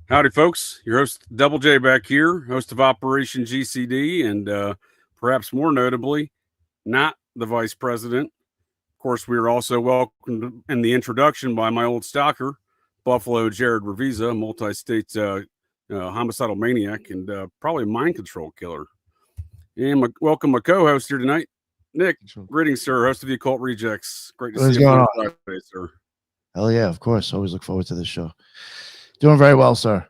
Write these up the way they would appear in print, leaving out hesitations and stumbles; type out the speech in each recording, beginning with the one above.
Howdy, folks. Your host, Double J, back here, host of Operation GCD, and perhaps more notably, not the vice president. Of course, we are also welcomed in the introduction by my old stalker, Buffalo Jared Revisa, multi-state homicidal maniac and probably a mind control killer. And welcome my co-host here tonight, Nick. Greetings, sir, host of the Occult Rejects. Great to see you on Friday, sir. Hell yeah, of course. Always look forward to this show. Doing very well, sir.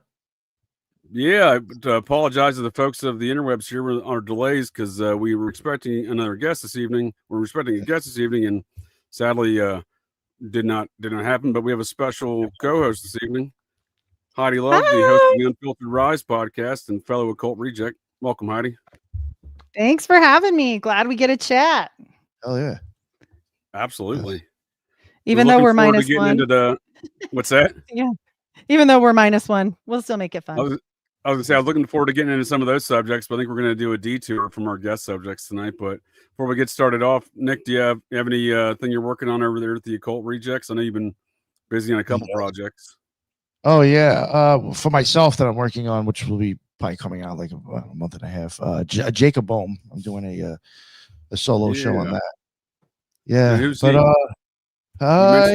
Yeah, I apologize to the folks of the interwebs here on our delays because we were expecting another guest this evening. We're expecting a guest this evening, and sadly, did not happen. But we have a special co-host this evening, Heidi Luv, the host of the Unfiltered Rise podcast and fellow Occult Reject. Welcome, Heidi. Thanks for having me. Glad we get a chat. Hell yeah, absolutely. Even though we're minus one. What's that? Yeah. Even though we're -1, we'll still make it fun. I was gonna say I was looking forward to getting into some of those subjects, but I think we're gonna do a detour from our guest subjects tonight. But before we get started off, Nick, do you have any thing you're working on over there at the Occult Rejects? I know you've been busy on a couple projects. Oh yeah, for myself that I'm working on, which will be probably coming out like a month and a half. Jacob Bohm. I'm doing a solo show on that. Yeah, who's but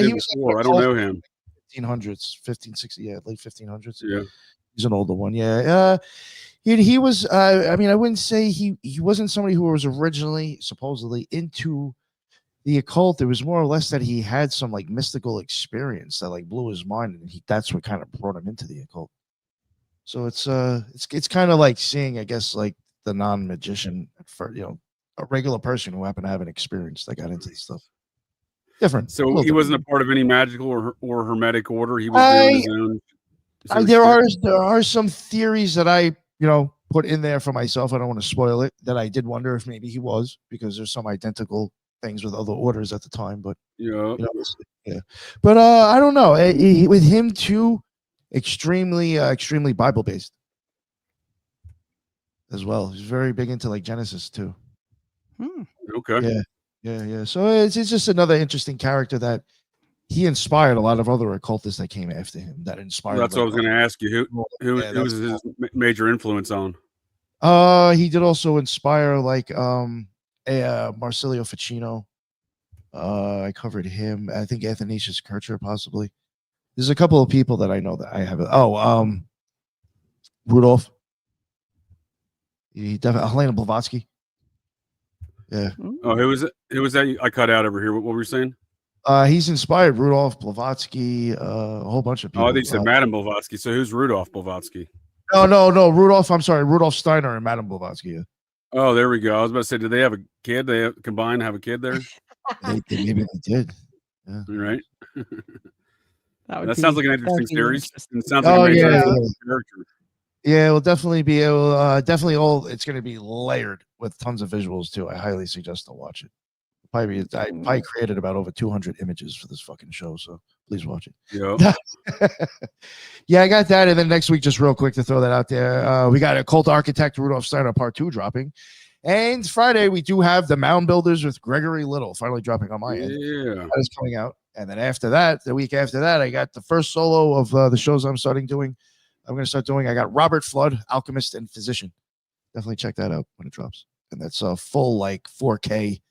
he was before. I don't know him. 1500s, 1560, yeah, late 1500s. Yeah, he's an older one. Yeah, he was. I mean, I wouldn't say he wasn't somebody who was originally supposedly into the occult. It was more or less that he had some like mystical experience that like blew his mind, and that's what kind of brought him into the occult. So it's kind of like seeing, I guess, like the non-magician for a regular person who happened to have an experience that got into this stuff. Different. So he wasn't a part of any magical or hermetic order. He was doing his own. There are some theories that I put in there for myself. I don't want to spoil it. That I did wonder if maybe he was, because there's some identical things with other orders at the time. But yeah. But I don't know. With him too, extremely Bible based as well. He's very big into like Genesis too. Okay. Yeah. So it's just another interesting character that he inspired a lot of other occultists that came after him. That inspired. That's what I was going to ask you. Who was his major influence on? He did also inspire like Marsilio Ficino. I covered him. I think Athanasius Kircher possibly. There's a couple of people that I know that I have. Rudolph. He definitely Helena Blavatsky. Yeah. Oh, who was it? Who was that? I cut out over here. What were you saying? He's inspired Rudolph Blavatsky, a whole bunch of people. Oh, they said Madame Blavatsky. So who's Rudolph Blavatsky? No, Rudolph. I'm sorry, Rudolph Steiner and Madame Blavatsky. Yeah. Oh, there we go. I was about to say, did they have a kid? They combined have a kid there? Maybe they did. Yeah. Right. That sounds like an interesting series. It sounds like a character. Yeah, we'll definitely be able. It's going to be layered with tons of visuals too. I highly suggest to watch it. I probably created about over 200 images for this fucking show, so please watch it. Yeah. Yeah, I got that. And then next week, just real quick to throw that out there, we got Occult Architect Rudolph Steiner Part 2 dropping. And Friday, we do have The Mound Builders with Gregory Little finally dropping on my end. Yeah. That is coming out. And then after that, the week after that, I got the first solo of the shows I'm going to start doing. I got Robert Flood, Alchemist and Physician. Definitely check that out when it drops. And that's a full like 4K,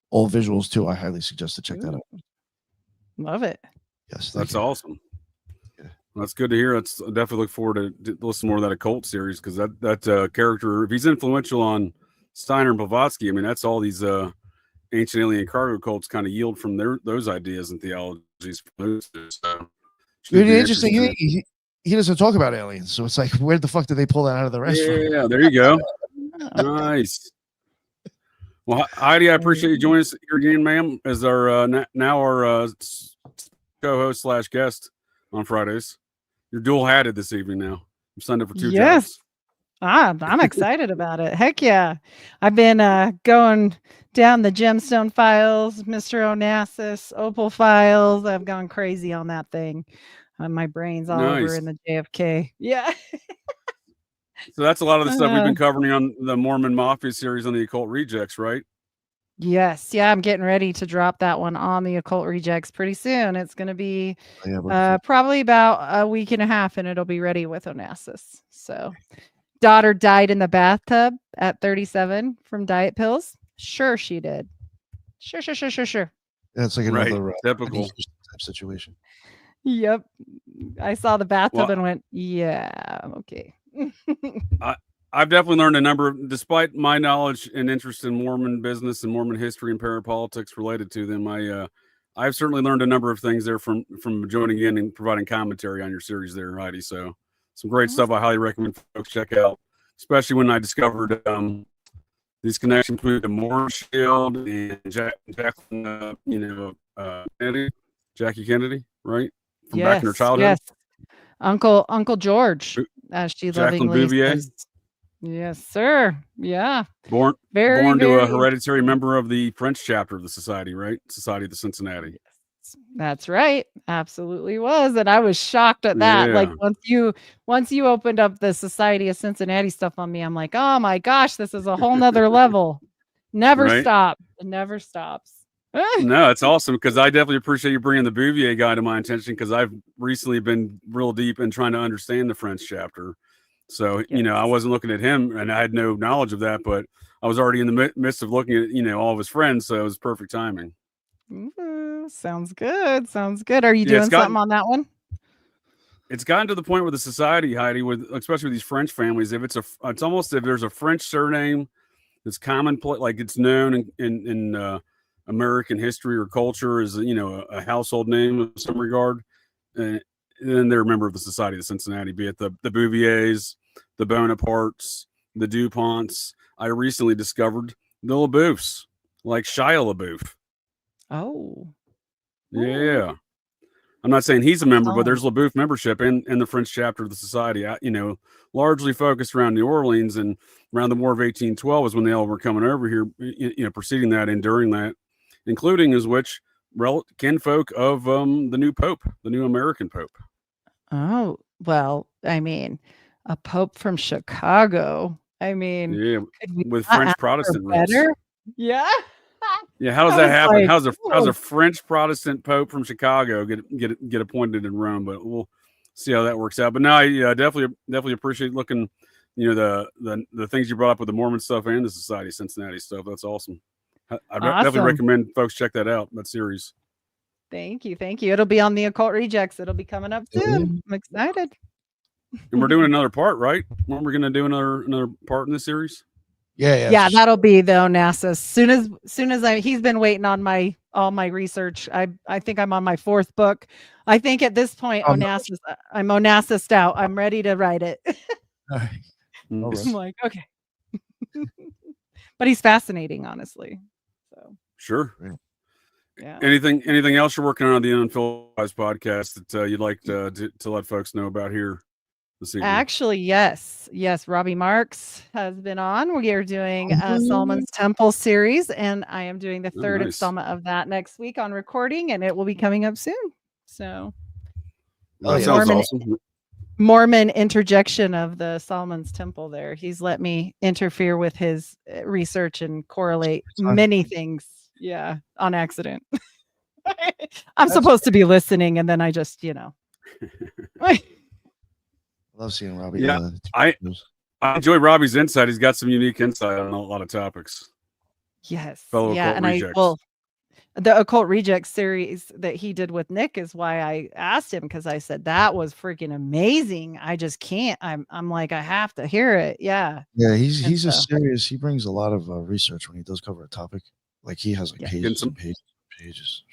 all visuals too. I highly suggest to check that out. Love it. Yes, that's awesome. Yeah. Well, that's good to hear. I definitely look forward to listen more of that occult series, because that character, if he's influential on Steiner and Blavatsky, I mean, that's all these ancient alien cargo cults kind of yield from those ideas and theologies. Really interesting. He doesn't talk about aliens, so it's like, where the fuck did they pull that out of the restaurant? Yeah, there you go. Nice. Well, Heidi, I appreciate you joining us here again, ma'am, as our now our co-host / guest on Fridays. You're dual-hatted this evening now. I'm signed up for 2 jobs. I'm excited about it. Heck yeah. I've been going down the Gemstone files, Mr. Onassis, Opal files. I've gone crazy on that thing. My brain's all over in the JFK. Yeah. So that's a lot of the stuff we've been covering on the Mormon Mafia series on the Occult Rejects, right? Yes. Yeah, I'm getting ready to drop that one on the Occult Rejects pretty soon. It's going to be probably about a week and a half, and it'll be ready with Onassis. So, daughter died in the bathtub at 37 from diet pills. Sure, she did. Sure. That's like Right. another Typical type situation. Yep. I saw the bathtub and went, yeah, okay. I've definitely learned a number of, despite my knowledge and interest in Mormon business and Mormon history and parapolitics related to them, I've certainly learned a number of things there from joining in and providing commentary on your series there, Heidi. So some great stuff I highly recommend folks check out, especially when I discovered these connections between the Moore Shield and Jacqueline, Kennedy, Jackie Kennedy, right? From back in her childhood. Yes. Uncle George, as she Jacqueline lovingly Bouvier. says. Yes, sir. Yeah. Born very to a hereditary member of the French chapter of the society, right? Society of the Cincinnati. That's right. Absolutely was. And I was shocked at that. Yeah. Like once you opened up the Society of Cincinnati stuff on me, I'm like, oh my gosh, this is a whole nother level. Never stop. It never stops. No, it's awesome because I definitely appreciate you bringing the Bouvier guy to my attention because I've recently been real deep in trying to understand the French chapter. So, I wasn't looking at him and I had no knowledge of that, but I was already in the midst of looking at, all of his friends. So it was perfect timing. Sounds good. Sounds good. Are you doing something on that one? It's gotten to the point with the society, Heidi, especially with these French families. If it's almost if there's a French surname that's commonplace, like it's known in American history or culture as a household name of some regard, and then they're a member of the Society of Cincinnati, be it the Bouviers, the Bonapartes, the DuPonts. I recently discovered the LaBeoufs, like Shia LaBeouf. Oh. Yeah. I'm not saying he's a member, but there's LaBeouf membership in the French chapter of the society, largely focused around New Orleans and around the War of 1812 is when they all were coming over here, preceding that and during that, including kinfolk of the new Pope, the new American Pope. Oh, well, I mean, a Pope from Chicago. I mean, yeah, with French Protestant roots. Yeah. Yeah, how does that happen? How's a French Protestant Pope from Chicago get appointed in Rome? But we'll see how that works out. But now I definitely appreciate looking, the things you brought up with the Mormon stuff and the Society of Cincinnati stuff. That's awesome. I definitely recommend folks check that out, that series. Thank you. It'll be on the Occult Rejects. It'll be coming up soon. I'm excited. And we're doing another part, right? When we're going to do another part in this series? Yeah, that'll be the Onassis. Soon as he's been waiting on all my research. I think I'm on my 4th book. I think at this point, Onassis, I'm Onassised out. I'm ready to write it. I'm like, okay. But he's fascinating, honestly. So sure. Yeah. Anything else you're working on the Unfiltered Rise podcast that you'd like to let folks know about here this evening? Actually, yes. Robbie Marks has been on. We are doing a Solomon's Temple series, and I am doing the 3rd installment of that next week on recording, and it will be coming up soon. So, that sounds awesome. Mormon interjection of the Solomon's Temple there. He's let me interfere with his research and correlate many things. Yeah, on accident. I'm supposed to be listening, and then I just, I love seeing Robbie. Yeah, I enjoy Robbie's insight. He's got some unique insight on a lot of topics. Yes. Fellow Occult Rejects. The Occult Rejects series that he did with Nick is why I asked him, because I said that was freaking amazing. I just can't. I'm like, I have to hear it. Yeah. Yeah, he's a serious. He brings a lot of research when he does cover a topic. Like he has pages and pages and pages.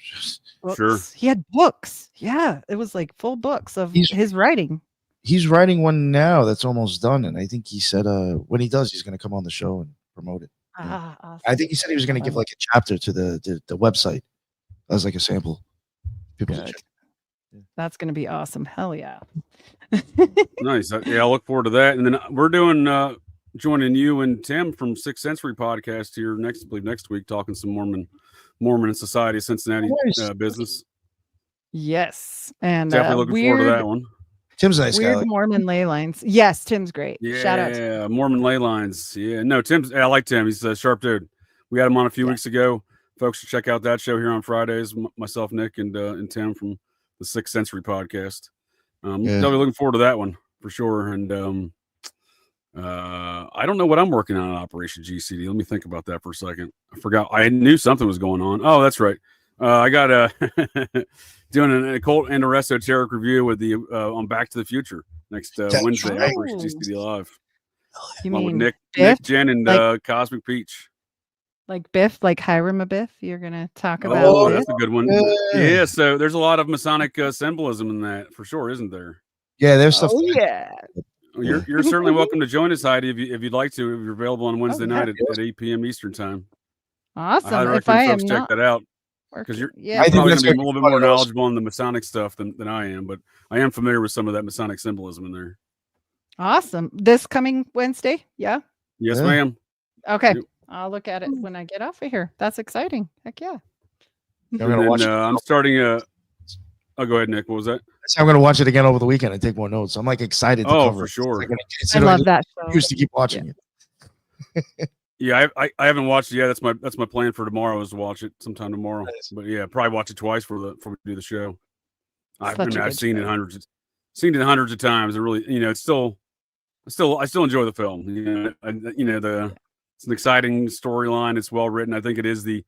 Sure. He had books. Yeah, it was like full books of his writing. He's writing one now that's almost done, and I think he said when he does, he's going to come on the show and promote it. Awesome. I think he said he was going to give like a chapter to the website as like a sample. People to check. That's going to be awesome. Hell yeah. Nice. Yeah, I look forward to that. And then we're doing joining you and Tim from Sixth Century Podcast here next week, talking some Mormon and Society of Cincinnati business. Yes, and definitely looking forward to that one. Tim's a nice guy. Weird Mormon ley lines. Yes, Tim's great. Yeah, shout out to Mormon ley lines. Yeah, no, I like Tim. He's a sharp dude. We had him on a few weeks ago. Folks should check out that show here on Fridays. Myself, Nick, and Tim from the Sixth Sensory podcast. Definitely looking forward to that one for sure. And I don't know what I'm working on Operation GCD. Let me think about that for a second. I forgot. I knew something was going on. Oh, that's right. I got doing an occult and esoteric review with the on Back to the Future next Wednesday. Right. Operation GCD Live. You Along mean with Biff? Nick, Jen, and Like- Cosmic Peach. Like Biff, like Hiram Abiff? You're going to talk about Oh, Biff? that's a good one. Yeah, so there's a lot of Masonic symbolism in that for sure, isn't there? Yeah, there's stuff. Oh, yeah. You're certainly welcome to join us, Heidi, if you'd like to. If you're available on Wednesday night at 8 p.m. Eastern time. I highly Awesome. If recommend I am folks check not that out because working, you're I think probably that's going to be a gonna little be bit one more of those- knowledgeable on the Masonic stuff than I am, but I am familiar with some of that Masonic symbolism in there. awesome. This coming Wednesday? Yeah. Yes, Yeah. ma'am. Okay. Yep. I'll look at it when I get off of here. That's exciting. Heck yeah. I'm And gonna then, watch it. I'm starting a. Oh, go ahead, Nick. What was that? I'm going to watch it again over the weekend and take more notes. I'm like excited to Oh, cover for it. sure. Like, I love that show. Used to keep watching it. Yeah, I haven't watched it yet. That's my plan for tomorrow is to watch it sometime tomorrow. Nice. But yeah, probably watch it twice for we do the show. Such a I've good seen it show. hundreds of times. It really, it's still I still enjoy the film. It's an exciting storyline. It's well written. I think it is the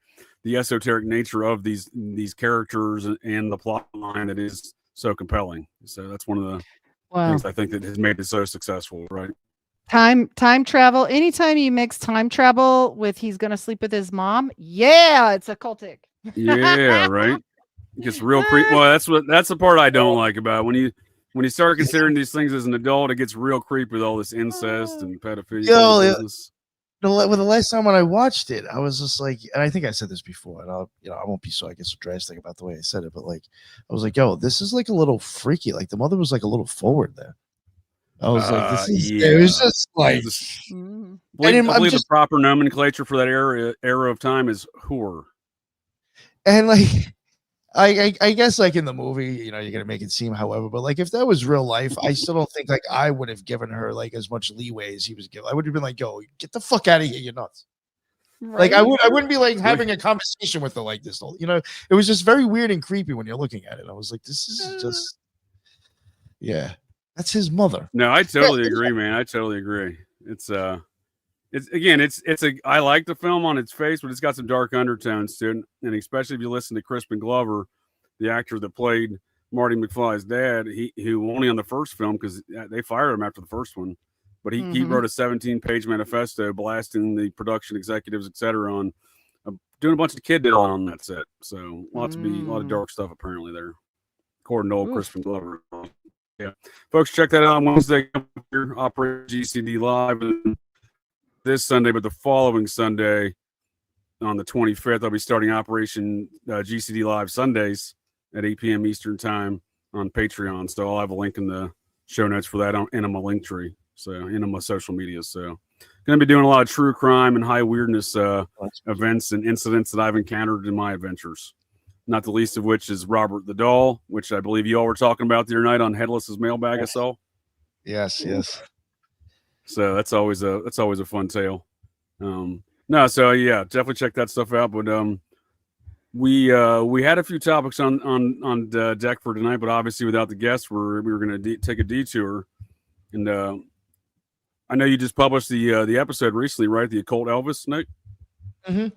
esoteric nature of these characters and the plot line that is so compelling. So that's one of the Wow. things I think that has made it so successful, right? Time travel. Anytime you mix time travel with he's gonna sleep with his mom, yeah, it's occultic. Yeah, right. It gets real creepy. Well, that's the part I don't like about it. When you start considering these things as an adult, it gets real creepy with all this incest and pedophilia Yo, yeah. business. The last time when I watched it, I was just like, and I think I said this before, and I won't be so drastic about the way I said it, but like, I was like, yo, this is like a little freaky. Like the mother was like a little forward there. I was like, this is. Yeah. It was just like. Mm. I I'm believe just- the proper nomenclature for that era of time is whore. And like, I guess like in the movie, you're gonna make it seem however, but like if that was real life, I still don't think like I would have given her like as much leeway as he was giving. I would have been like, yo, get the fuck out of here, you're nuts. Like I wouldn't be like having a conversation with her like this. It was just very weird and creepy when you're looking at it. I was like, this is just, yeah, that's his mother. No, I totally agree, man. I totally agree. It's I like the film on its face, but it's got some dark undertones to it, and especially if you listen to Crispin Glover, the actor that played Marty McFly's dad, who only on the first film because they fired him after the first one, but he wrote a 17-page manifesto blasting the production executives, etc., on doing a bunch of kid diddling on that set. So a lot of dark stuff apparently there, according to old Crispin Glover. Yeah, folks, check that out on Wednesday. Operation GCD Live this Sunday, but the following Sunday on the 25th, I'll be starting Operation GCD Live Sundays at 8 p.m. Eastern time on Patreon. So I'll have a link in the show notes for that in my link tree. So in my social media. So going to be doing a lot of true crime and high weirdness events and incidents that I've encountered in my adventures. Not the least of which is Robert the Doll, which I believe you all were talking about the other night on Headless's mailbag. I saw. Yes. So that's always a fun tale. No, so yeah, definitely check that stuff out. But we had a few topics on deck for tonight, but obviously without the guests, we were going to take a detour. And I know you just published the episode recently, right? The Occult Elvis, Nick. Mm-hmm.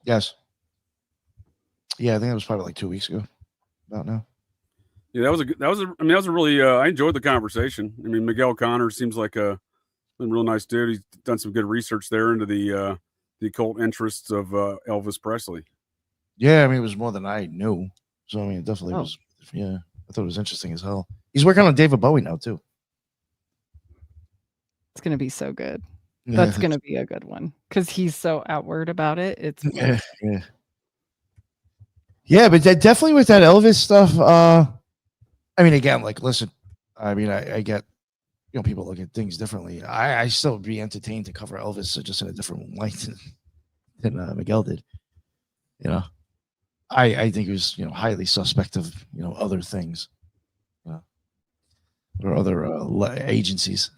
Yes. Yeah, I think that was probably like 2 weeks ago. About now. Yeah, that was a really I enjoyed the conversation. I mean, Miguel Connor seems like a real nice dude. He's done some good research there into the occult interests of Elvis Presley. Yeah, I mean, it was more than I knew. So I mean, it definitely was. Yeah, I thought it was interesting as hell. He's working on David Bowie now too. It's gonna be so good. Yeah, That's gonna be a good one because he's so outward about it. It's yeah, but definitely with that Elvis stuff. I mean, again, like, listen, I mean, I get, people look at things differently. I still would be entertained to cover Elvis just in a different light than Miguel did. I think he was, highly suspect of, other things, or other agencies.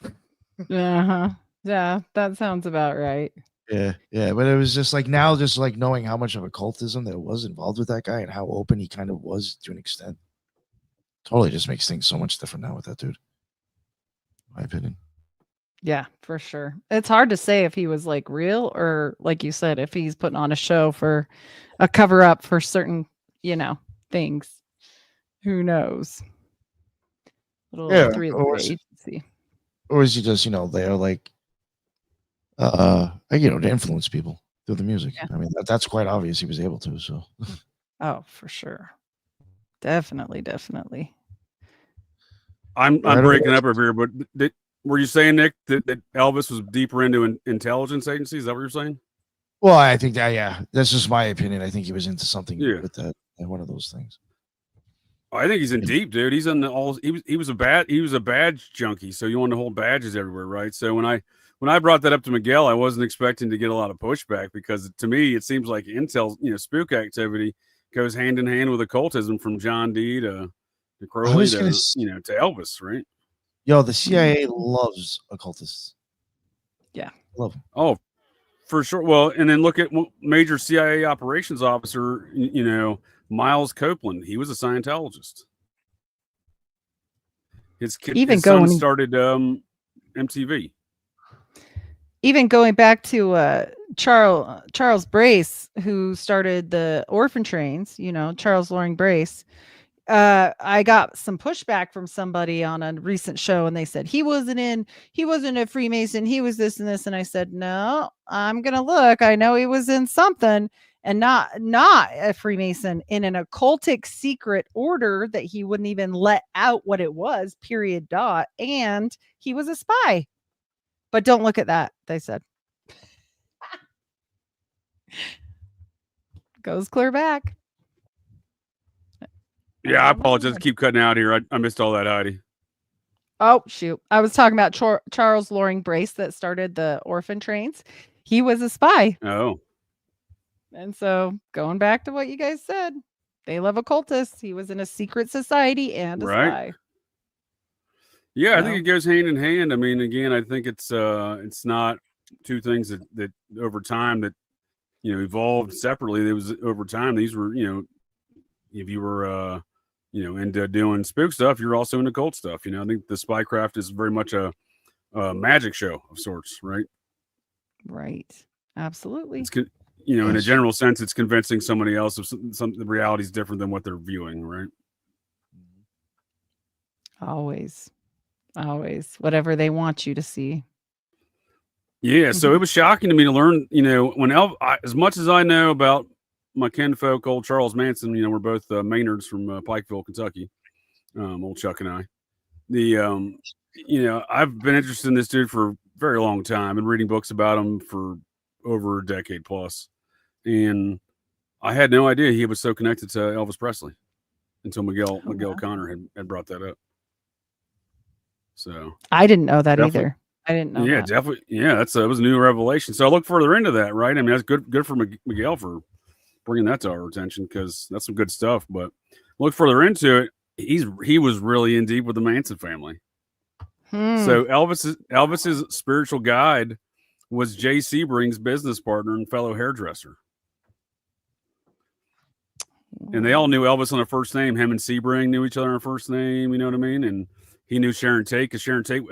Yeah, that sounds about right. Yeah, but it was just like now, just like knowing how much of occultism that was involved with that guy and how open he kind of was to an extent, totally just makes things so much different now with that dude. In my opinion. Yeah, for sure. It's hard to say if he was like real or like you said, if he's putting on a show for a cover up for certain, things. Who knows? Little Yeah, three-letter agency. or is he just there like to influence people through the music? Yeah. I mean, that's quite obvious he was able to. So. Oh, for sure. Definitely. I'm breaking up over here, but were you saying, Nick, that Elvis was deeper into intelligence agencies? Is that what you're saying? Well, I think that that's just my opinion. I think he was into something with that, one of those things. I think he's in deep, dude. He's in he was a badge junkie, so you want to hold badges everywhere, right? So when I brought that up to Miguel, I wasn't expecting to get a lot of pushback because to me it seems like intel, spook activity goes hand in hand with occultism from John D to Crowley to Elvis, right? Yo, the CIA loves occultists. Yeah, love them. Oh, for sure. Well, and then look at major CIA operations officer, Miles Copeland. He was a Scientologist. His son started MTV. Even going back to Charles Brace, who started the orphan trains, Charles Loring Brace. I got some pushback from somebody on a recent show, and they said he wasn't a Freemason, he was this and this, and I said, no, I'm gonna look. I know he was in something, and not a Freemason, in an occultic secret order that he wouldn't even let out what it was, period, dot, and he was a spy. But don't look at that, they said. Goes clear back. Yeah, I apologize. Keep cutting out here. I missed all that, Heidi. Oh, shoot. I was talking about Charles Loring Brace that started the orphan trains. He was a spy. Oh. And so going back to what you guys said, they love occultists. He was in a secret society and a spy. Yeah, I think it goes hand in hand. I mean, again, I think it's not two things that over time that, evolved separately. It was over time. These were, if you were, into doing spook stuff, you're also into occult stuff. I think the spycraft is very much a magic show of sorts, right? Right. Absolutely. It's, in a general sense, it's convincing somebody else of the reality is different than what they're viewing, right? Always. Whatever they want you to see. Yeah. So it was shocking to me to learn, when as much as I know about my kinfolk, old Charles Manson, we're both Maynards from Pikeville, Kentucky. Old Chuck and I. I've been interested in this dude for a very long time. I've been reading books about him for over a decade plus. And I had no idea he was so connected to Elvis Presley until Miguel Connor had brought that up. So I didn't know that either. I didn't know. Yeah, definitely. Yeah, it was a new revelation. So I look further into that, right? I mean, that's good for Miguel for bringing that to our attention because that's some good stuff. But look further into it, he was really in deep with the Manson family. So Elvis's spiritual guide was Jay Sebring's business partner and fellow hairdresser. And they all knew Elvis on a first name. Him and Sebring knew each other on a first name. You know what I mean? And he knew Sharon Tate because Sharon Tate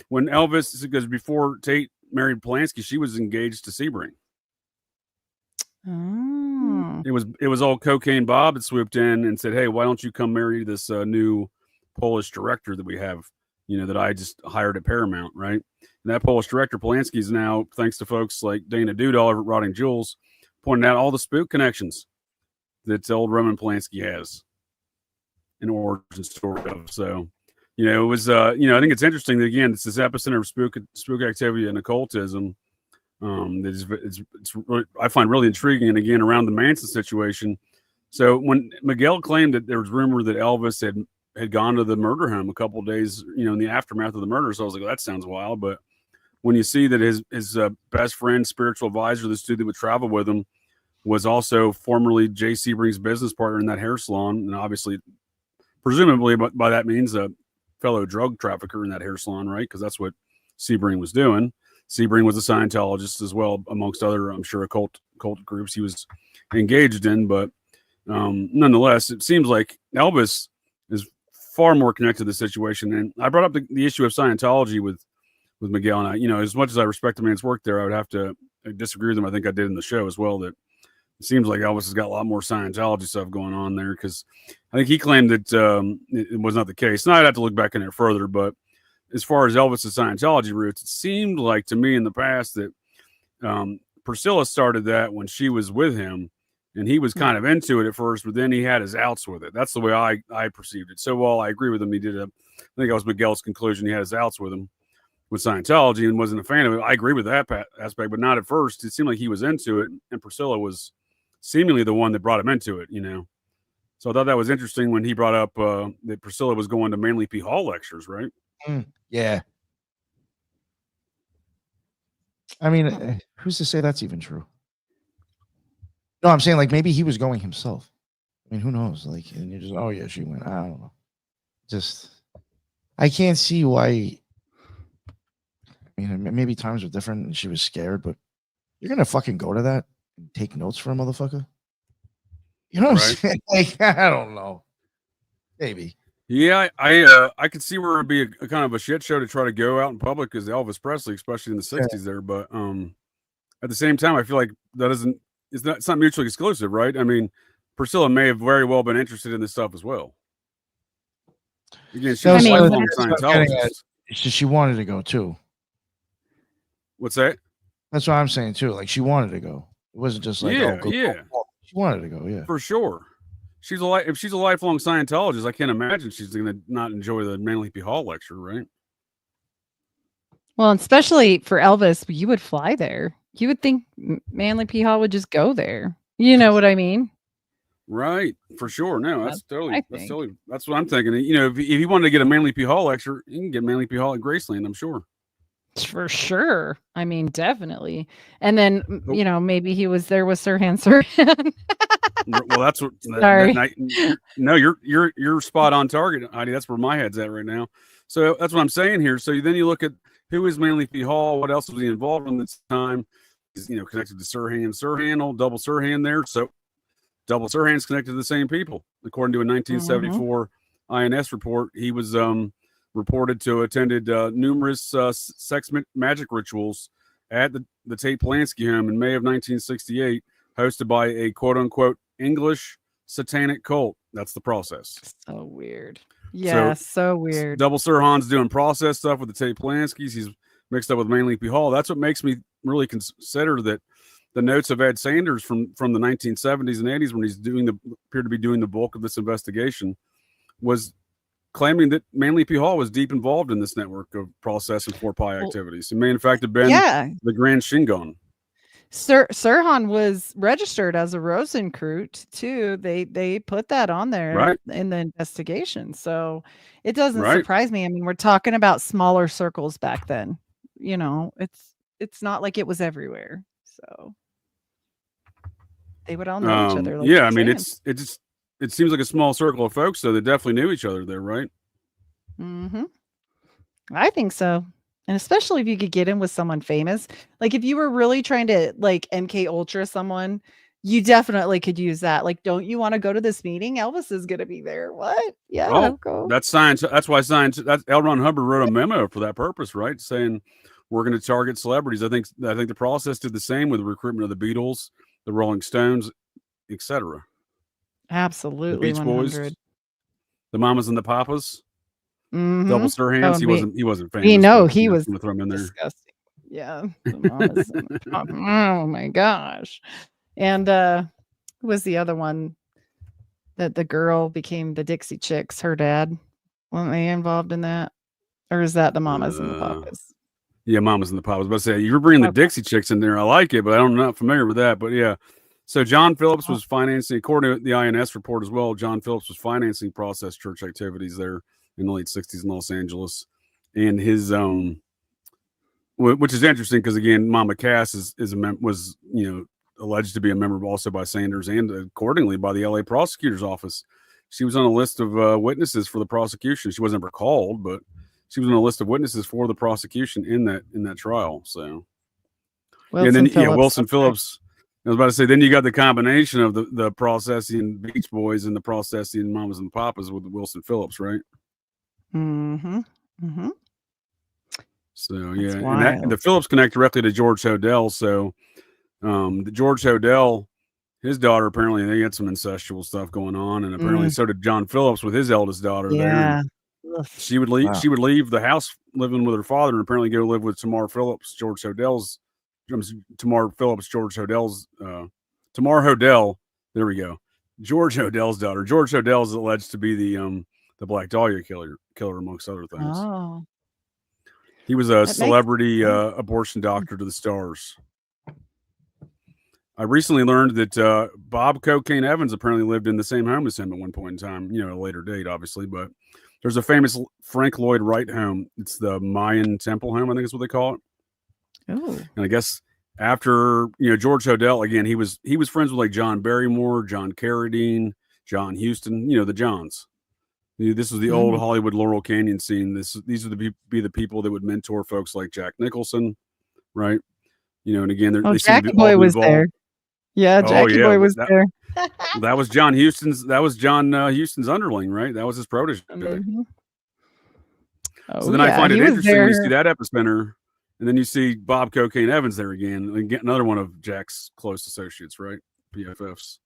when Elvis, because before Tate married Polanski, she was engaged to Sebring. Oh. It was old Cocaine Bob that swooped in and said, "Hey, why don't you come marry this new Polish director that we have? That I just hired at Paramount, right?" And that Polish director Polanski is now, thanks to folks like Dana Dudall over at Rotting Jewels, pointing out all the spook connections that old Roman Polanski has an origin story of. So, it was, I think it's interesting that, again, it's this epicenter of spook activity and occultism. It's really, I find really intriguing. And again, around the Manson situation. So when Miguel claimed that there was rumor that Elvis had gone to the murder home a couple of days, in the aftermath of the murder. So I was like, well, that sounds wild. But when you see that his best friend, spiritual advisor, the student that would travel with him, was also formerly Jay Sebring's business partner in that hair salon, and obviously, presumably, by that means a fellow drug trafficker in that hair salon, right? Because that's what Sebring was doing. Sebring was a Scientologist as well, amongst other, I'm sure, occult groups he was engaged in. But nonetheless, it seems like Elvis is far more connected to the situation. And I brought up the issue of Scientology with Miguel, and as much as I respect the man's work there, I would have to disagree with him. I think I did in the show as well, that it seems like Elvis has got a lot more Scientology stuff going on there, because I think he claimed that it was not the case. And I'd have to look back in there further, but as far as Elvis's Scientology roots, it seemed like to me in the past that Priscilla started that when she was with him, and he was kind of into it at first, but then he had his outs with it. That's the way I perceived it. So while I agree with him, I think that was Miguel's conclusion. He had his outs with him with Scientology and wasn't a fan of it. I agree with that aspect, but not at first. It seemed like he was into it, and Priscilla was seemingly the one that brought him into it, So I thought that was interesting when he brought up that Priscilla was going to Manly P. Hall lectures, right? Yeah. I mean, who's to say that's even true? No, I'm saying like maybe he was going himself. I mean, who knows? Like, and you're just, oh yeah, she went. I don't know. Just, I can't see why. I mean, maybe times were different and she was scared, but you're gonna fucking go to that and take notes for a motherfucker. You know what I'm saying? Like, I don't know. Maybe. Yeah, I could see where it'd be a kind of a shit show to try to go out in public as Elvis Presley, especially in the 60s there. But at the same time, I feel like it's not mutually exclusive, right? I mean, Priscilla may have very well been interested in this stuff as well. Again, she's a lifelong Scientologist. She wanted to go too. What's that? That's what I'm saying too. Like, she wanted to go. It wasn't just like, go. She wanted to go, yeah. For sure. If she's a lifelong Scientologist, I can't imagine she's going to not enjoy the Manly P. Hall lecture, right? Well, especially for Elvis, you would fly there. You would think Manly P. Hall would just go there. You know what I mean? Right, for sure. No, that's what I'm thinking. If he wanted to get a Manly P. Hall lecture, you can get Manly P. Hall at Graceland, I'm sure. For sure. I mean, definitely. And then, maybe he was there with Sirhan Sirhan. Well, that's what. Sorry. No, you're spot on target, Heidi. That's where my head's at right now. So that's what I'm saying here. So then you look at who is Manly P. Hall. What else was he involved in this time? He's connected to Sirhan, old double Sirhan there. So double Sirhan's connected to the same people, according to a 1974 INS report. He was reported to attended numerous sex magic rituals at the Tate Polanski home in May of 1968, hosted by a quote-unquote English satanic cult. That's the process. So weird. Yeah, so weird. Double Sirhan's doing process stuff with the Tate Polanskis. He's mixed up with Manly P. Hall. That's what makes me really consider that the notes of Ed Sanders from the 1970s and 80s, when he's appeared to be doing the bulk of this investigation, was claiming that Manly P. Hall was deep involved in this network of process and 4-pi activities. It may, in fact, have been the Grand Shingon. Sirhan was registered as a Rosencreut too. They put that on there in the investigation. So it doesn't surprise me. I mean, we're talking about smaller circles back then. It's not like it was everywhere. So they would all know each other. Like I mean, it seems like a small circle of folks, so they definitely knew each other there, right? Mm-hmm. I think so. And especially if you could get in with someone famous. Like if you were really trying to like MK Ultra someone, you definitely could use that. Like, don't you want to go to this meeting? Elvis is going to be there. What? Yeah, go. That's science. That's why science. L. Ron Hubbard wrote a memo for that purpose, right? Saying we're going to target celebrities. I think the process did the same with the recruitment of the Beatles, the Rolling Stones, etc. Absolutely, the Beach Boys, the Mamas and the Papas. Mm-hmm. Double Sirhan. He wasn't famous. We know he was going to throw him in there. Disgusting. Yeah. Oh my gosh. And who was the other one that the girl became the Dixie Chicks? Her dad. Weren't they involved in that? Or is that the Mamas and the Papas? Yeah, Mamas and the Papas. But I say you're bringing the Dixie Chicks in there. I like it, but I'm not familiar with that. But yeah. So John Phillips was financing, according to the INS report as well, John Phillips was financing process church activities there in the late 60s in Los Angeles. And his which is interesting because again, Mama Cass was alleged to be a member also by Sanders and accordingly by the LA prosecutor's office. She was on a list of witnesses for the prosecution. She wasn't ever called, but she was on a list of witnesses for the prosecution in that trial. So Wilson Phillips. I was about to say, then you got the combination of the Processian Beach Boys and the Processian Mamas and Papas with Wilson Phillips, right? Mm-hmm. Mm-hmm. So That's and the Phillips connect directly to George Hodel. So the George Hodel, his daughter, apparently they had some incestual stuff going on, and apparently so did John Phillips with his eldest daughter. Yeah. There. She would leave. Wow. She would leave the house living with her father, and apparently go live with Tamar Phillips, George Hodel. There we go. George Hodel's daughter. George Hodel is alleged to be the Black Dahlia killer, amongst other things. Oh. He was a celebrity abortion doctor to the stars. I recently learned that Bob Cocaine Evans apparently lived in the same home as him at one point in time, at a later date, obviously. But there's a famous Frank Lloyd Wright home. It's the Mayan Temple home, I think is what they call it. Oh. And I guess after, George Hodel, again, he was friends with like John Barrymore, John Carradine, John Huston, the Johns. This was the old Hollywood Laurel Canyon scene. These would be the people that would mentor folks like Jack Nicholson, right? And again, Jackie Boy was there. Yeah, Jackie Boy was there. That was John Huston's. That was John Huston's underling, right? That was his protege. Mm-hmm. So then I find it interesting when you see that epicenter, and then you see Bob Cocaine Evans there again, and get another one of Jack's close associates, right? PFFs.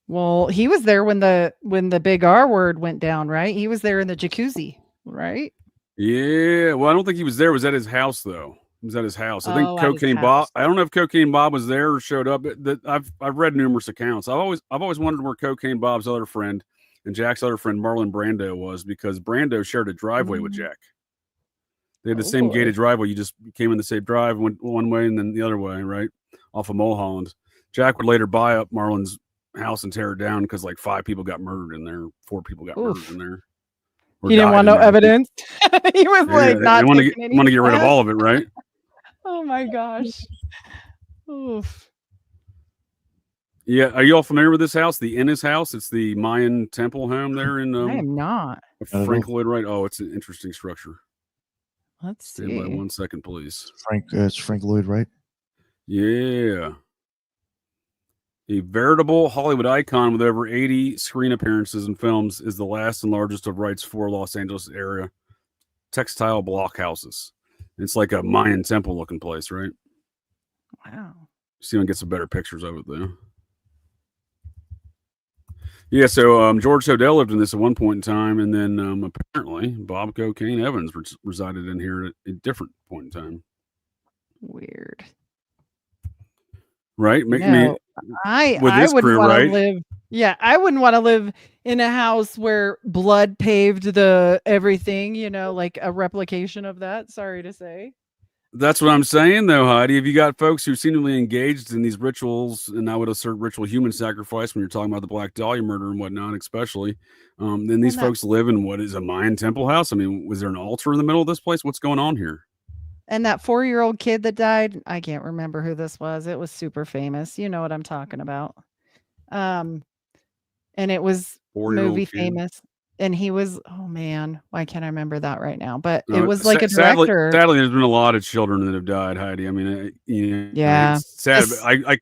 Well, he was there when the big R word went down, right? He was there in the jacuzzi, right? Yeah. Well, I don't think he was there. It was at his house, though. It was at his house. I think Cocaine Bob. I don't know if Cocaine Bob was there or showed up. I've read numerous accounts. I've always wondered where Cocaine Bob's other friend and Jack's other friend Marlon Brando was, because Brando shared a driveway with Jack. They had the same gated driveway. You just came in the same drive, went one way and then the other way, right? Off of Mulholland. Jack would later buy up Marlon's house and tear it down because like 5 people got murdered in there. 4 people got murdered in there. He didn't want no evidence. He was like, not want to get rid of all of it, right? Oh my gosh. Oof. Yeah, are you all familiar with this house? The Innes house. It's the Mayan temple home there in. I am not. Frank Lloyd Wright. Oh, it's an interesting structure. Let's see. Stand by 1 second, please. It's Frank Lloyd Wright. Yeah. A veritable Hollywood icon with over 80 screen appearances and films, is the last and largest of Wright's 4 Los Angeles area textile block houses. It's like a Mayan temple looking place, right? Wow. See if I can get some better pictures of it, though. Yeah, so George Hodel lived in this at one point in time, and then apparently Bob Cocaine Evans resided in here at a different point in time. Weird. Right? I wouldn't want to live. Yeah, I wouldn't want to live in a house where blood paved the everything, like a replication of that. Sorry to say. That's what I'm saying, though, Heidi. If you got folks who seemingly engaged in these rituals, and I would assert ritual human sacrifice when you're talking about the Black Dahlia murder and whatnot, especially, then these folks live in what is a Mayan temple house. I mean, was there an altar in the middle of this place? What's going on here? And that 4-year-old kid that died, I can't remember who this was. It was super famous. You know what I'm talking about. And it was movie famous. And he was, oh man, why can't I remember that right now? But it was like a director. Sadly, there's been a lot of children that have died, Heidi. I mean, yeah, it's sad. But I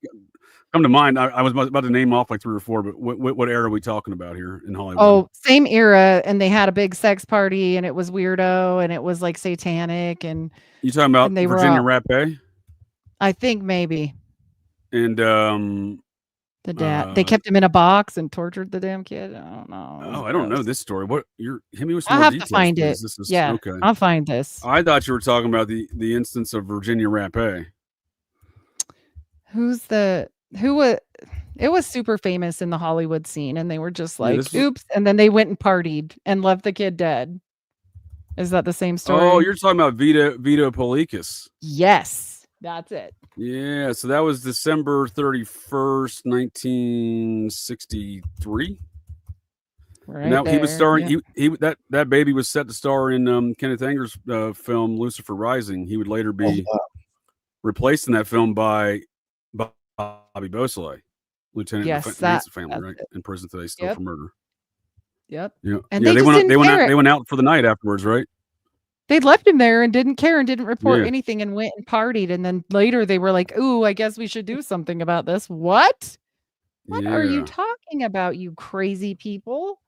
come to mind. I was about to name off like 3 or 4, but what era are we talking about here in Hollywood? Oh, same era, and they had a big sex party, and it was weirdo, and it was like satanic, and you talking about Virginia Rapé? I think maybe. And the dad, they kept him in a box and tortured the damn kid. I don't know. Oh, I don't know this story. What hit me with some I'll more have details, to find please. it. Yeah, okay. I'll find this. I thought you were talking about the instance of Virginia Rapé. It was super famous in the Hollywood scene, and they were just like, oops, and then they went and partied and left the kid dead. Is that the same story? Oh, you're talking about Vito Polikas. Yes, that's it. Yeah, so that was December 31st, 1963. Right. Now he was starring. Yeah. That baby was set to star in Kenneth Anger's film Lucifer Rising. He would later be replaced in that film by Bobby Beausoleil, Lieutenant in the Manson family, right? In prison today, still for murder. Yep. Yeah. And Yeah, they they just went didn't care. they went out for the night afterwards, right? They left him there and didn't care and didn't report Yeah. anything and went and partied. And then later they were like, "Ooh, I guess we should do something about this." What? What are you Yeah. talking about, you crazy people?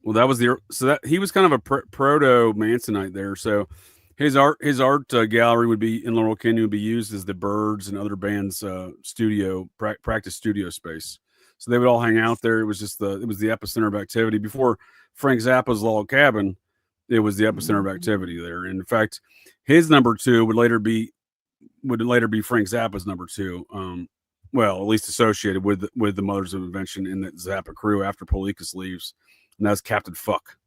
Well, that was that he was kind of a proto Mansonite there. So his art gallery would be in Laurel Canyon, would be used as the Birds and other bands studio practice studio space. So they would all hang out there. It was just the epicenter of activity before Frank Zappa's Log Cabin. It was the epicenter of activity there. And in fact, his number 2 would later be Frank Zappa's number 2. Well, at least associated with the Mothers of Invention in the Zappa crew after Polikas leaves, and that's Captain Fuck,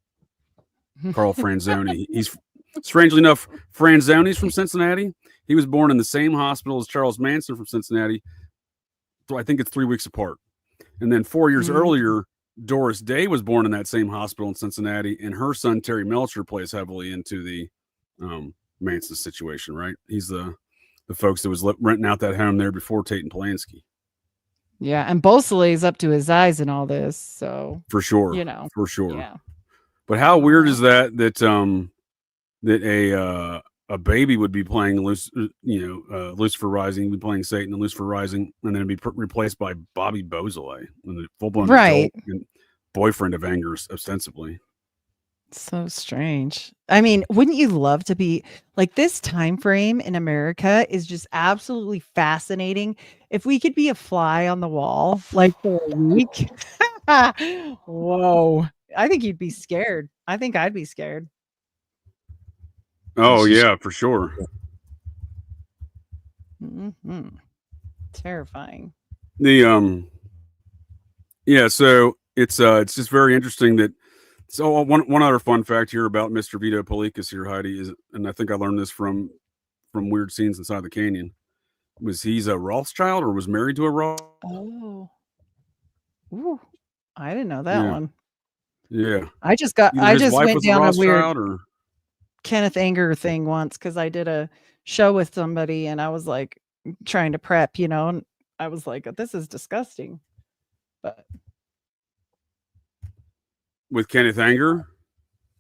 Carl Franzoni. He's strangely enough, Franzoni's from Cincinnati. He was born in the same hospital as Charles Manson from Cincinnati. So I think it's 3 weeks apart. And then 4 years earlier, Doris Day was born in that same hospital in Cincinnati, and her son Terry Melcher plays heavily into the Manson situation. Right? He's the folks that was renting out that home there before Tate and Polanski. Yeah, and Beausoleil's up to his eyes in all this, so for sure, for sure. Yeah. But how weird is that a baby would be playing Lucifer Rising, be playing Satan and Lucifer Rising, and then be replaced by Bobby Beausoleil, the full-blown adult and boyfriend of Anger, ostensibly. So strange. I mean, wouldn't you love to be like, this time frame in America is just absolutely fascinating. If we could be a fly on the wall like for a week. Whoa. I think you'd be scared. I think I'd be scared. Oh yeah, for sure. Mm-hmm. Terrifying. So it's just very interesting that. So one other fun fact here about Mr. Vito Polikas here, Heidi, is, and I think I learned this from Weird Scenes Inside the Canyon, was he's a Rothschild or was married to a Rothschild. Oh, ooh, I didn't know that one. Yeah, I just went down a weird or Kenneth Anger thing once because I did a show with somebody and I was like trying to prep, and I was like, this is disgusting, but. With Kenneth Anger?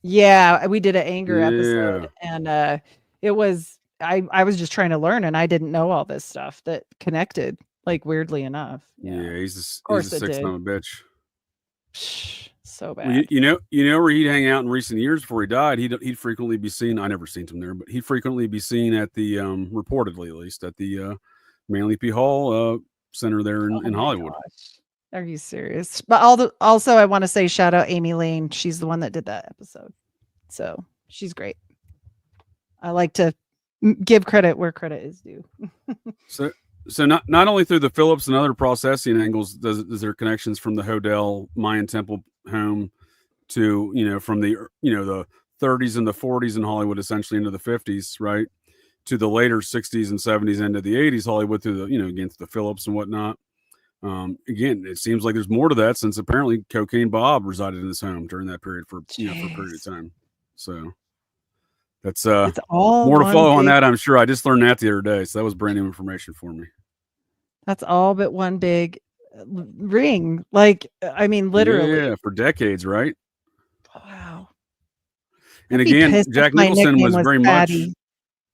Yeah, we did an Anger episode, and it was I was just trying to learn, and I didn't know all this stuff that connected, like weirdly enough. Yeah, he's a sick son of a bitch. So bad. Well, you know where he'd hang out in recent years before he died. He'd frequently be seen. I never seen him there, but he'd frequently be seen at the reportedly at least at the Manly P. Hall Center there in Hollywood. Gosh. Are you serious? But also, I want to say shout out Amy Lane. She's the one that did that episode. So she's great. I like to give credit where credit is due. So not only through the Phillips and other processing angles is there connections from the Hodel Mayan temple home to, from the, the 30s and the 40s in Hollywood, essentially into the 50s, right? To the later 60s and 70s, into the 80s, Hollywood through the, again, the Phillips and whatnot. Again, it seems like there's more to that since apparently Cocaine Bob resided in this home during that period for a period of time. So that's it's all more to follow on that. I'm sure I just learned that the other day, so that was brand new information for me. That's all but one big ring. Like, I mean, literally, for decades, right? Wow. And again, Jack Nicholson was very much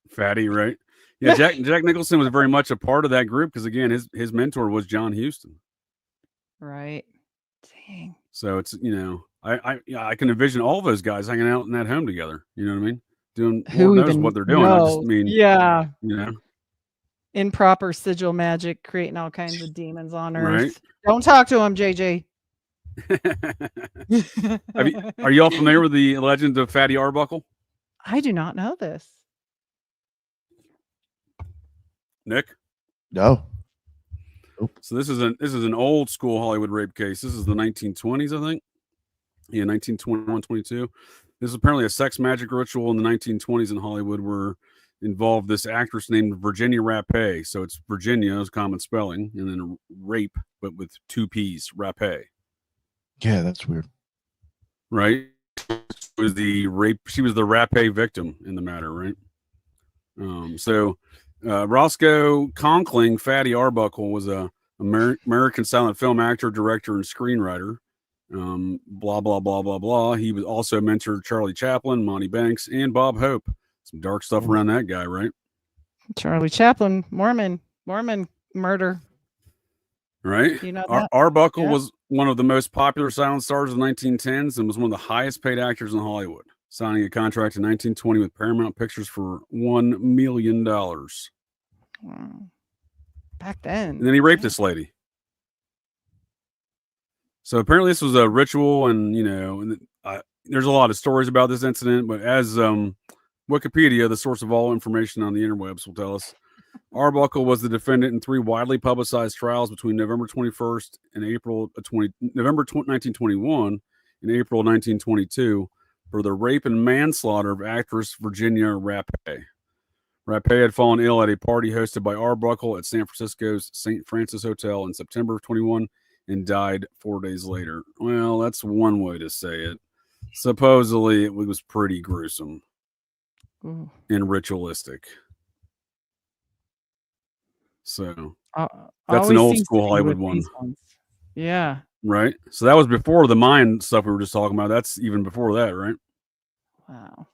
fatty, right? Yeah, Jack Nicholson was very much a part of that group because again, his mentor was John Huston. Right. Dang. So it's I can envision all those guys hanging out in that home together. You know what I mean? Doing who knows what they're doing. I just mean, yeah, improper sigil magic, creating all kinds of demons on Earth. Right? Don't talk to him, JJ. Are you all familiar with the legend of Fatty Arbuckle? I do not know this. Nick? No. Nope. So this is an old school Hollywood rape case. This is the 1920s, I think. Yeah, 1921, 22. This is apparently a sex magic ritual in the 1920s in Hollywood where involved this actress named Virginia Rapé. So it's Virginia is common spelling, and then rape, but with 2 P's, Rapé. Yeah, that's weird. Right? She was the Rapé victim in the matter, right? Roscoe Conkling, Fatty Arbuckle, was a American silent film actor, director, and screenwriter. Blah blah blah blah blah. He was also mentored Charlie Chaplin, Monty Banks, and Bob Hope. Some dark stuff around that guy, right? Charlie Chaplin, Mormon murder. Right. You know that? Arbuckle Yeah. was one of the most popular silent stars of the 1910s and was one of the highest paid actors in Hollywood, signing a contract in 1920 with Paramount Pictures for $1 million. Wow. Back then. And then he raped this lady. So apparently this was a ritual, and there's a lot of stories about this incident, but as Wikipedia, the source of all information on the interwebs, will tell us, Arbuckle was the defendant in 3 widely publicized trials between November 21st and November 1921 and April 1922 for the rape and manslaughter of actress Virginia Rapé. Rapé had fallen ill at a party hosted by Arbuckle at San Francisco's St. Francis Hotel in September of 21 and died 4 days later. Well, that's one way to say it. Supposedly, it was pretty gruesome and ritualistic. So that's an old school Hollywood one. Yeah. Right. So that was before the mine stuff we were just talking about. That's even before that, right? Wow.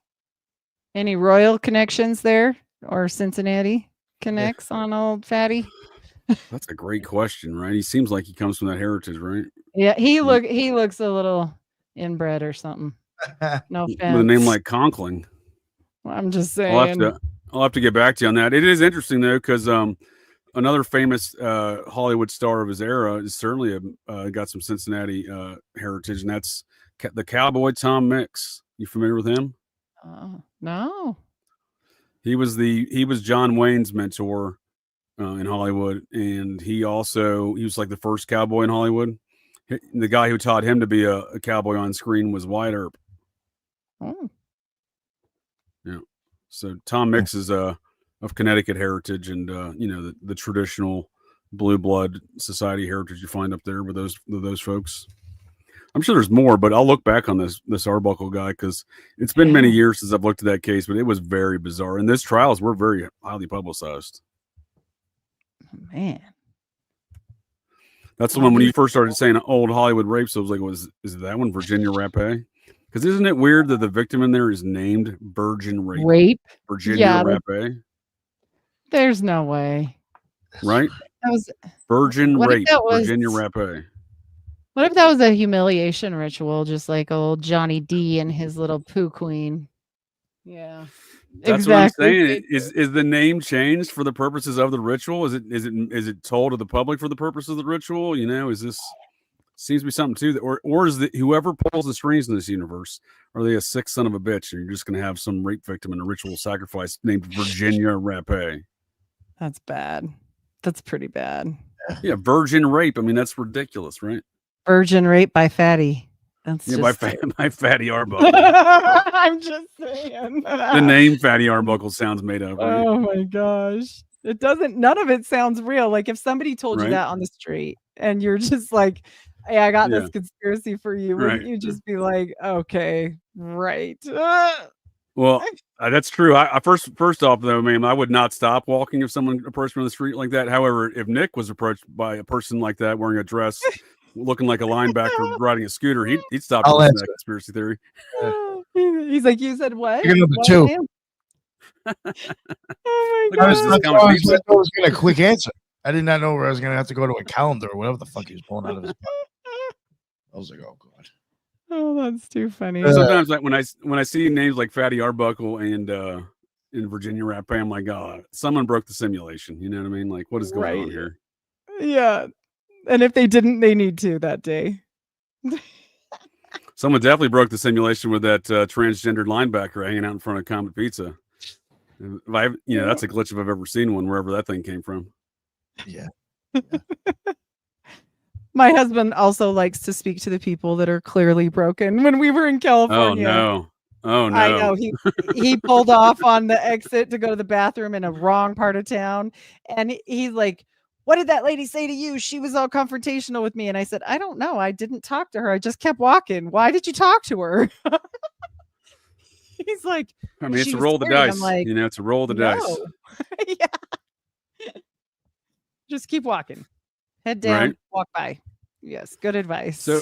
Any royal connections there or Cincinnati connects on old Fatty? That's a great question, right? He seems like he comes from that heritage, right? Yeah, he looks a little inbred or something. No offense. With a name like Conkling. I'm just saying. I'll have to get back to you on that. It is interesting though, because another famous Hollywood star of his era is certainly got some Cincinnati heritage, and that's the cowboy Tom Mix. You familiar with him? No. He was John Wayne's mentor in Hollywood, and he was like the first cowboy in Hollywood. The guy who taught him to be a cowboy on screen was Wyatt Earp. Oh. Yeah. So Tom Mix is of Connecticut heritage, and the traditional blue blood society heritage you find up there with those folks. I'm sure there's more, but I'll look back on this Arbuckle guy because it's been many years since I've looked at that case, but it was very bizarre. And those trials were very highly publicized. Man. That's the one when you first started saying old Hollywood rapes. I was like, is that one Virginia Rapé? Because isn't it weird that the victim in there is named Virgin Rape? Virginia Rapé? There's no way. Right? That was Virgin Rape, Virginia Rapé. What if that was a humiliation ritual, just like old Johnny D and his little poo queen? Yeah. That's exactly what I'm saying. Is the name changed for the purposes of the ritual? Is it told to the public for the purpose of the ritual? Is this seems to be something too, or is that whoever pulls the strings in this universe, are they a sick son of a bitch, and you're just going to have some rape victim in a ritual sacrifice named Virginia Rapé? That's bad. That's pretty bad. Yeah, virgin rape. I mean, that's ridiculous, right? Virgin rape by Fatty. That's by Fatty Arbuckle. I'm just saying. The name Fatty Arbuckle sounds made up. Right? Oh my gosh. It doesn't, none of it sounds real. Like if somebody told you that on the street and you're just like, hey, I got this conspiracy for you. Wouldn't you just be like, okay, right. Well, that's true. I first off though, ma'am, I would not stop walking if someone approached me on the street like that. However, if Nick was approached by a person like that wearing a dress, looking like a linebacker riding a scooter, he'd stop listening to that conspiracy theory. He's like, you said what? You're number 2. Oh my God. I was going to quick answer. I did not know where I was going to have to go to a calendar or whatever the fuck he was pulling out of his pocket. I was like, oh God. Oh, that's too funny. Sometimes like when I see names like Fatty Arbuckle and Virginia Rapé, I'm like, oh, someone broke the simulation. You know what I mean? Like, what is going on here? Yeah. And if they didn't, they need to that day. Someone definitely broke the simulation with that transgendered linebacker hanging out in front of Comet Pizza. That's a glitch if I've ever seen one, wherever that thing came from. Yeah. My husband also likes to speak to the people that are clearly broken. When we were in California. Oh no. I know he pulled off on the exit to go to the bathroom in a wrong part of town. And he's like, what did that lady say to you? She was all confrontational with me. And I said, I don't know. I didn't talk to her. I just kept walking. Why did you talk to her? He's like, I mean, it's a roll of the dice. Like, it's a roll of the dice. Yeah. Just keep walking. Head down, walk by. Yes, good advice. So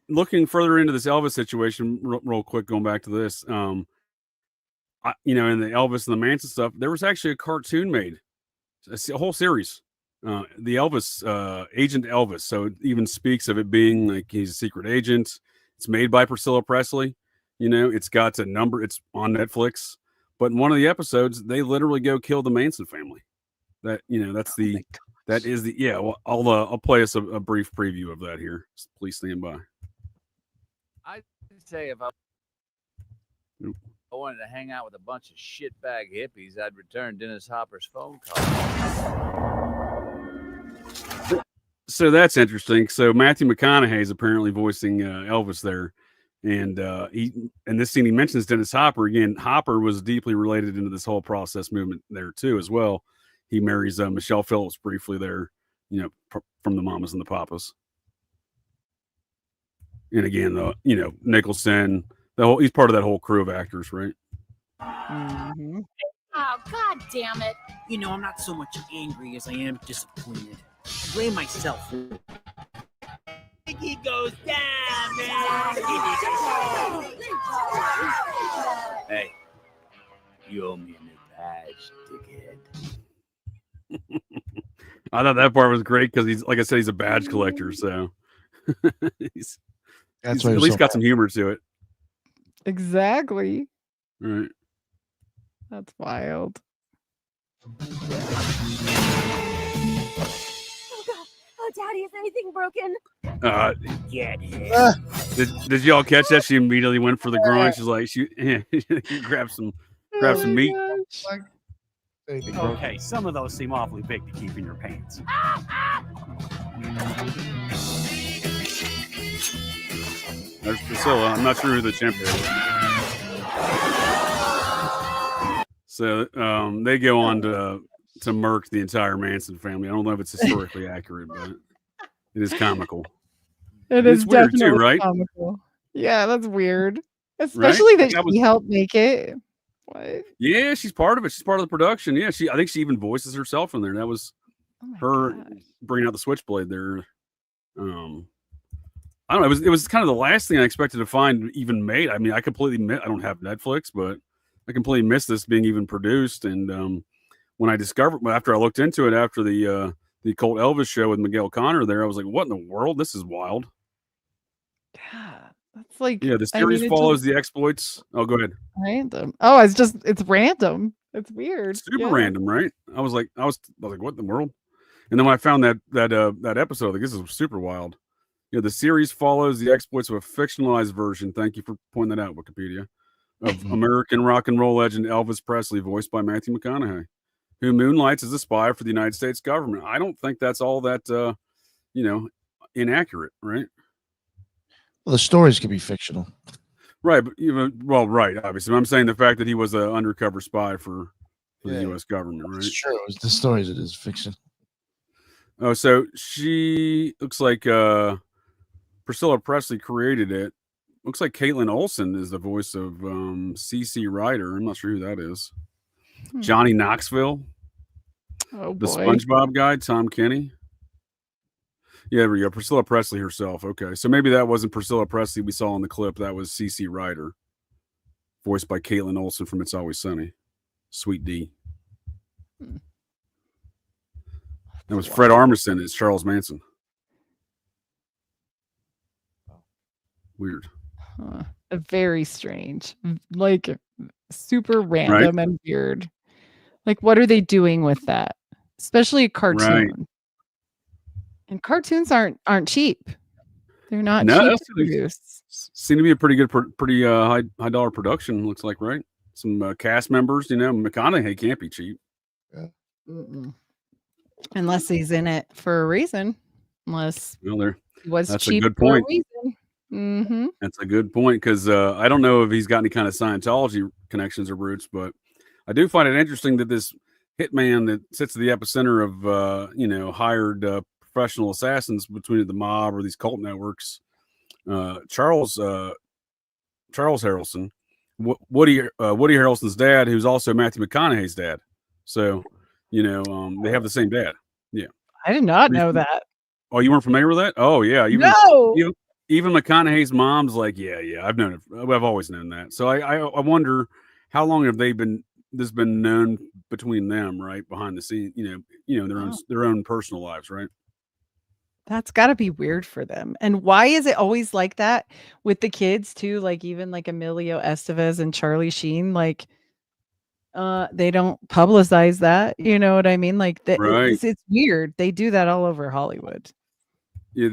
looking further into this Elvis situation, real quick, going back to this, in the Elvis and the Manson stuff, there was actually a cartoon made, a whole series, the Elvis, Agent Elvis. So it even speaks of it being like he's a secret agent. It's made by Priscilla Presley. It's got a number. It's on Netflix. But in one of the episodes, they literally go kill the Manson family. That Well, I'll play us a brief preview of that here. Please stand by. I'd say if I wanted to hang out with a bunch of shitbag hippies, I'd return Dennis Hopper's phone call. So that's interesting. So Matthew McConaughey is apparently voicing Elvis there. And in this scene, he mentions Dennis Hopper. Again, Hopper was deeply related into this whole process movement there too, as well. He marries Michelle Phillips briefly there, from the Mamas and the Papas. And again, Nicholson, he's part of that whole crew of actors, right? Mm-hmm. Oh, God damn it. I'm not so much angry as I am disappointed. I blame myself. He goes down, man. Hey, you owe me a new badge, dickhead. I thought that part was great because he's, like I said, he's a badge collector. So he's at least got some humor to it. Exactly. Right. That's wild. Oh, Daddy, is anything broken? Did y'all catch that? She immediately went for the groin. She's like, she grab some meat. Okay, some of those seem awfully big to keep in your pants. There's Priscilla. I'm not sure who the chimp is. So they go on to murk the entire Manson family. I don't know if it's historically accurate, but it is comical. It is weird definitely too, right? comical. Yeah, that's weird. Especially that she helped make it. What? Yeah, she's part of it. She's part of the production. Yeah, I think she even voices herself in there. That was her bringing out the switchblade there. I don't know. It was kind of the last thing I expected to find even made. I mean, I don't have Netflix, but I completely missed this being even produced. And when I discovered, after I looked into it after the Occult Elvis show with Miguel Connor there, I was like, what in the world? This is wild. Yeah. That's like, the series follows the exploits. Oh, go ahead. Random. Oh, it's random. It's weird. Super random, right? I was like, what in the world? And then when I found that episode, like, this is super wild. The series follows the exploits of a fictionalized version. Thank you for pointing that out, Wikipedia, of American rock and roll legend Elvis Presley, voiced by Matthew McConaughey, who moonlights as a spy for the United States government. I don't think that's all that, inaccurate, right? Well, the stories can be fictional. Right. But right. Obviously, I'm saying the fact that he was an undercover spy for the U.S. government, right? It's true. It's the stories, it is fiction. Oh, so she looks like Priscilla Presley created it. Looks like Caitlin Olsen is the voice of CC Ryder. I'm not sure who that is. Johnny Knoxville. Oh, the boy. SpongeBob guy, Tom Kenny. Yeah, there we go. Priscilla Presley herself. Okay, so maybe that wasn't Priscilla Presley we saw in the clip. That was CC Ryder, voiced by Caitlin Olsen from It's Always Sunny. Sweet D. That was Fred Armisen as Charles Manson. Weird. Very strange. Like, super random and weird. Like, what are they doing with that? Especially a cartoon. Right. And cartoons aren't cheap. They're not cheap to produce. Seem to be a pretty good, pretty high dollar production. Looks like, right? Some cast members. McConaughey can't be cheap. Yeah. Unless he's in it for a reason. Unless he was that's cheap a good point. for a reason. Mm-hmm. That's a good point, because I don't know if he's got any kind of Scientology connections or roots, but I do find it interesting that this hitman that sits at the epicenter of hired professional assassins between the mob or these cult networks, Charles Harrelson, Woody Harrelson's dad, who's also Matthew McConaughey's dad. So they have the same dad. Yeah, I did not know that. Oh, you weren't familiar with that? Oh yeah, No. even McConaughey's mom's like, yeah, I've known it. I've always known that. So I wonder how long have they been this been known between them, right, behind the scenes, their own personal lives, right? That's got to be weird for them. And why is it always like that with the kids too? Like even like Emilio Estevez and Charlie Sheen, like they don't publicize that. You know what I mean? Like Right. it's weird. They do that all over Hollywood. Yeah,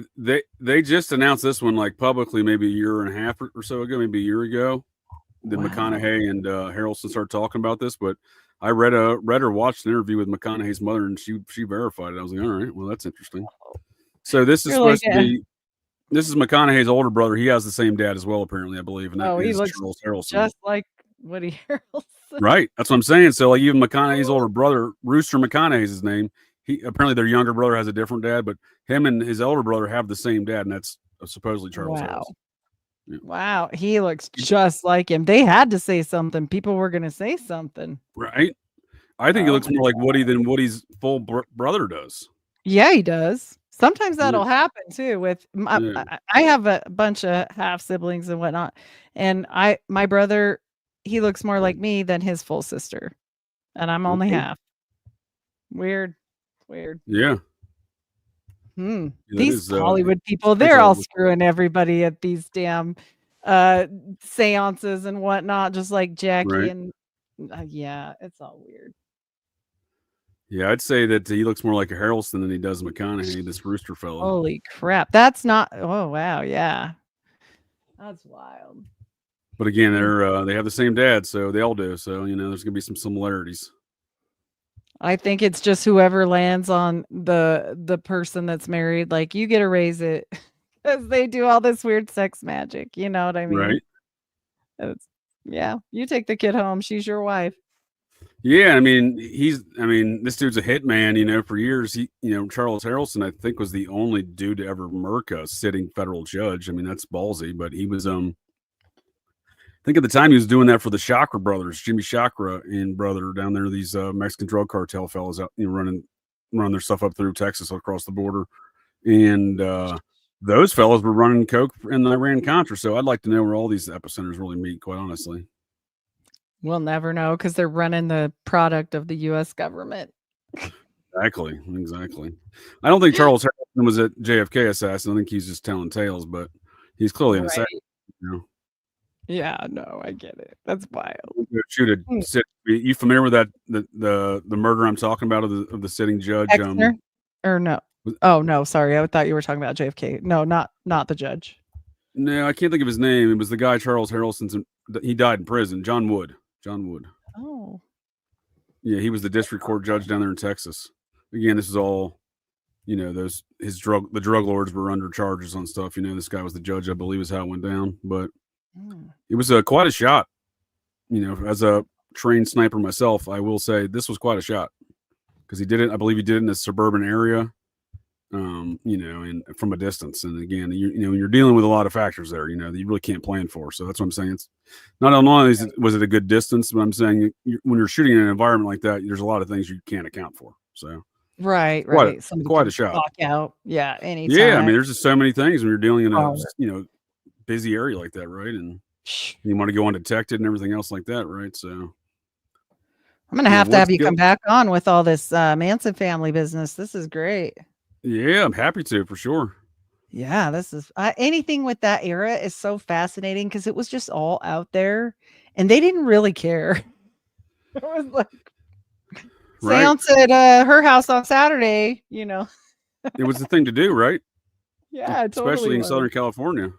they just announced this one like publicly maybe a year and a half or so ago, maybe a year ago. That Wow. McConaughey and Harrelson started talking about this, but I read or watched an interview with McConaughey's mother, and she verified it. I was like, all right, well, that's interesting. So this is You're supposed like, to be. This is McConaughey's older brother. He has the same dad as well, apparently, I believe, and that oh, he is looks Charles Harrelson. just like Woody Harrelson. Right, that's what I'm saying. So like even McConaughey's older brother, Rooster McConaughey's his name. He apparently their younger brother has a different dad, but him and his older brother have the same dad, and that's supposedly Charles Wow. Harrelson. Yeah. Wow, he looks just like him. They had to say something. People were going to say something. Right. I think he Oh looks more like Woody than Woody's full brother does. Yeah, he does. Sometimes Yeah. that'll happen too. With Yeah. I have a bunch of half siblings and whatnot, and my brother, he looks more like me than his full sister, and I'm only Okay. half. Weird. Yeah. Hmm. That These is, Hollywood people, pretty they're all terrible. screwing everybody at these damn seances and whatnot, just like Jackie Right. and yeah, it's all weird. Yeah, I'd say that he looks more like a Harrelson than he does McConaughey, this Rooster fellow. Holy crap. That's not oh wow, yeah. That's wild. But again, they have the same dad, so they all do. So there's gonna be some similarities. I think it's just whoever lands on the person that's married, like you get to raise it because they do all this weird sex magic. You know what I mean? Right. Yeah, you take the kid home. She's your wife. Yeah, I mean, this dude's a hitman, for years. Charles Harrelson, I think, was the only dude to ever murk a sitting federal judge. I mean, that's ballsy, but he was, I think at the time he was doing that for the Chakra brothers, Jimmy Chakra and brother down there, these Mexican drug cartel fellas out, running their stuff up through Texas across the border. And those fellas were running coke in the Iran-Contra. So I'd like to know where all these epicenters really meet, quite honestly. We'll never know because they're running the product of the U.S. government. Exactly. I don't think Charles Harrelson was a JFK assassin. I think he's just telling tales, but he's clearly an assassin. Yeah, no, I get it. That's wild. You familiar with that the murder I'm talking about of the sitting judge? Exner? Or no? Oh no, sorry. I thought you were talking about JFK. No, not the judge. No, I can't think of his name. It was the guy Charles Harrelson's. He died in prison. John Wood. Oh. Yeah, he was the district court judge down there in Texas. Again, this is all, the drug lords were under charges on stuff. This guy was the judge, I believe, is how it went down. But it was quite a shot. As a trained sniper myself, I will say this was quite a shot because he did it. I believe he did it in a suburban area, and from a distance. And again, you're dealing with a lot of factors there, that you really can't plan for. So that's what I'm saying. It's not only was it a good distance, but I'm saying when you're shooting in an environment like that, there's a lot of things you can't account for. So right. Quite a shot. Walk out. Yeah. Anytime. Yeah. I mean, there's just so many things when you're dealing in a, busy area like that. Right. And you want to go undetected and everything else like that. Right. So I'm going to have you come back on with all this Manson family business. This is great. Yeah, I'm happy to, for sure. Yeah, this is anything with that era is so fascinating because it was just all out there and they didn't really care. It was like seance at her house on Saturday, It was the thing to do, right? Yeah, especially in Southern California.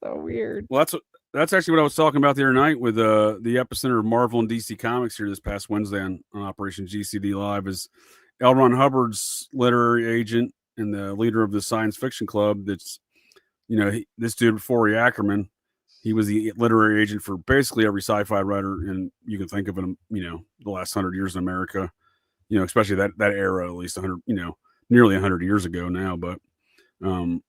So weird. Well, that's actually what I was talking about the other night with the epicenter of Marvel and DC Comics here this past Wednesday on Operation GCD Live is L. Ron Hubbard's literary agent and the leader of the science fiction club. That's, this dude, Forey Ackerman, he was the literary agent for basically every sci-fi writer, and you can think of him, the last 100 years in America, especially that era, at least 100, nearly 100 years ago now, but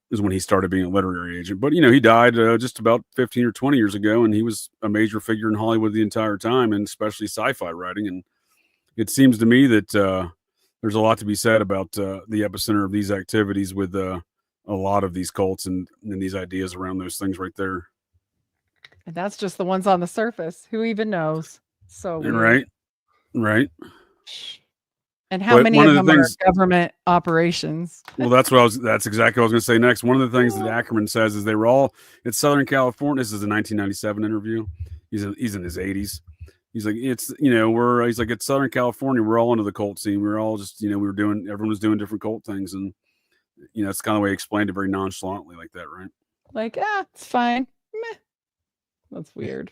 is when he started being a literary agent. But, he died just about 15 or 20 years ago, and he was a major figure in Hollywood the entire time, and especially sci-fi writing. And it seems to me that there's a lot to be said about the epicenter of these activities with a lot of these cults and these ideas around those things right there. And that's just the ones on the surface. Who even knows? So weird. Right. Right. And how But many one of of the them things- are government operations? Well, that's exactly what I was going to say next. One of the things that Ackerman says is they were all at Southern California. This is a 1997 interview. He's in his 80s. He's like, he's like, it's Southern California. We're all into the cult scene. We're all just, everyone was doing different cult things. And, it's kind of the way he explained it very nonchalantly like that. Right. Like, it's fine. Meh. That's weird.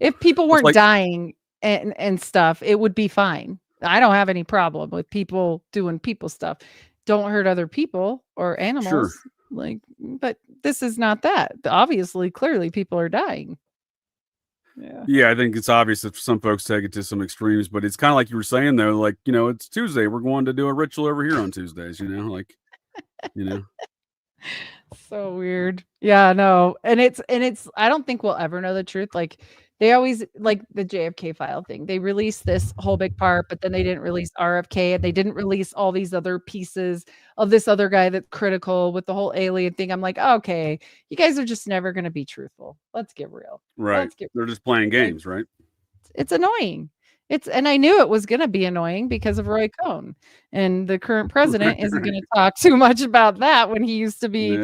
If people weren't dying and stuff, it would be fine. I don't have any problem with people doing people stuff. Don't hurt other people or animals. Sure. But this is not that. Obviously, clearly people are dying. Yeah, I think it's obvious that some folks take it to some extremes, but it's kind of like you were saying though, like, it's Tuesday. We're going to do a ritual over here on Tuesdays, So weird. Yeah, no. And it's I don't think we'll ever know the truth. Like they always like the JFK file thing. They released this whole big part, but then they didn't release RFK and they didn't release all these other pieces of this other guy that's critical with the whole alien thing. I'm like, okay, you guys are just never going to be truthful. Let's get real. Right. They're just playing games, right? It's annoying. And I knew it was going to be annoying because of Roy Cohn, and the current president isn't going to talk too much about that when he used to be,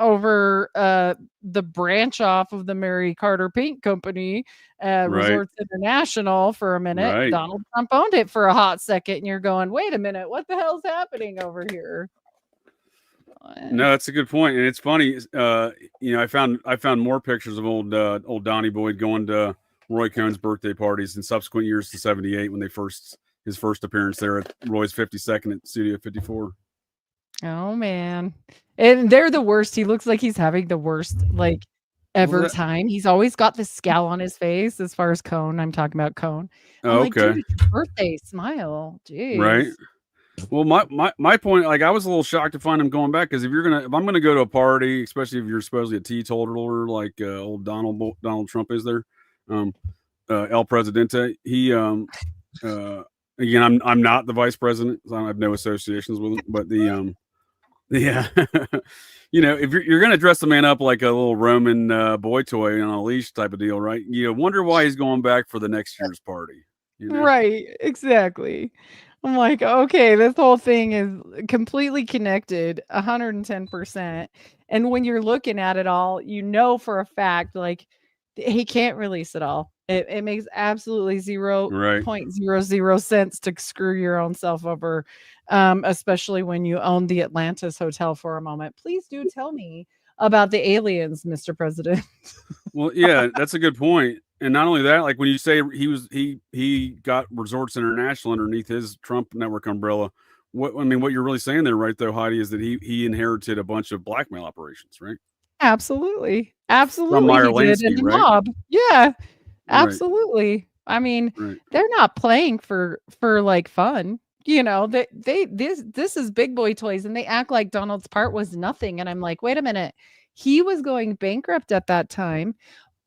over the branch off of the Mary Carter Paint Company, Resorts International for a minute. Right. Donald Trump owned it for a hot second, and you're going, wait a minute, what the hell's happening over here? No, that's a good point, and it's funny. I found more pictures of old Donnie Boyd going to Roy Cohn's birthday parties in subsequent years to 78 when his first appearance there at Roy's 52nd at Studio 54. Oh man. And they're the worst. He looks like he's having the worst ever time. He's always got this scowl on his face as far as Cohn. I'm talking about Cohn. Oh, okay. Dude, it's your birthday, smile. Jeez. Right. Well, my point, I was a little shocked to find him going back because if I'm gonna go to a party, especially if you're supposedly a teetotaler like old Donald Trump is there, El Presidente. He again, I'm not the vice president, so I have no associations with him. But if you're gonna dress the man up like a little Roman boy toy on a leash type of deal, right? You wonder why he's going back for the next year's party. Right, exactly. I'm like, okay, this whole thing is completely connected 110%. And when you're looking at it all, for a fact, he can't release it all. It makes absolutely 0.00 sense to screw your own self over, especially when you own the Atlantis Hotel for a moment. Please do tell me about the aliens, Mr. President. Well, yeah, that's a good point. And not only that, like when you say he got Resorts International underneath his Trump network umbrella, what you're really saying there, right, though, Heidi, is that he inherited a bunch of blackmail operations, right? Absolutely. From Meyer Lansky, in the right? mob. Yeah, absolutely. Right. I mean, they're not playing for fun. This is big boy toys, and they act like Donald's part was nothing. And I'm like, wait a minute, he was going bankrupt at that time.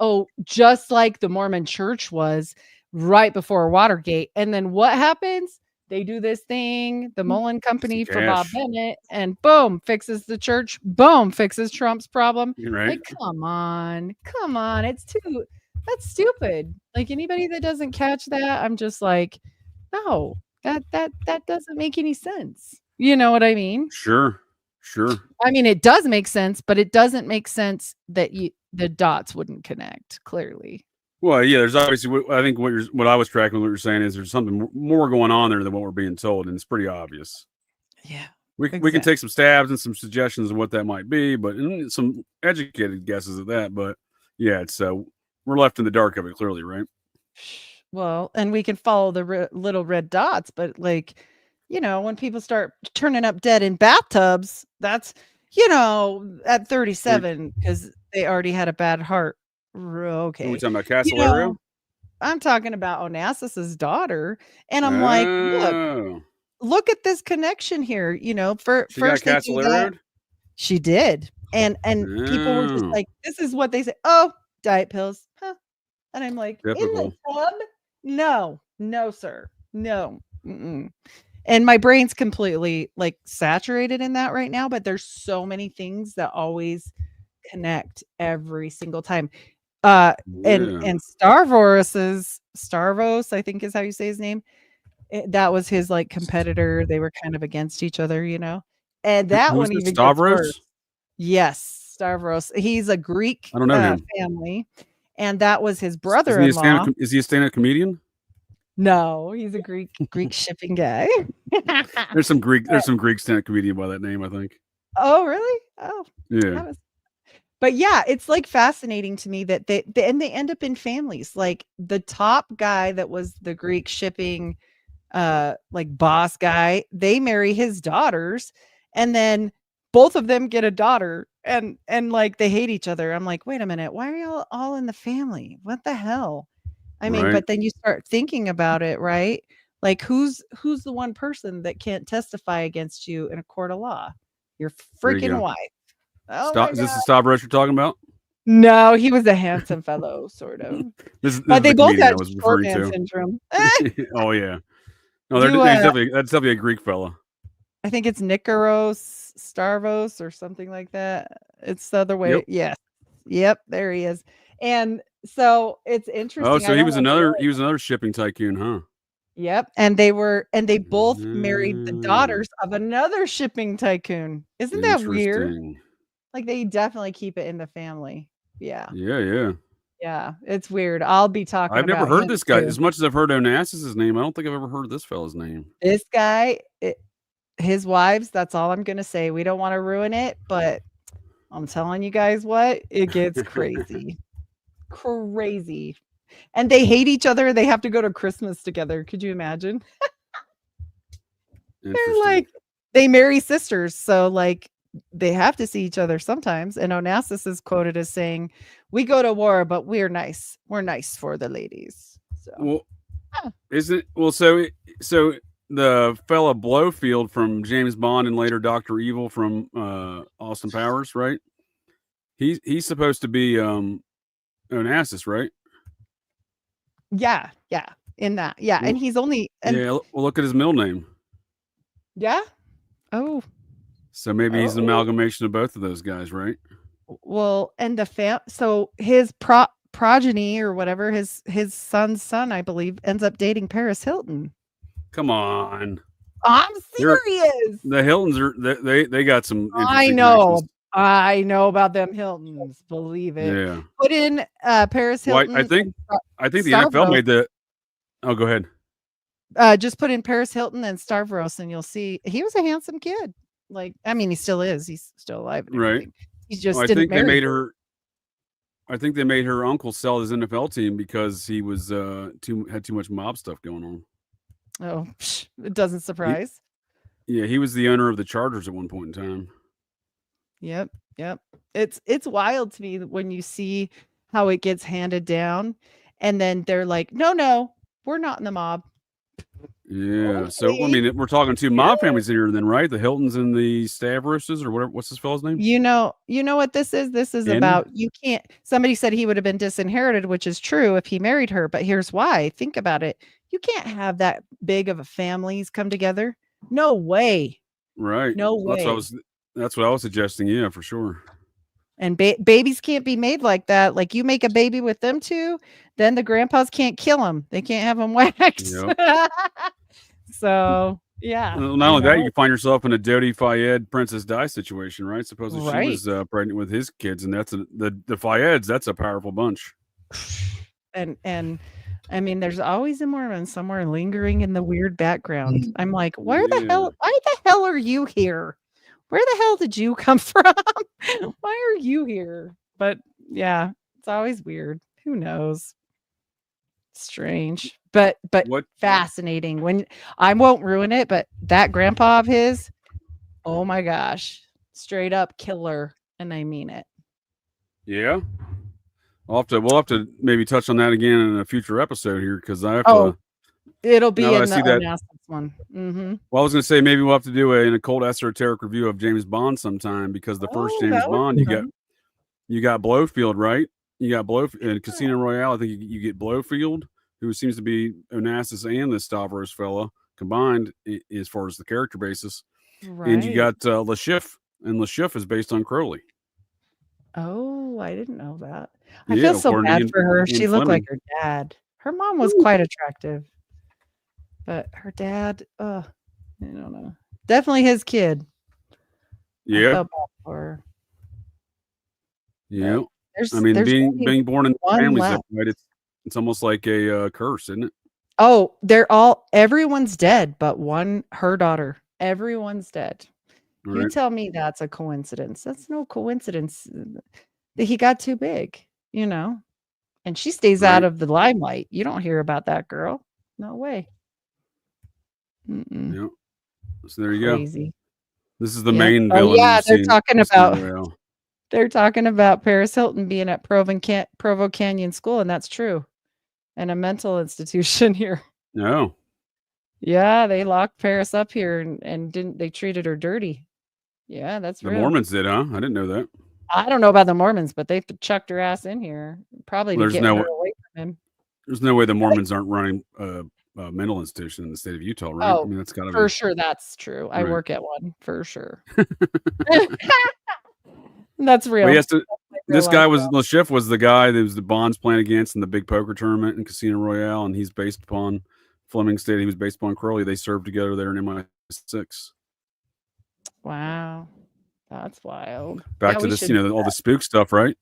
Oh, just like the Mormon Church was right before Watergate. And then what happens? They do this thing, the Mullen Company for Bob Bennett, and boom, fixes the church. Boom, fixes Trump's problem. Right. Like, come on. That's stupid. Like anybody that doesn't catch that, I'm just like, no, that doesn't make any sense. You know what I mean? Sure. I mean, it does make sense, but it doesn't make sense that the dots wouldn't connect clearly. Well, yeah, there's obviously, I think what I was tracking, what you're saying is there's something more going on there than what we're being told, and it's pretty obvious. Yeah, we can take some stabs and some suggestions of what that might be, but some educated guesses at that. But yeah, it's we're left in the dark of it clearly, right? Well, and we can follow the little red dots, but when people start turning up dead in bathtubs, that's at 37 because they already had a bad heart. Okay. Are we talking about Castleario? I'm talking about Onassis's daughter, and I'm like, look at this connection here. She first got Castleario. She did, and people were just like, this is what they say. Oh, diet pills, huh? And I'm like, typical. In the tub? No, sir, no. Mm-mm. And my brain's completely like saturated in that right now, but there's so many things that always connect every single time. And Starvos, I think is how you say his name. That was his like competitor. They were kind of against each other, you know. And that Who's one this, even gets worse. Stavros? Yes, Stavros. He's a Greek I don't know him. family, and that was his Is he a brother-in-law. stand-up? Is he a stand-up comedian? No, he's a Greek shipping guy. There's some Greek stand-up comedian by that name, I think. Oh, really? Oh, Yeah. But yeah, it's like fascinating to me that they end up in families. Like the top guy that was the Greek shipping like boss guy, they marry his daughters, and then both of them get a daughter, and like they hate each other. I'm like, wait a minute, why are you all in the family? What the hell? I mean, Right. but then you start thinking about it, right? Like who's the one person that can't testify against you in a court of law? Your There you freaking go. wife. Oh my Is this God. the Stavros you're talking about? No, he was a handsome fellow, sort of. This But is they the both comedian I had was short referring man to. syndrome. Oh yeah. No, that's definitely a Greek fella. I think it's Nikaros Starvos or something like that. It's the other way. Yep. Yep, there he is. And so it's interesting. Oh, so he was another shipping tycoon, huh? Yep. And they both married the daughters of another shipping tycoon. Isn't that weird? Interesting. Like they definitely keep it in the family. Yeah. Yeah. Yeah. It's weird. I'll be talking I've never about heard him this guy. too. As much as I've heard Onassis' name, I don't think I've ever heard this fella's name. This guy, his wives, that's all I'm going to say. We don't want to ruin it, but I'm telling you guys what, it gets crazy. Crazy. And they hate each other. They have to go to Christmas together. Could you imagine? They're like, they marry sisters. So like they have to see each other sometimes. And Onassis is quoted as saying, we go to war, but we're nice. We're nice for the ladies. So well, so the fella Blowfield from James Bond and later Dr. Evil from Austin Powers, right? He's supposed to be Onassis, right? Yeah. In that. Yeah. Well, and he's only well, look at his middle name. Yeah. Oh. So maybe he's an amalgamation of both of those guys, right? Well, and so his progeny or whatever, his son's son, I believe, ends up dating Paris Hilton. Come on. I'm serious. The Hiltons are they got some. I know about them Hiltons. Believe it. Yeah. Put in Paris Hilton. Well, I think the NFL made the. Oh, go ahead. Just put in Paris Hilton and Stavros, and you'll see he was a handsome kid. Like, I mean, he still is. He's still alive. Right. He just I didn't think they marry made her. I think they made her uncle sell his NFL team because he was had too much mob stuff going on. Oh, it doesn't surprise. He was the owner of the Chargers at one point in time. Yep. It's wild to me when you see how it gets handed down, and then they're like, no, we're not in the mob. Yeah. So I mean, we're talking two mob families here, then, right? The Hiltons and the Stavroses, or whatever. What's this fellow's name? You know what this is? This is about you can't. Somebody said he would have been disinherited, which is true if he married her. But here's why. Think about it. You can't have that big of a families come together. No way. Right. No way. That's what I was suggesting. Yeah, for sure. And babies can't be made like that. Like you make a baby with them two, then the grandpas can't kill them. They can't have them waxed. Yep. So yeah. Well, not only that, you find yourself in a Dodi Fayed Princess Di situation, right? Supposedly she was pregnant with his kids, and that's the Fayeds. That's a powerful bunch. And I mean, there's always a Mormon somewhere lingering in the weird background. I'm like, why the hell are you here? Where the hell did you come from? Why are you here? But yeah, it's always weird. Who knows? Strange, but fascinating. When I won't ruin it, but that grandpa of his, oh my gosh, straight up killer, and I mean it. Yeah, we'll have to maybe touch on that again in a future episode here because I have to. It'll be in the Onassis one. Mm-hmm. Well, I was going to say maybe we'll have to do an occult esoteric review of James Bond sometime because the first James Bond you got Blowfield, right? You got Blowfield in Casino Royale. I think you get Blowfield, who seems to be Onassis and the Stavros fella, combined as far as the character basis. Right. And you got Le Chiffre, and Le Chiffre is based on Crowley. Oh, I didn't know that. I Yeah, feel so according to bad Ian- for her. Ian She looked like Fleming. her dad. Her mom was quite attractive, but her dad, I don't know. Definitely his kid. I Yeah, felt bad for her. yeah. There's, I mean, there's being only being born in one families left. that way, it's almost like a curse, isn't it? Oh, everyone's dead but one, her daughter. Everyone's dead. You Right. tell me that's a coincidence. That's no coincidence. He got too big, and she stays out Right. of the limelight. You don't hear about that girl. No way. Mm-mm. Yeah. So there you go. Crazy. This is the Yep. main Oh villain. yeah, we've they're seen talking in Casino about Royale. they're talking about Paris Hilton being at Provo Canyon School, and that's true. And a mental institution here. No. Yeah, they locked Paris up here and they treated her dirty. Yeah, that's The real. Mormons did, huh? I didn't know that. I don't know about the Mormons, but they chucked her ass in here, probably to There's get no her way- away from him. There's no way the Mormons aren't running a mental institution in the state of Utah, right? Oh, I mean, that's got to for be. sure, that's true. I Right. work at one for sure. That's real. Well, yes, That's like real this guy life, was though. Le Chiffre was the guy that was the Bonds playing against in the big poker tournament in Casino Royale, and he's based upon Fleming stated he was based upon Crowley. They served together there in MI6. Wow, that's wild. Back Yeah, to we this, should do all the that. spook stuff, right?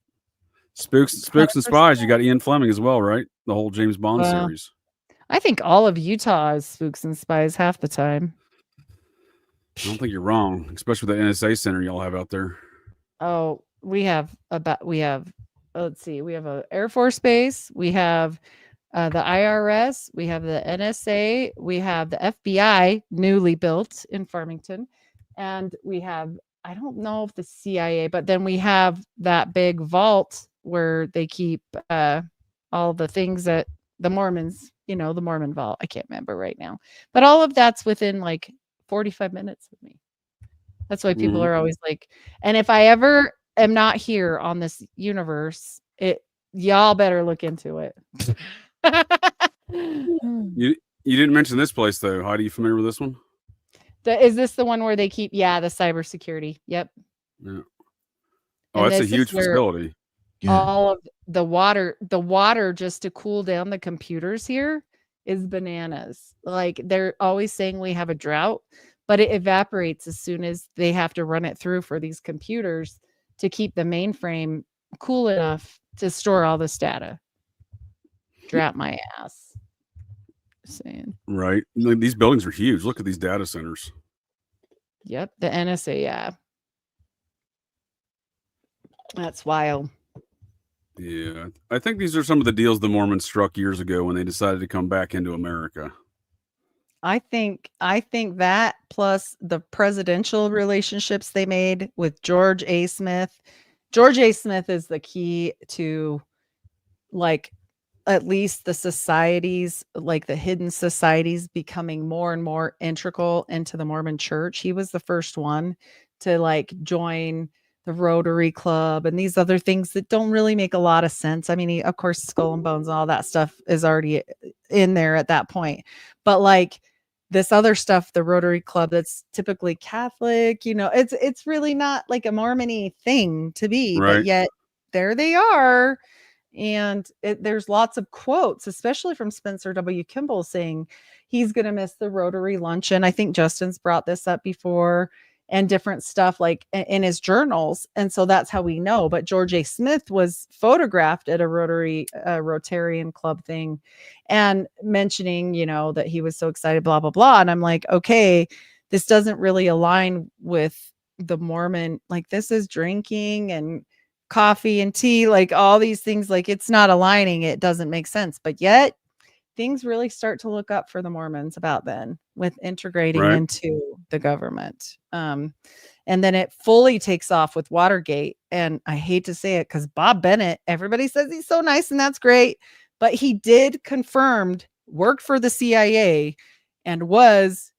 Spooks and spies. You got Ian Fleming as well, right? The whole James Bond Well, series. I think all of Utah is spooks and spies half the time. I don't think you're wrong, especially with the NSA center y'all have out there. Oh, we have let's see, we have a Air Force base, we have the IRS, we have the NSA, we have the FBI newly built in Farmington, and we have, I don't know if the CIA, but then we have that big vault where they keep all the things that the Mormons, the Mormon vault. I can't remember right now, but all of that's within like 45 minutes of me. That's why people Mhm. are always like, and if I ever am not here on this universe, y'all better look into it. You didn't mention this place though. Heidi, you familiar with this one? Is this the one where they keep? Yeah, the cybersecurity. Yep. Yeah. Oh, And that's a this is huge where facility. Yeah. all of the water just to cool down the computers here is bananas. Like they're always saying we have a drought, but it evaporates as soon as they have to run it through for these computers to keep the mainframe cool enough to store all this data. Drought my ass. Just saying. Right. Like, these buildings are huge. Look at these data centers. Yep, the NSA, yeah. That's wild. Yeah. I think these are some of the deals the Mormons struck years ago when they decided to come back into America. I think that plus the presidential relationships they made with George A. Smith. George A. Smith is the key to, like, at least the societies, like the hidden societies, becoming more and more integral into the Mormon church. He was the first one to like join the Rotary Club and these other things that don't really make a lot of sense. I mean, of course, Skull and Bones and all that stuff is already in there at that point. But like this other stuff, the Rotary Club, that's typically Catholic, it's really not like a Mormon-y thing to be, Right. but yet there they are. And there's lots of quotes, especially from Spencer W. Kimball, saying he's going to miss the Rotary luncheon. I think Justin's brought this up before, and different stuff like in his journals. And so that's how we know. But George A. Smith was photographed at a Rotarian Club thing and mentioning, that he was so excited, blah, blah, blah. And I'm like, okay, this doesn't really align with the Mormon. Like, this is drinking and coffee and tea, like all these things, like it's not aligning. It doesn't make sense. But yet things really start to look up for the Mormons about then with integrating Right. into the government. And then it fully takes off with Watergate. And I hate to say it because Bob Bennett, everybody says he's so nice and that's great, but he did confirmed worked for the CIA and was,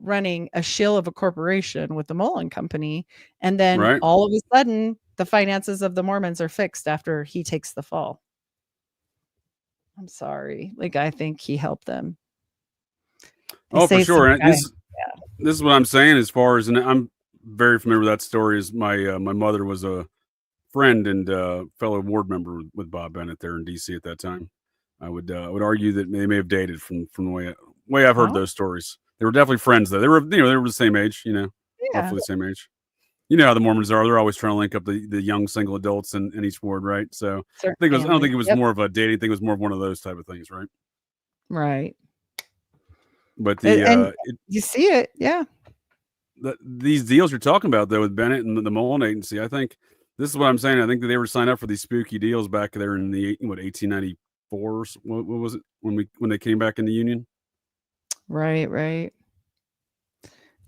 running a shill of a corporation with the Mullen Company. And then Right. all of a sudden, the finances of the Mormons are fixed after he takes the fall. I'm sorry. Like, I think he helped them. Oh, for saved some sure. And guy. this is what I'm saying as far as, and I'm very familiar with that story. Is my mother was a friend and fellow ward member with Bob Bennett there in DC at that time. I would argue that they may have dated from the way I've heard Oh. those stories. They were definitely friends though. They were the same age, Yeah. roughly the same age. You know how the Mormons are. They're always trying to link up the young single adults in each ward, right? So I don't think it was more of a dating thing. It was more of one of those type of things, right? Right. But And you see it, yeah. these deals you're talking about though with Bennett and the Mullen Agency, I think this is what I'm saying. I think that they were signed up for these spooky deals back there in the 1894. What was it when they came back in the Union? Right.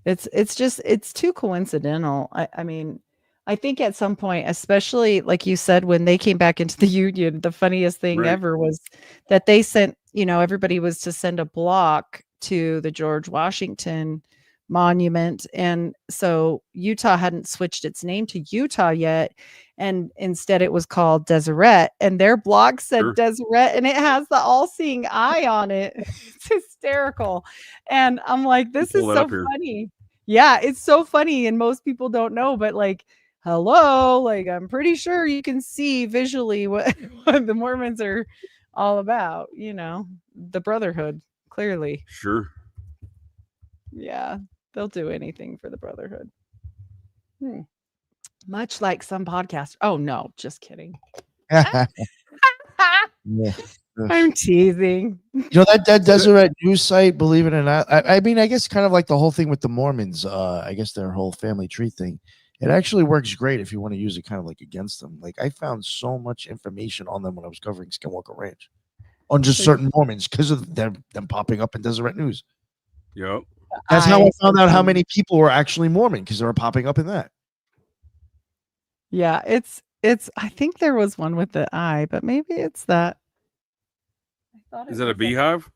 It's too coincidental. I mean, I think at some point, especially like you said, when they came back into the Union, the funniest thing Right. ever was that they sent, everybody was to send a block to the George Washington monument. And so Utah hadn't switched its name to Utah yet. And instead it was called Deseret, and their block said Sure. Deseret, and it has the all-seeing eye on it. It's hysterical. And I'm like, this is Pull that so up here. funny. Yeah, it's so funny. And most people don't know, but like, hello, like I'm pretty sure you can see visually what the Mormons are all about, the brotherhood, clearly. Sure. Yeah, they'll do anything for the brotherhood. Much like some podcasts. Oh no, just kidding. Yeah. I'm teasing. That Deseret news site, believe it or not. I mean, I guess kind of like the whole thing with the Mormons. I guess their whole family tree thing. It actually works great if you want to use it kind of like against them. Like I found so much information on them when I was covering Skinwalker Ranch on just certain Mormons because of them popping up in Deseret News. Yep. That's how I found out how many people were actually Mormon, because they were popping up in that. Yeah, it's I think there was one with the eye, but maybe it's that. Is that a beehive?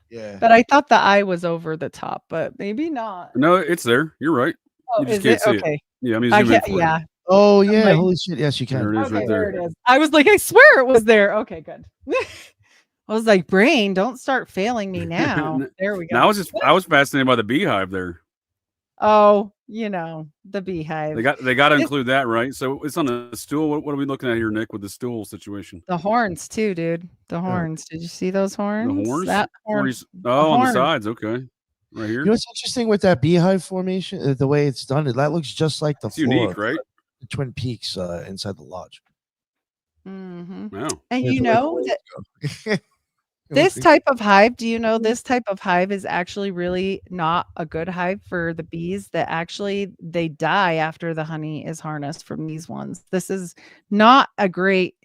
Yeah. But I thought the eye was over the top, but maybe not. No, it's there. You're right. Oh, You just is can't it? see Okay. it. Yeah, I mean, I zoom in can't, for you. yeah. Oh yeah, like- holy shit! Yes, you can. There it is, Okay, right there there. it is. I was like, I swear it was there. Okay, good. I was like, brain, don't start failing me now. There we go. Now I was fascinated by the beehive there. Oh, the beehive. They got to include that, right? So it's on a stool. What are we looking at here, Nick, with the stool situation? The horns too, dude. The horns. Did you see those horns? The horns? That Where horn. he's- oh, on the horn. sides. Okay, right here. You know what's interesting with that beehive formation? The way it's done, that looks just like the It's floor unique, of right? the Twin Peaks inside the lodge. Mm-hmm. Wow. And Yeah, you the way know the that walls go. this type of hive, do you know this type of hive is actually really not a good hive for the bees, that actually they die after the honey is harnessed from these ones. This is not a great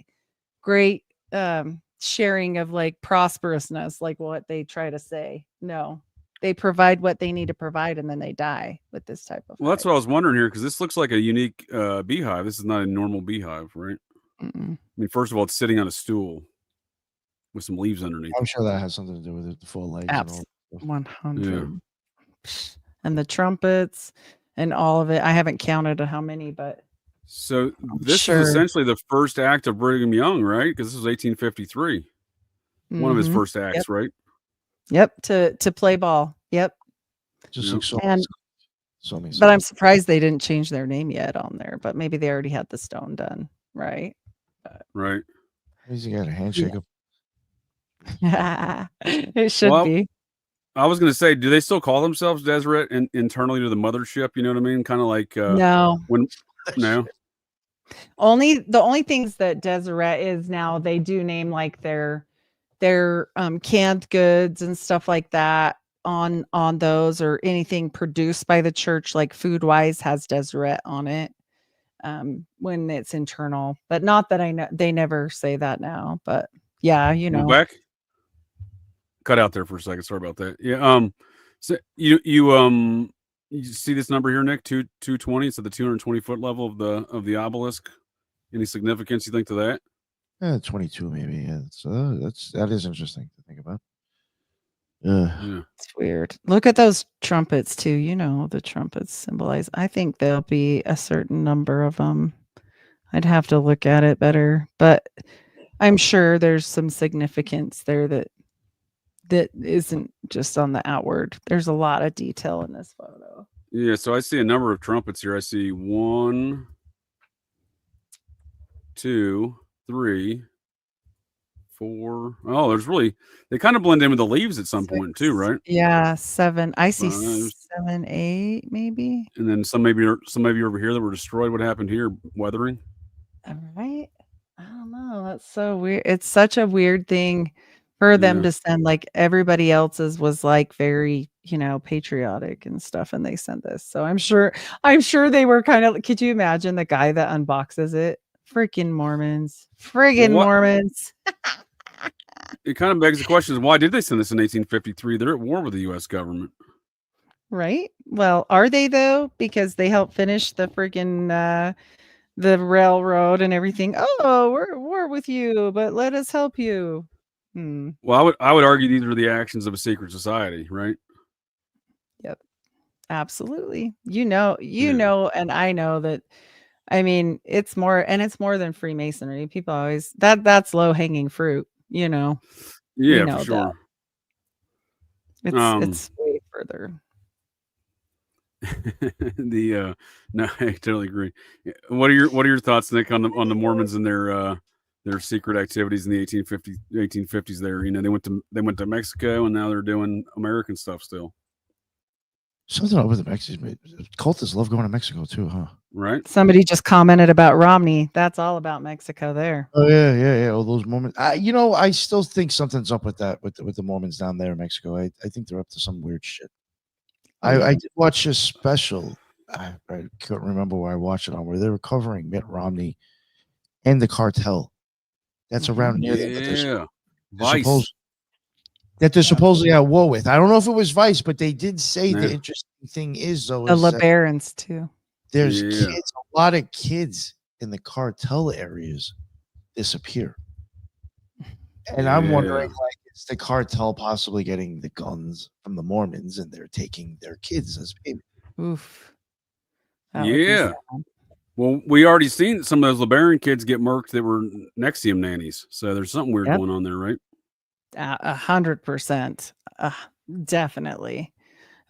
sharing of like prosperousness, like what they try to say. No, they provide what they need to provide and then they die with this type of Well, that's hive. what I was wondering here, because this looks like a unique beehive. This is not a normal beehive, right? Mm-mm. I mean, first of all, it's sitting on a stool with some leaves underneath. I'm sure that has something to do with it, the full legs and all. 100. And the trumpets and all of it. I haven't counted how many, but So this sure. is essentially the first act of Brigham Young, right? Because this was 1853. One of his Mhm. first acts, right? Yep, to play ball. Yep. Just Yeah. looks so. And So many. but I'm surprised they didn't change their name yet on there, but maybe they already had the stone done, right? Right. He's got a handshake up. It should Well, be. I was going to say, do they still call themselves Deseret internally to the mothership? You know what I mean? Kind of like No. no. The only things that Deseret is now, they do name like their canned goods and stuff like that on those, or anything produced by the church, like Food Wise has Deseret on it when it's internal, but not that I know. They never say that now, but yeah, Go back. Cut out there for a second. Sorry about that. Yeah. So you see this number here, Nick? 220. It's at the 220-foot level of the obelisk. Any significance you think to that? 22 maybe. Yeah. So that is interesting to think about. Yeah. it's weird. Look at those trumpets too. The trumpets symbolize. I think there'll be a certain number of them. I'd have to look at it better, but I'm sure there's some significance there that that isn't just on the outward. There's a lot of detail in this photo. Yeah, so I see a number of trumpets here. I see 1, 2, 3, 4. Oh, there's really, they kind of blend in with the leaves at some point too, right? Yeah, 7. I see 5, 7, 8, maybe. and then some maybe over here that were destroyed. What happened here? Weathering. All right. I don't know. That's so weird. It's such a weird thing for them Yeah. to send. Like everybody else's was like very, patriotic and stuff, and they sent this. So I'm sure they were kind of. Could you imagine the guy that unboxes it? Freaking Mormons. Friggin' What- Mormons. It kind of begs the question: is why did they send this in 1853? They're at war with the U.S. government. Right? Well, are they though? Because they helped finish the freaking the railroad and everything. Oh, we're at war with you, but let us help you. Well, I would argue these are the actions of a secret society, right? Yep. Absolutely. Yeah. And I know that. I mean, it's more than Freemasonry. People always that's low hanging fruit, Yeah, know for sure. It's way further. No, I totally agree. What are your thoughts, Nick, on the Mormons and their secret activities in the 1850s there? They went to Mexico, and now they're doing American stuff still. Something up with the Mexicans. Cultists love going to Mexico too, huh? Right. Somebody just commented about Romney. That's all about Mexico there. Oh yeah. All those Mormons. I still think something's up with that with the Mormons down there in Mexico. I think they're up to some weird shit. I did watch a special. I couldn't remember where I watched it on, where they were covering Mitt Romney and the cartel that's around near them. Yeah. Vice. That they're supposedly at war with. I don't know if it was Vice, but they did say the interesting thing is though The is LeBarons too. there's kids, a lot of kids in the cartel areas disappear. And I'm wondering, like, is the cartel possibly getting the guns from the Mormons and they're taking their kids as payment? Oof. Yeah. Well, we already seen some of those LeBaron kids get murked that were NXIVM nannies. So there's something weird going on there, right? 100%. Definitely.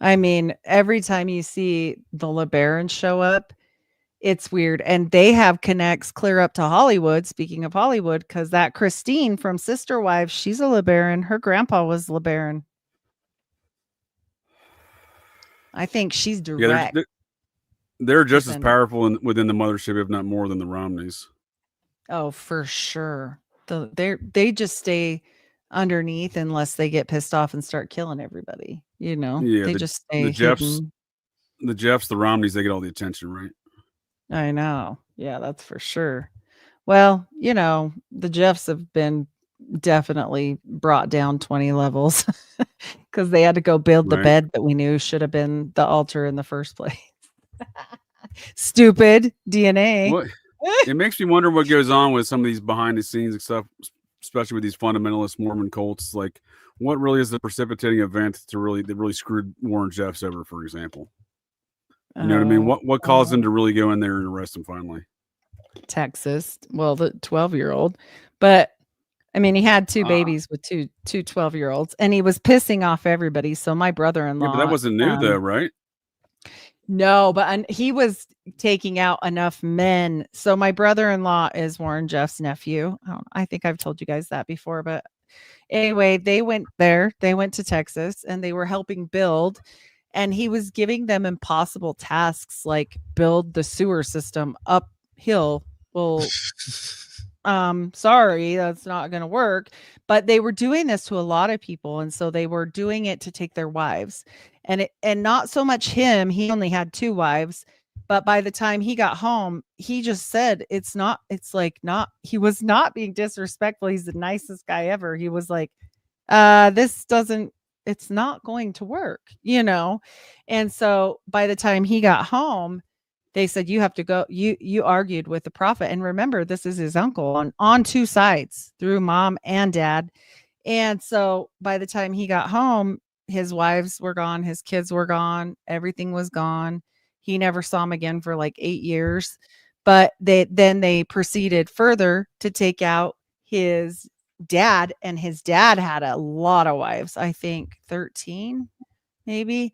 I mean, every time you see the LeBarons show up, it's weird. And they have connects clear up to Hollywood. Speaking of Hollywood, because that Christine from Sister Wives, she's a LeBaron. Her grandpa was LeBaron. I think she's direct. Yeah, they're just as powerful within the mothership, if not more, than the Romneys. Oh, for sure. They just stay underneath unless they get pissed off and start killing everybody. Yeah, they just stay the Jeffs, hidden. the Jeffs, the Romneys, they get all the attention, right? I know. Yeah, that's for sure. Well, the Jeffs have been definitely brought down 20 levels because they had to go build the bed that we knew should have been the altar in the first place. Stupid DNA. What? It makes me wonder what goes on with some of these behind the scenes stuff, especially with these fundamentalist Mormon cults. Like, what really is the precipitating event that really screwed Warren Jeffs over, for example? You know what I mean? What caused them to really go in there and arrest him finally? Texas. Well, the 12-year-old. But I mean, he had two babies with two 12-year-olds, and he was pissing off everybody. So my brother-in-law. Yeah, but that wasn't new though, right? No, but he was taking out enough men. So my brother-in-law is Warren Jeff's nephew. I think I've told you guys that before, but anyway, they went there. They went to Texas and they were helping build, and he was giving them impossible tasks like build the sewer system uphill. Well, sorry, that's not going to work. But they were doing this to a lot of people, and so they were doing it to take their wives. And not so much him. He only had 2 wives, but by the time he got home, he just said he was not being disrespectful. He's the nicest guy ever. He was like, it's not going to work, And so by the time he got home, they said, you have to go. You argued with the prophet. And remember, this is his uncle on 2 sides, through mom and dad. And so by the time he got home, his wives were gone, his kids were gone, everything was gone. He never saw him again for like 8 years. But they proceeded further to take out his dad, and his dad had a lot of wives. I think 13, maybe.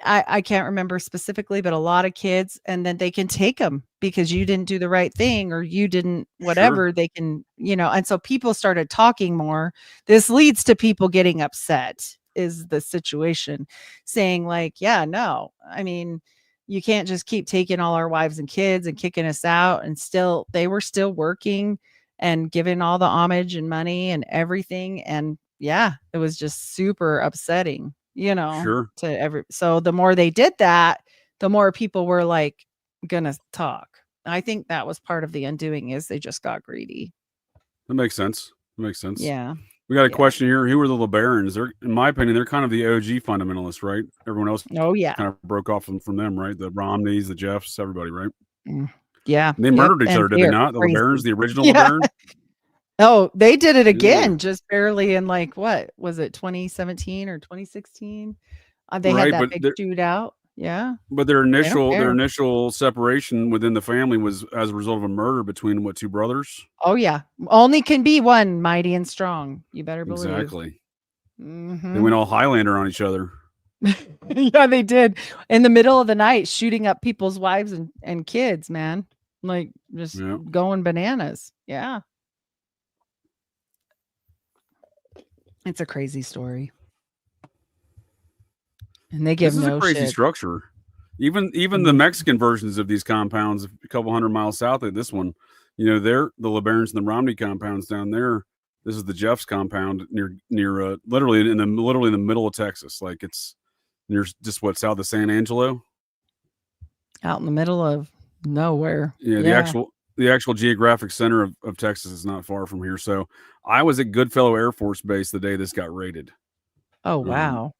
I can't remember specifically, but a lot of kids, and then they can take them because you didn't do the right thing or you didn't whatever. Sure. They can, and so people started talking more. This leads to people getting upset is the situation, saying like, yeah, no, I mean, you can't just keep taking all our wives and kids and kicking us out. And still, they were still working and giving all the homage and money and everything. And yeah, it was just super upsetting, Sure. to so the more they did that, the more people were like gonna talk. I think that was part of the undoing, is they just got greedy. That makes sense. Yeah. We got a Yeah. question here. Who were the LeBarons? They're, in my opinion, they're kind of the OG fundamentalists, right? Everyone else Oh yeah. kind of broke off from them, right? The Romneys, the Jeffs, everybody, right? Yeah. And they Yep, murdered each and other, did they they are not? The crazy. LeBarons, the original Yeah. LeBaron? Oh, they did it Yeah. again, just barely in like, what was it, 2017 or 2016? They Right, had that but big they're- shootout. Yeah. But their They don't care. initial separation within the family was as a result of a murder between what, two brothers? Oh yeah. Only can be one mighty and strong. You better believe. Exactly. Mhm. They went all Highlander on each other. Yeah, they did. In the middle of the night, shooting up people's wives and kids, man. Like just Yeah. going bananas. Yeah. It's a crazy story. And they give This is no a crazy shit. structure. Even the Mexican versions of these compounds, a couple hundred miles south of this one, they're the LeBarons and the Romney compounds down there. This is the Jeffs compound near literally in the middle of Texas. Like it's near just south of San Angelo. Out in the middle of nowhere. Yeah, the actual geographic center of Texas is not far from here. So I was at Goodfellow Air Force Base the day this got raided. Oh wow.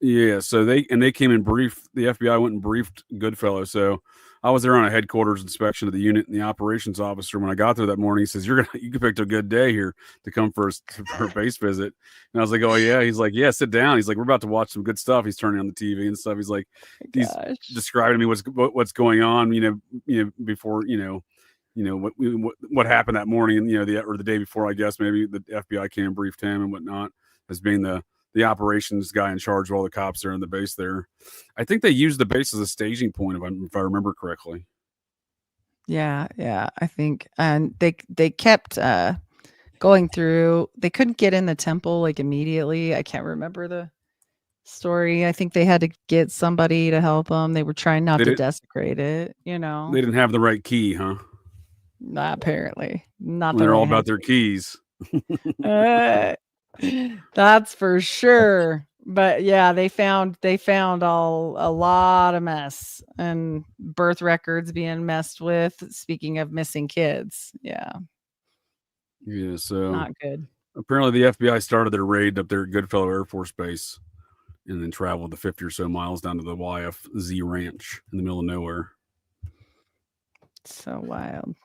Yeah, so they came and briefed, the FBI went and briefed Goodfellow. So I was there on a headquarters inspection of the unit, and the operations officer, when I got there that morning, he says, you picked a good day here to come for a base visit. And I was like, oh yeah. He's like, yeah, sit down. He's like, we're about to watch some good stuff. He's turning on the TV and stuff. He's like, he's describing to me what's going on, before, what happened that morning, and the day before, I guess maybe the FBI came and briefed him and whatnot, as being the operations guy in charge of all the cops there in the base there. I think they used the base as a staging point, if I remember correctly. Yeah, I think, and they kept going through. They couldn't get in the temple like immediately. I can't remember the story. I think they had to get somebody to help them. They were trying not to desecrate it. They didn't have the right key, huh? Apparently, not. They're all about their keys. That's for sure. But yeah, they found a lot of mess and birth records being messed with. Speaking of missing kids, yeah, So not good. Apparently, the FBI started their raid up there at Goodfellow Air Force Base, and then traveled the 50 or so miles down to the YFZ Ranch in the middle of nowhere. So wild.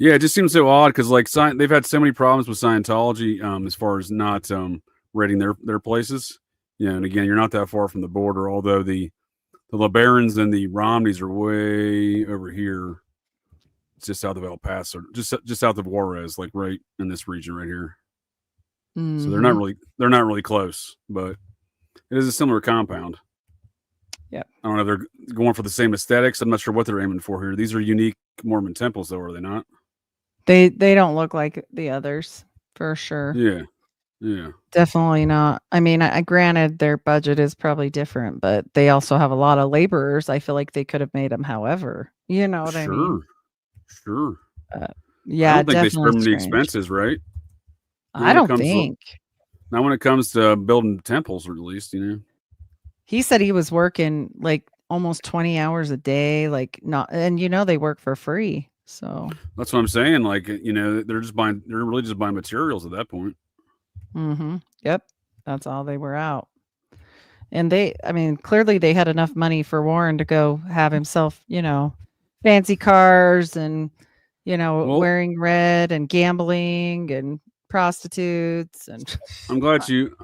Yeah, it just seems so odd because they've had so many problems with Scientology as far as not raiding their places. And again, you're not that far from the border, although the LeBarons and the Romneys are way over here. It's just south of El Paso, just south of Juarez, like right in this region right here. Mm-hmm. So they're not really close, but it is a similar compound. Yep. I don't know if they're going for the same aesthetics. I'm not sure what they're aiming for here. These are unique Mormon temples, though, are they not? They don't look like the others for sure. Yeah. Definitely not. I mean, I granted their budget is probably different, but they also have a lot of laborers. I feel like they could have made them however. You know what I mean? Sure. Yeah, I don't think they definitely spend the strange. expenses, right? I don't think. Not when it comes to building temples, or at least, He said he was working like almost 20 hours a day, and they work for free. So that's what I'm saying. Like, they're really just buying materials at that point. Mm-hmm. Yep. That's all they were out. And clearly they had enough money for Warren to go have himself, fancy cars and, wearing red and gambling and prostitutes. And I'm glad you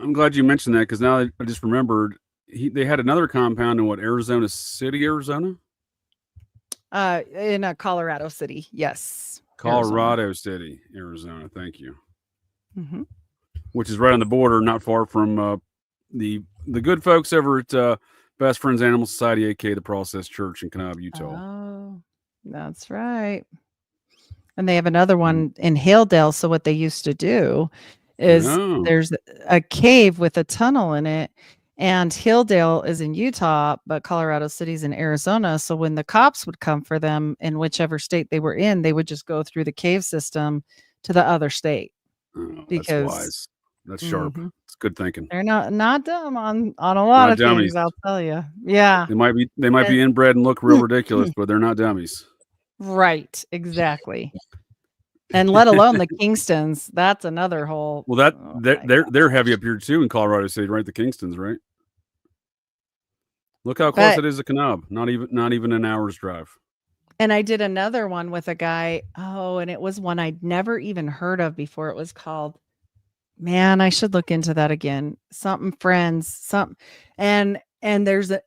mentioned that, because now I just remembered they had another compound in Arizona City, Arizona? In Colorado City. Yes. Colorado City, Arizona. Thank you. Mm-hmm. which is right on the border, not far from the good folks over at Best Friends Animal Society, aka the Process Church in Kanab, Utah. Oh, that's right. And they have another one in Haledale. So what they used to do is Oh. there's a cave with a tunnel in it. And Hilldale is in Utah, but Colorado City's in Arizona. So when the cops would come for them in whichever state they were in, they would just go through the cave system to the other state. Oh, Because- that's wise. That's sharp. Mhm. It's good thinking. They're not dumb on a lot Not of dummies. things, I'll tell you. Yeah, They might be inbred and look real ridiculous, but they're not dummies. right. Exactly. And let alone the Kingstons. That's another whole. Well, that oh they're my they're, God. they're heavy up here too in Colorado City, right? The Kingstons, right? Look how close But- it is to Kanab. Not even an hour's drive. And I did another one with a guy. Oh, and it was one I'd never even heard of before. It was called, man, I should look into that again. Something Friends, something. And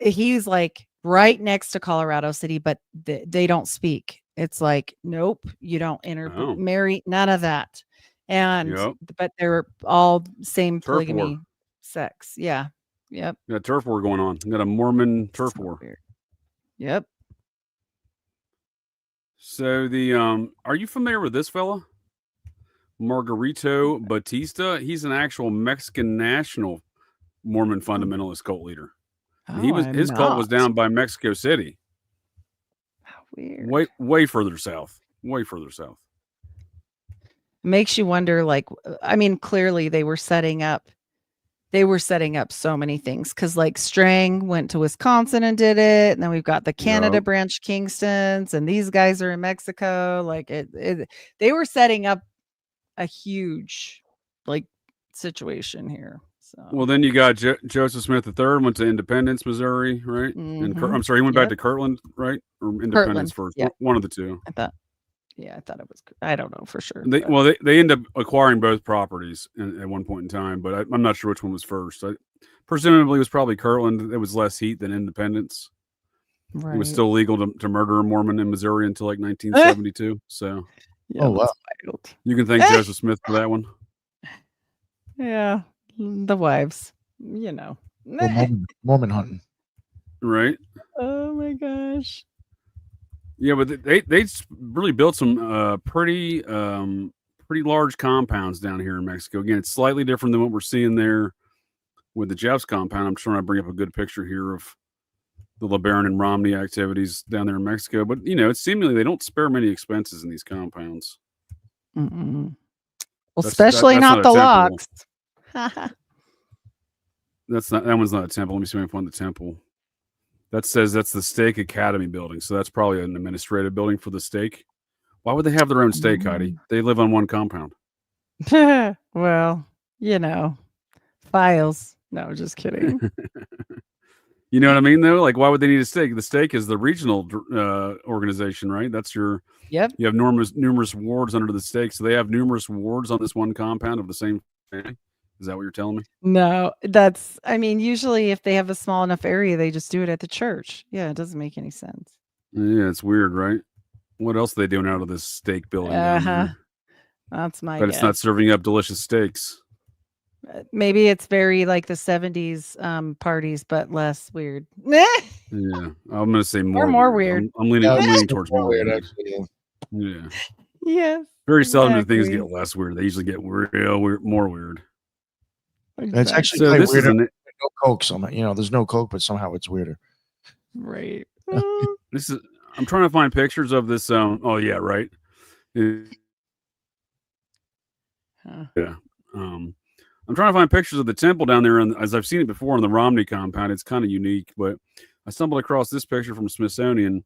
he's like right next to Colorado City, but they don't speak. It's like, nope, you don't Oh. marry, none of that. And, Yep. but they're all same Turf war. polygamy sex. Yeah. Yep. Got turf war going on. Got a Mormon turf So war. weird. Yep. So are you familiar with this fella? Margarito Batista. He's an actual Mexican national Mormon fundamentalist cult leader. His cult was down by Mexico City. How weird. Way further south. Way further south. Makes you wonder, like, I mean, clearly they were setting up so many things, because like Strang went to Wisconsin and did it, and then we've got the Canada Yep. branch Kingstons, and these guys are in Mexico. Like they were setting up a huge like situation here. So Well, then you got Joseph Smith III went to Independence, Missouri, right? And Mhm. I'm sorry, he went back Yep. to Kirtland, right? Or Independence Kirtland, first. yeah. One of the two. I thought it was. I don't know for sure. They, but- well, they end up acquiring both properties at one point in time, but I'm not sure which one was first. Presumably, it was probably Kirtland. It was less heat than Independence. right. It was still legal to murder a Mormon in Missouri until like 1972. So Yeah, Oh, wow. that's wild. you can thank Joseph Smith for that one. Yeah, the wives, Well, Mormon hunting. Right? Oh my gosh. Yeah, but they really built some pretty large compounds down here in Mexico. Again, it's slightly different than what we're seeing there with the Jeffs compound. I'm trying to bring up a good picture here of the LeBaron and Romney activities down there in Mexico. But it's seemingly they don't spare many expenses in these compounds. Mm-mm. Well, That's especially not not a the temple. locks. That one's not a temple. Let me see if I can find the temple. That says that's the Stake Academy building. So that's probably an administrative building for the stake. Why would they have their own stake, Heidi? They live on one compound. Well, files. No, just kidding. You know what I mean, though? Like, why would they need a stake? The stake is the regional organization, right? That's you have numerous wards under the stake. So they have numerous wards on this one compound of the same family. Is that what you're telling me? No, usually if they have a small enough area, they just do it at the church. Yeah, it doesn't make any sense. Yeah, it's weird, right? What else are they doing out of this steak building? down there? That's my But guess. it's not serving up delicious steaks. Maybe it's very like the 70s parties, but less weird. Yeah, I'm going to say more weird. I'm leaning towards more weird. actually. Yeah. Yes. Very seldom do things Exactly. get less weird. They usually get real weird, more weird. That's actually So quite this is weirder. an, No coke. Somehow, there's no coke, but somehow it's weirder. right. I'm trying to find pictures of this. Oh yeah, right. Huh. Yeah. I'm trying to find pictures of the temple down there, and as I've seen it before on the Romney compound, it's kind of unique. But I stumbled across this picture from Smithsonian.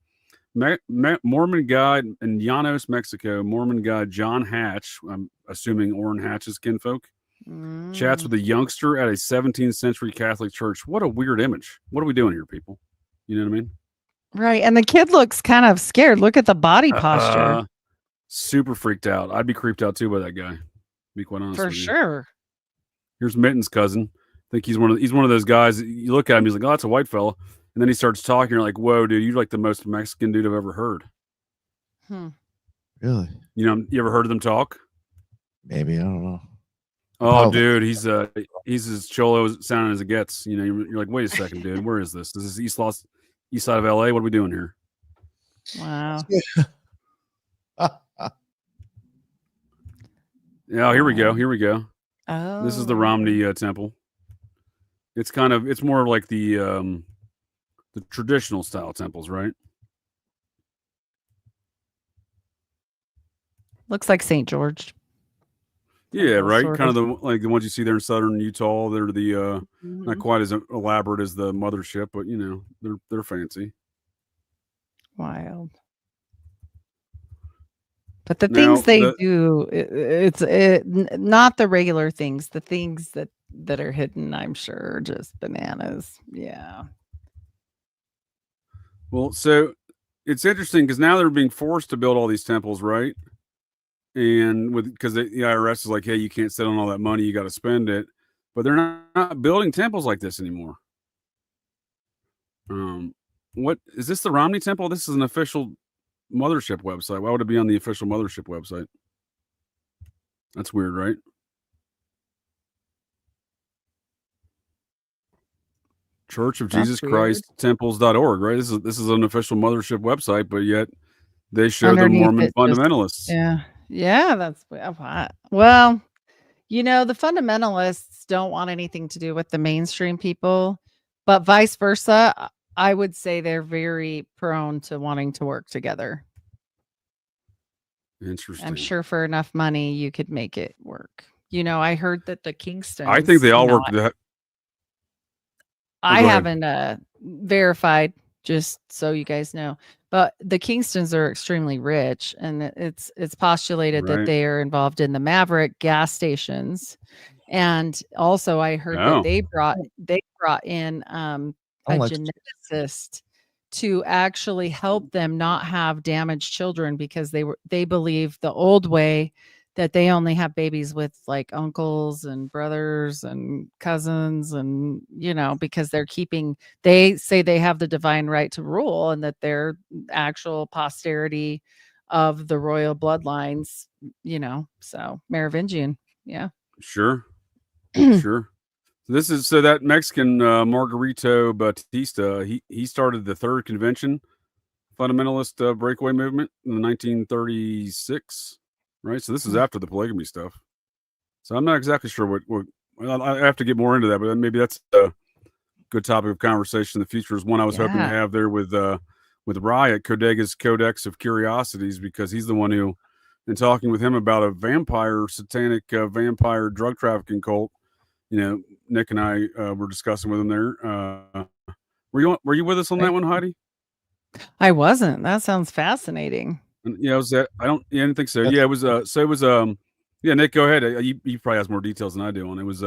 Mormon guide in Llanos, Mexico. Mormon guide John Hatch, I'm assuming Orrin Hatch's kinfolk, chats with a youngster at a 17th century Catholic church. What a weird image. What are we doing here, people? You know what I mean? Right. And the kid looks kind of scared. Look at the body posture. Super freaked out. I'd be creeped out too by that guy. Be quite honest. For with you. sure. Here's Mitten's cousin. I think he's one of those guys. You look at him, he's like, oh, that's a white fella. And then he starts talking. You're like, whoa, dude, you're like the most Mexican dude I've ever heard. Hmm. Really? You ever heard of them talk? Maybe, I don't know. Oh, dude, he's as cholo sounding as it gets. You know, you're like, wait a second, dude, where is this? This is east side of LA. What are we doing here? Wow. Yeah, here we go. Here we go. Oh, This is the Romney temple. It's more like the traditional style temples, right? looks like St. George. Yeah, right. Sort Kind of. of like the ones you see there in southern Utah. They're the not quite as elaborate as the mothership, but you know, they're fancy. Wild. But the things they do, it's not the regular things. The things that are hidden, I'm sure, are just bananas. Yeah. Well, so it's interesting because now they're being forced to build all these temples, right? And because the IRS is like, hey, you can't sit on all that money, you got to spend it. But they're not building temples like this anymore. What is this? The Romney Temple? This is an official mothership website. Why would it be on the official mothership website? That's weird, right? Church of Jesus Christ Temples.org, right? This is an official mothership website, but yet they show the Mormon fundamentalists. Yeah, that's well, you know, the fundamentalists don't want anything to do with the mainstream people, but vice versa. I would say they're very prone to wanting to work together. Interesting. I'm sure for enough money you could make it work. You know, I heard that the Kingstons. I think they all work. I haven't verified, just so you guys know, but the Kingstons are extremely rich, and it's postulated that they are involved in the Maverick gas stations, and also I heard that they brought in a geneticist to actually help them not have damaged children, because they believe the old way that they only have babies with like uncles and brothers and cousins, and you know, because they say they have the divine right to rule, and that they're actual posterity of the royal bloodlines, you know, so Merovingian. Yeah, sure. Sure. So that Mexican Margarito Batista, he started the third convention fundamentalist breakaway movement in 1936. Right, so this is after the polygamy stuff. So I'm not exactly sure what I have to get more into that, but maybe that's a good topic of conversation in the future. Is one I was hoping to have there with Riot, Codega's Codex of Curiosities, because he's the one who, in talking with him about a satanic vampire drug trafficking cult, you know, Nick and I were discussing with him there. Were you with us on that one, Heidi? I wasn't. That sounds fascinating. Yeah, was that? I didn't think so. Yeah, it was. So it was. Yeah, Nick, go ahead. You probably has more details than I do on it. Was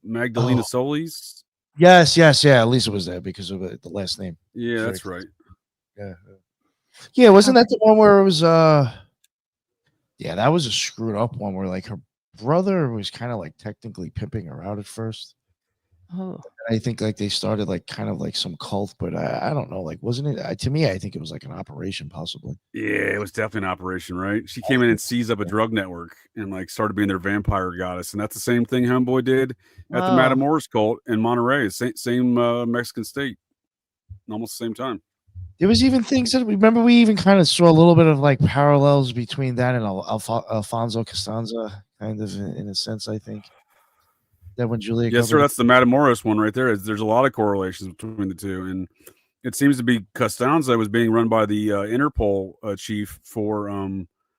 Magdalena Solis? Yes. Yeah, Lisa was there because of the last name. Yeah, that's right. Yeah. Wasn't that the one where it was? Yeah, that was a screwed up one where like her brother was kind of like technically pimping her out at first. Oh, I think like they started like kind of like some cult, but I don't know. Like, wasn't it? To me, I think it was like an operation, possibly. Yeah, it was definitely an operation, right? She came in and seized up a drug network and like started being their vampire goddess, and that's the same thing Homeboy did at the Matamoros cult in Monterey, same Mexican state, almost the same time. There was even things that we even kind of saw a little bit of like parallels between that and Alfonso Costanza, kind of in a sense. I think that when Julia, yes, sir, that's the Matamoros one right there. There's a lot of correlations between the two, and it seems to be Costanza was being run by the Interpol chief for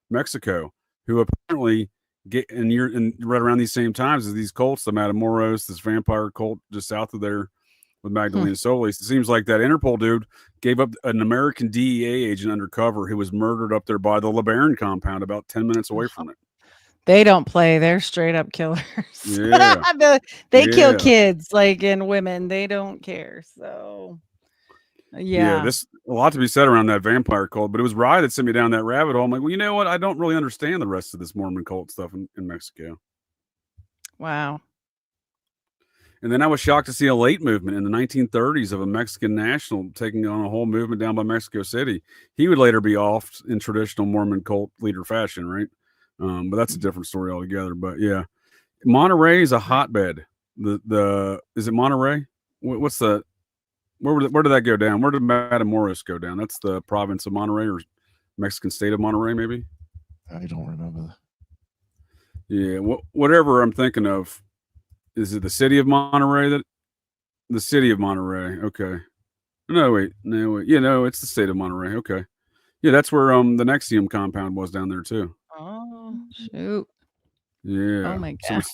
Mexico, who apparently right around these same times as these cults, the Matamoros, this vampire cult just south of there with Magdalena Solis. It seems like that Interpol dude gave up an American DEA agent undercover who was murdered up there by the LeBaron compound about 10 minutes away from it. They don't play. They're straight up killers. Yeah. They kill kids like and women. They don't care. So yeah, there's a lot to be said around that vampire cult, but it was Rye that sent me down that rabbit hole. I'm like, well, you know what? I don't really understand the rest of this Mormon cult stuff in Mexico. Wow. And then I was shocked to see a late movement in the 1930s of a Mexican national taking on a whole movement down by Mexico City. He would later be offed in traditional Mormon cult leader fashion, right? But that's a different story altogether. But yeah, Monterey is a hotbed. The is it Monterey? What's the where did that go down? Where did Matamoros go down? That's the province of Monterey or Mexican state of Monterey, maybe. I don't remember. Yeah, whatever I'm thinking of. Is it the city of Monterey? The city of Monterey. Okay. No, wait. Yeah, no, it's the state of Monterey. Okay. Yeah, that's where the Nexium compound was down there too. Oh shoot. Yeah. Oh my So gosh.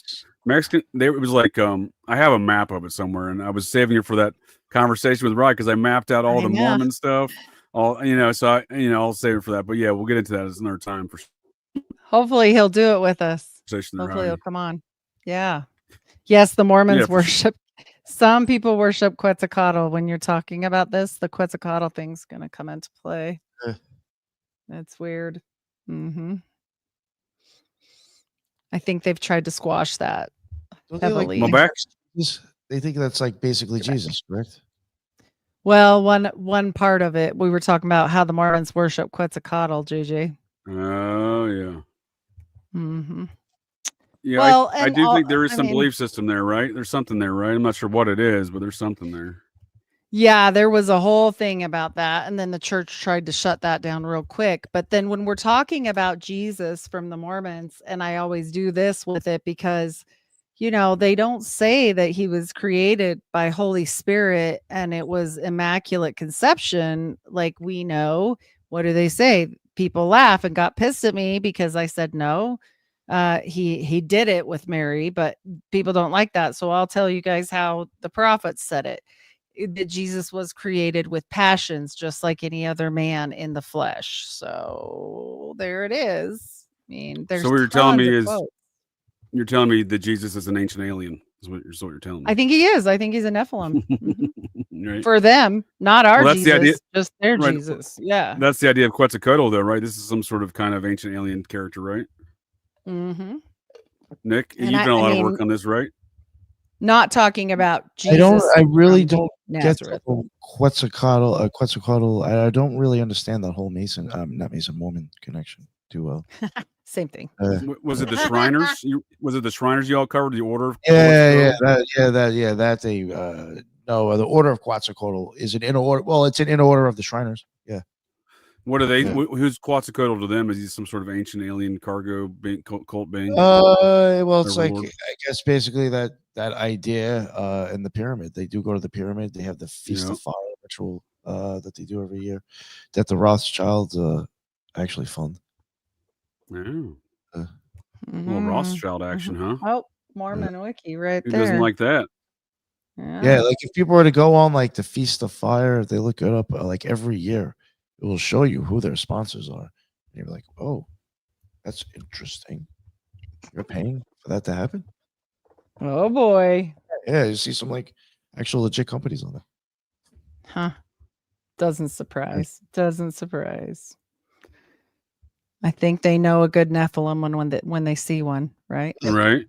Mexican. It was like I have a map of it somewhere, and I was saving it for that conversation with Rod because I mapped out all the know. Mormon stuff. All so I'll save it for that. But yeah, we'll get into that as another time for Hopefully he'll do it with us. conversation. there, Hopefully he'll Heidi. come on. Yeah. Yes, the Mormons for sure. worship. Some people worship Quetzalcoatl. When you're talking about this, the Quetzalcoatl thing's going to come into play. That's weird. I think they've tried to squash that Don't they, like, heavily. Well, back they think that's like basically Jesus, correct? Well, one part of it, we were talking about how the Mormons worship Quetzalcoatl, JJ. Oh yeah. Mm-hmm. Yeah, Well, I and do all- think there is I some mean- belief system there, right? There's something there, right? I'm not sure what it is, but there's something there. Yeah, there was a whole thing about that. And then the church tried to shut that down real quick. But then when we're talking about Jesus from the Mormons, and I always do this with it because, they don't say that he was created by Holy Spirit and it was immaculate conception like we know. What do they say? People laugh and got pissed at me because I said no. He did it with Mary, but people don't like that. So I'll tell you guys how the prophets said it. That Jesus was created with passions just like any other man in the flesh. So there it is. I mean, there's So what you're telling tons me of is quotes. you're telling me that Jesus is an ancient alien. Is what you're telling me. I think he is. I think he's a Nephilim. Mhm. Right. For them, not our Well, that's the Jesus, idea- just their right. Jesus. Yeah. That's the idea of Quetzalcoatl, though, right? This is some sort of kind of ancient alien character, right? Mm-hmm. Nick, And you've done a lot of mean, work on this, right? Not talking about Jesus. I really from don't get the Nazareth. whole Quetzalcoatl. I don't really understand that whole Mormon connection too well. Same thing. Was it the Shriners? Was it the Shriners you all covered? The Order of No, the Order of Quetzalcoatl is an inner order. Well, it's an inner order of the Shriners. Yeah. What are they? Yeah. Who's Quetzalcoatl to them? Is he some sort of ancient alien cargo cult being? Well, it's like Overlord? I guess basically that idea in the pyramid. They do go to the pyramid. They have the Feast of Fire ritual that they do every year that the Rothschilds actually fund. Oh. Uh, Little Rothschild action, huh? Oh, Mormon Wiki right Who there. doesn't like that? Yeah, like if people were to go on like the Feast of Fire, if they look it up like every year, it will show you who their sponsors are. And you're like, oh, that's interesting. You're paying for that to happen? Oh boy. Yeah, you see some like actual legit companies on there. Huh. Doesn't surprise. Doesn't surprise. I think they know a good Nephilim when they see one, right? Right.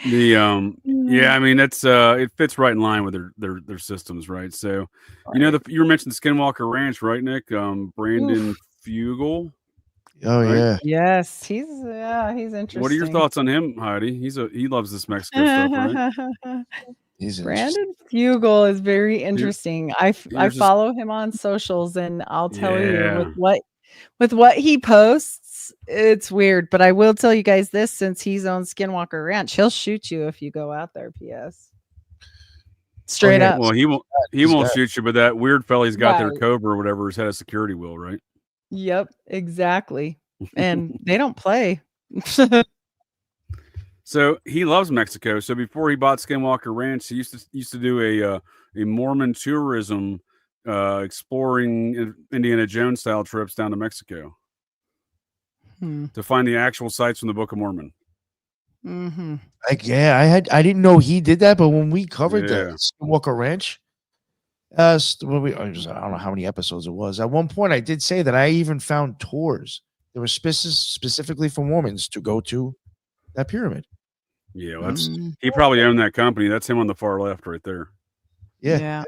The yeah, I mean that's it fits right in line with their systems, right? So you were mentioning Skinwalker Ranch, right, Nick? Brandon Fugel. Oh right? yeah. Yes, he's interesting. What are your thoughts on him, Heidi? He loves this Mexico stuff, right? He's Brandon Fugel is very interesting. I just- follow him on socials, and I'll tell you Yeah. with what he posts, it's weird. But I will tell you guys this: since he's on Skinwalker Ranch, he'll shoot you if you go out there. P.S. Straight yeah. up. Well, he won't got- shoot you, but that weird fella he's got there, Right. Cobra or whatever, has had a security wheel, right? Yep, exactly. And they don't play. So he loves Mexico. So before he bought Skinwalker Ranch, he used to do a Mormon tourism exploring Indiana Jones style trips down to Mexico to find the actual sites from the Book of Mormon. Mm-hmm. Like I didn't know he did that, but when we covered Yeah. the Skinwalker Ranch, I don't know how many episodes it was. At one point, I did say that I even found tours that were specifically for Mormons to go to that pyramid. Yeah, well, that's Mm, he probably owned that company. That's him on the far left right there. Yeah.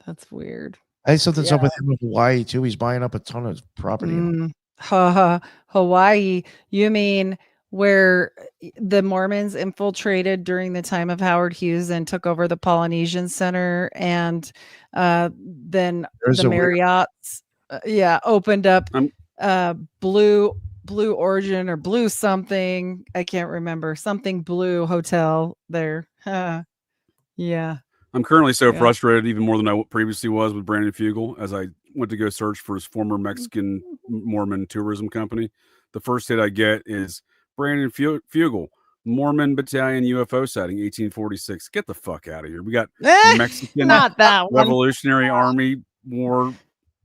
That's weird. I had something's up with him in Hawaii too. He's buying up a ton of property. Hawaii. You mean where the Mormons infiltrated during the time of Howard Hughes and took over the Polynesian Center, and then There's the a weird- Marriott's, opened up I'm- Blue Origin or Blue something. I can't remember, something Blue Hotel there. Yeah. I'm currently so Yeah. frustrated, even more than I previously was with Brandon Fugel, as I went to go search for his former Mexican Mormon tourism company. The first hit I get is Brandon Fugel, Mormon Battalion UFO sighting, 1846. Get the fuck out of here. We got Mexican Not that one. Revolutionary Army War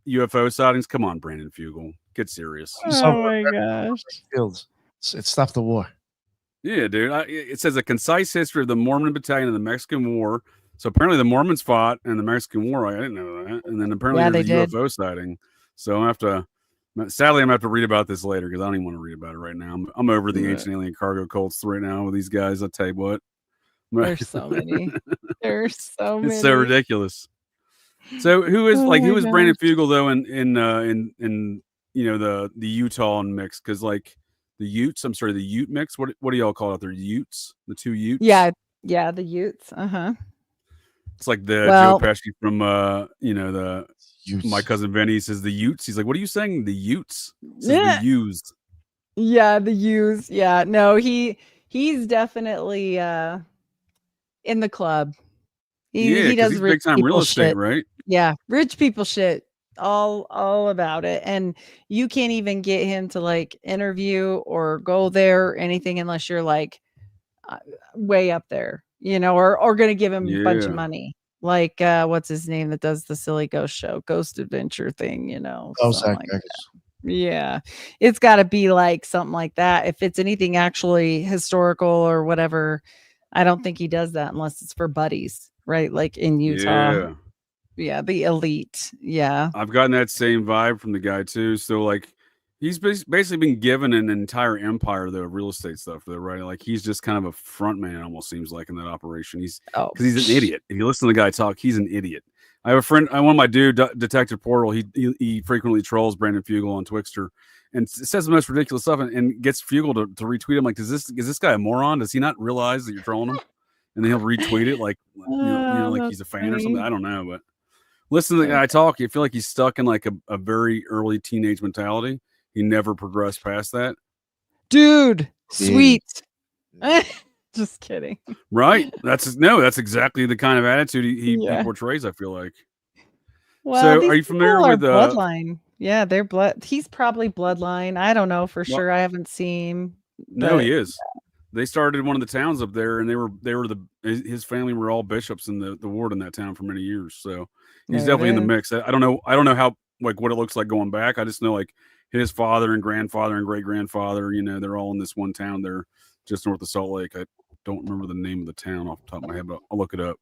UFO sightings. Come on, Brandon Fugel. Get serious. Oh my gosh. Fields. It stopped the war. Yeah, dude. It says a concise history of the Mormon Battalion in the Mexican War. So apparently the Mormons fought in the Mexican War. I didn't know that. And then apparently Yeah, there's a they did. UFO sighting. So I have to. Sadly, I'm gonna have to read about this later because I don't even want to read about it right now. I'm over the Yeah. ancient alien cargo cults right now with these guys. I'll tell you what. There's so many. There's so many. It's so ridiculous. So who is Oh like my who is Brandon gosh. Fugel though in you know the Utah mix, because like the Utes, I'm sorry, the Ute mix. What do y'all call it there? Utes, the two Utes. Yeah, the Utes. It's like the Well- Joe Pesci from you know the Utes. My Cousin Vinny says the Utes. He's like, what are you saying? The Utes. It says Yeah. the Used. Yeah, the U's. Yeah, no, he's definitely in the club. Yeah, He 'cause does he's rich big time real people estate, shit. right? Yeah, rich people shit. All about it. And you can't even get him to like interview or go there or anything unless you're like way up there, you know, or gonna give him a bunch of Yeah. money. Like what's his name that does the silly ghost show, Ghost Adventure thing, you know. Oh, something Zach like Bagans. that. Yeah. It's gotta be like something like that. If it's anything actually historical or whatever, I don't think he does that unless it's for buddies, right? Like in Utah. Yeah. Yeah, the elite. Yeah. I've gotten that same vibe from the guy too. So like he's basically been given an entire empire though of real estate stuff though, right? Like he's just kind of a front man, it almost seems like, in that operation. He's Oh, because he's an idiot. If you listen to the guy talk, he's an idiot. I have a friend, one of my dude, Detective Portal. He frequently trolls Brandon Fugel on Twixter and says the most ridiculous stuff and gets Fugel to retweet him. Like, is this guy a moron? Does he not realize that you're trolling him? And then he'll retweet it like like that's he's a fan or something. funny. I don't know, but listen to the guy talk. You feel like he's stuck in like a very early teenage mentality. He never progressed past that. Dude, sweet. Just kidding. Right? That's exactly the kind of attitude he Yeah. portrays, I feel like. Well, So, these are you familiar people are with bloodline? Yeah, they're blood. He's probably bloodline. I don't know for sure. I haven't seen. No, but- he is. They started one of the towns up there, and they were his family were all bishops in the ward in that town for many years. So he's There it definitely in the is. mix. I don't know how, like, what it looks like going back. I just know like his father and grandfather and great grandfather, you know, they're all in this one town there just north of Salt Lake. I don't remember the name of the town off the top of my head, but I'll look it up.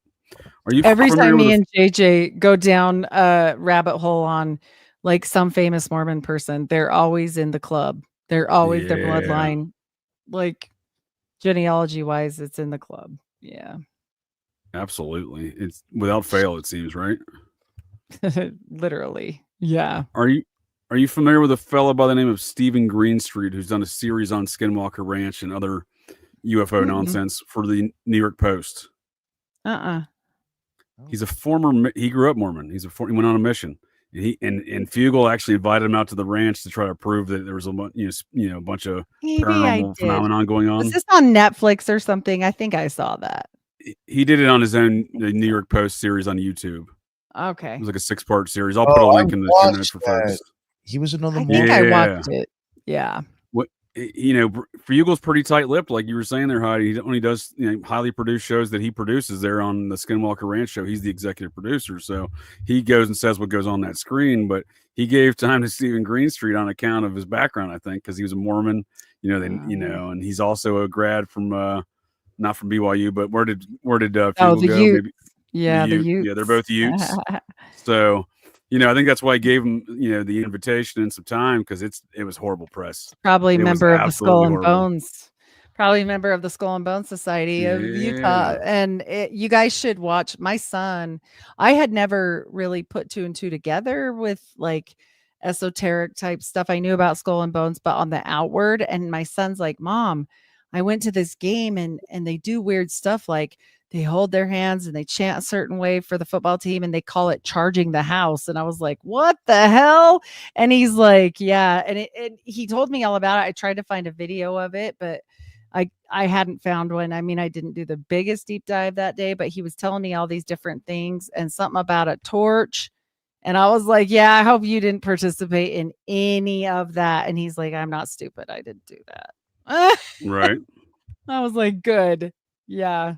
Are you Every familiar time with me the- and JJ go down a rabbit hole on like some famous Mormon person, they're always in the club. They're always their Yeah. bloodline, like genealogy wise, it's in the club. Yeah. Absolutely, it's without fail, it seems, right? Literally. Yeah. Are you familiar with a fellow by the name of Stephen Greenstreet, who's done a series on Skinwalker Ranch and other UFO Mm-mm. nonsense for the New York Post? He's a former. He grew up Mormon. He went on a mission, and and Fugel actually invited him out to the ranch to try to prove that there was a bunch of Maybe I paranormal did. phenomenon going on. Was this on Netflix or something? I think I saw that. He did it on his own New York Post series on YouTube. Okay. It was like a 6-part series. I'll put a link in the show notes for folks. He was another I Mormon. think I Yeah. watched it. Yeah. Fugel's pretty tight-lipped, like you were saying there, Heidi. He only does highly produced shows that he produces there on the Skinwalker Ranch show. He's the executive producer, so he goes and says what goes on that screen. But he gave time to Stephen Greenstreet on account of his background, I think, because he was a Mormon. And he's also a grad from not from BYU, but where did Fugel the go? Utes. Maybe Yeah, the Ute. Utes. Yeah, they're both Utes. So. I think that's why I gave him, the invitation and some time, because it was horrible press. Probably It was member of the Skull absolutely and horrible. Bones. Probably member of the Skull and Bones Society of Utah. Yeah. And you guys should watch. My son, I had never really put two and two together with like esoteric type stuff. I knew about Skull and Bones, but on the outward. And my son's like, Mom, I went to this game and they do weird stuff, like they hold their hands and they chant a certain way for the football team and they call it charging the house. And I was like, what the hell? And he's like, yeah. And he told me all about it. I tried to find a video of it, but I hadn't found one. I mean, I didn't do the biggest deep dive that day, but he was telling me all these different things and something about a torch. And I was like, yeah, I hope you didn't participate in any of that. And he's like, I'm not stupid. I didn't do that. Right. I was like, good. Yeah.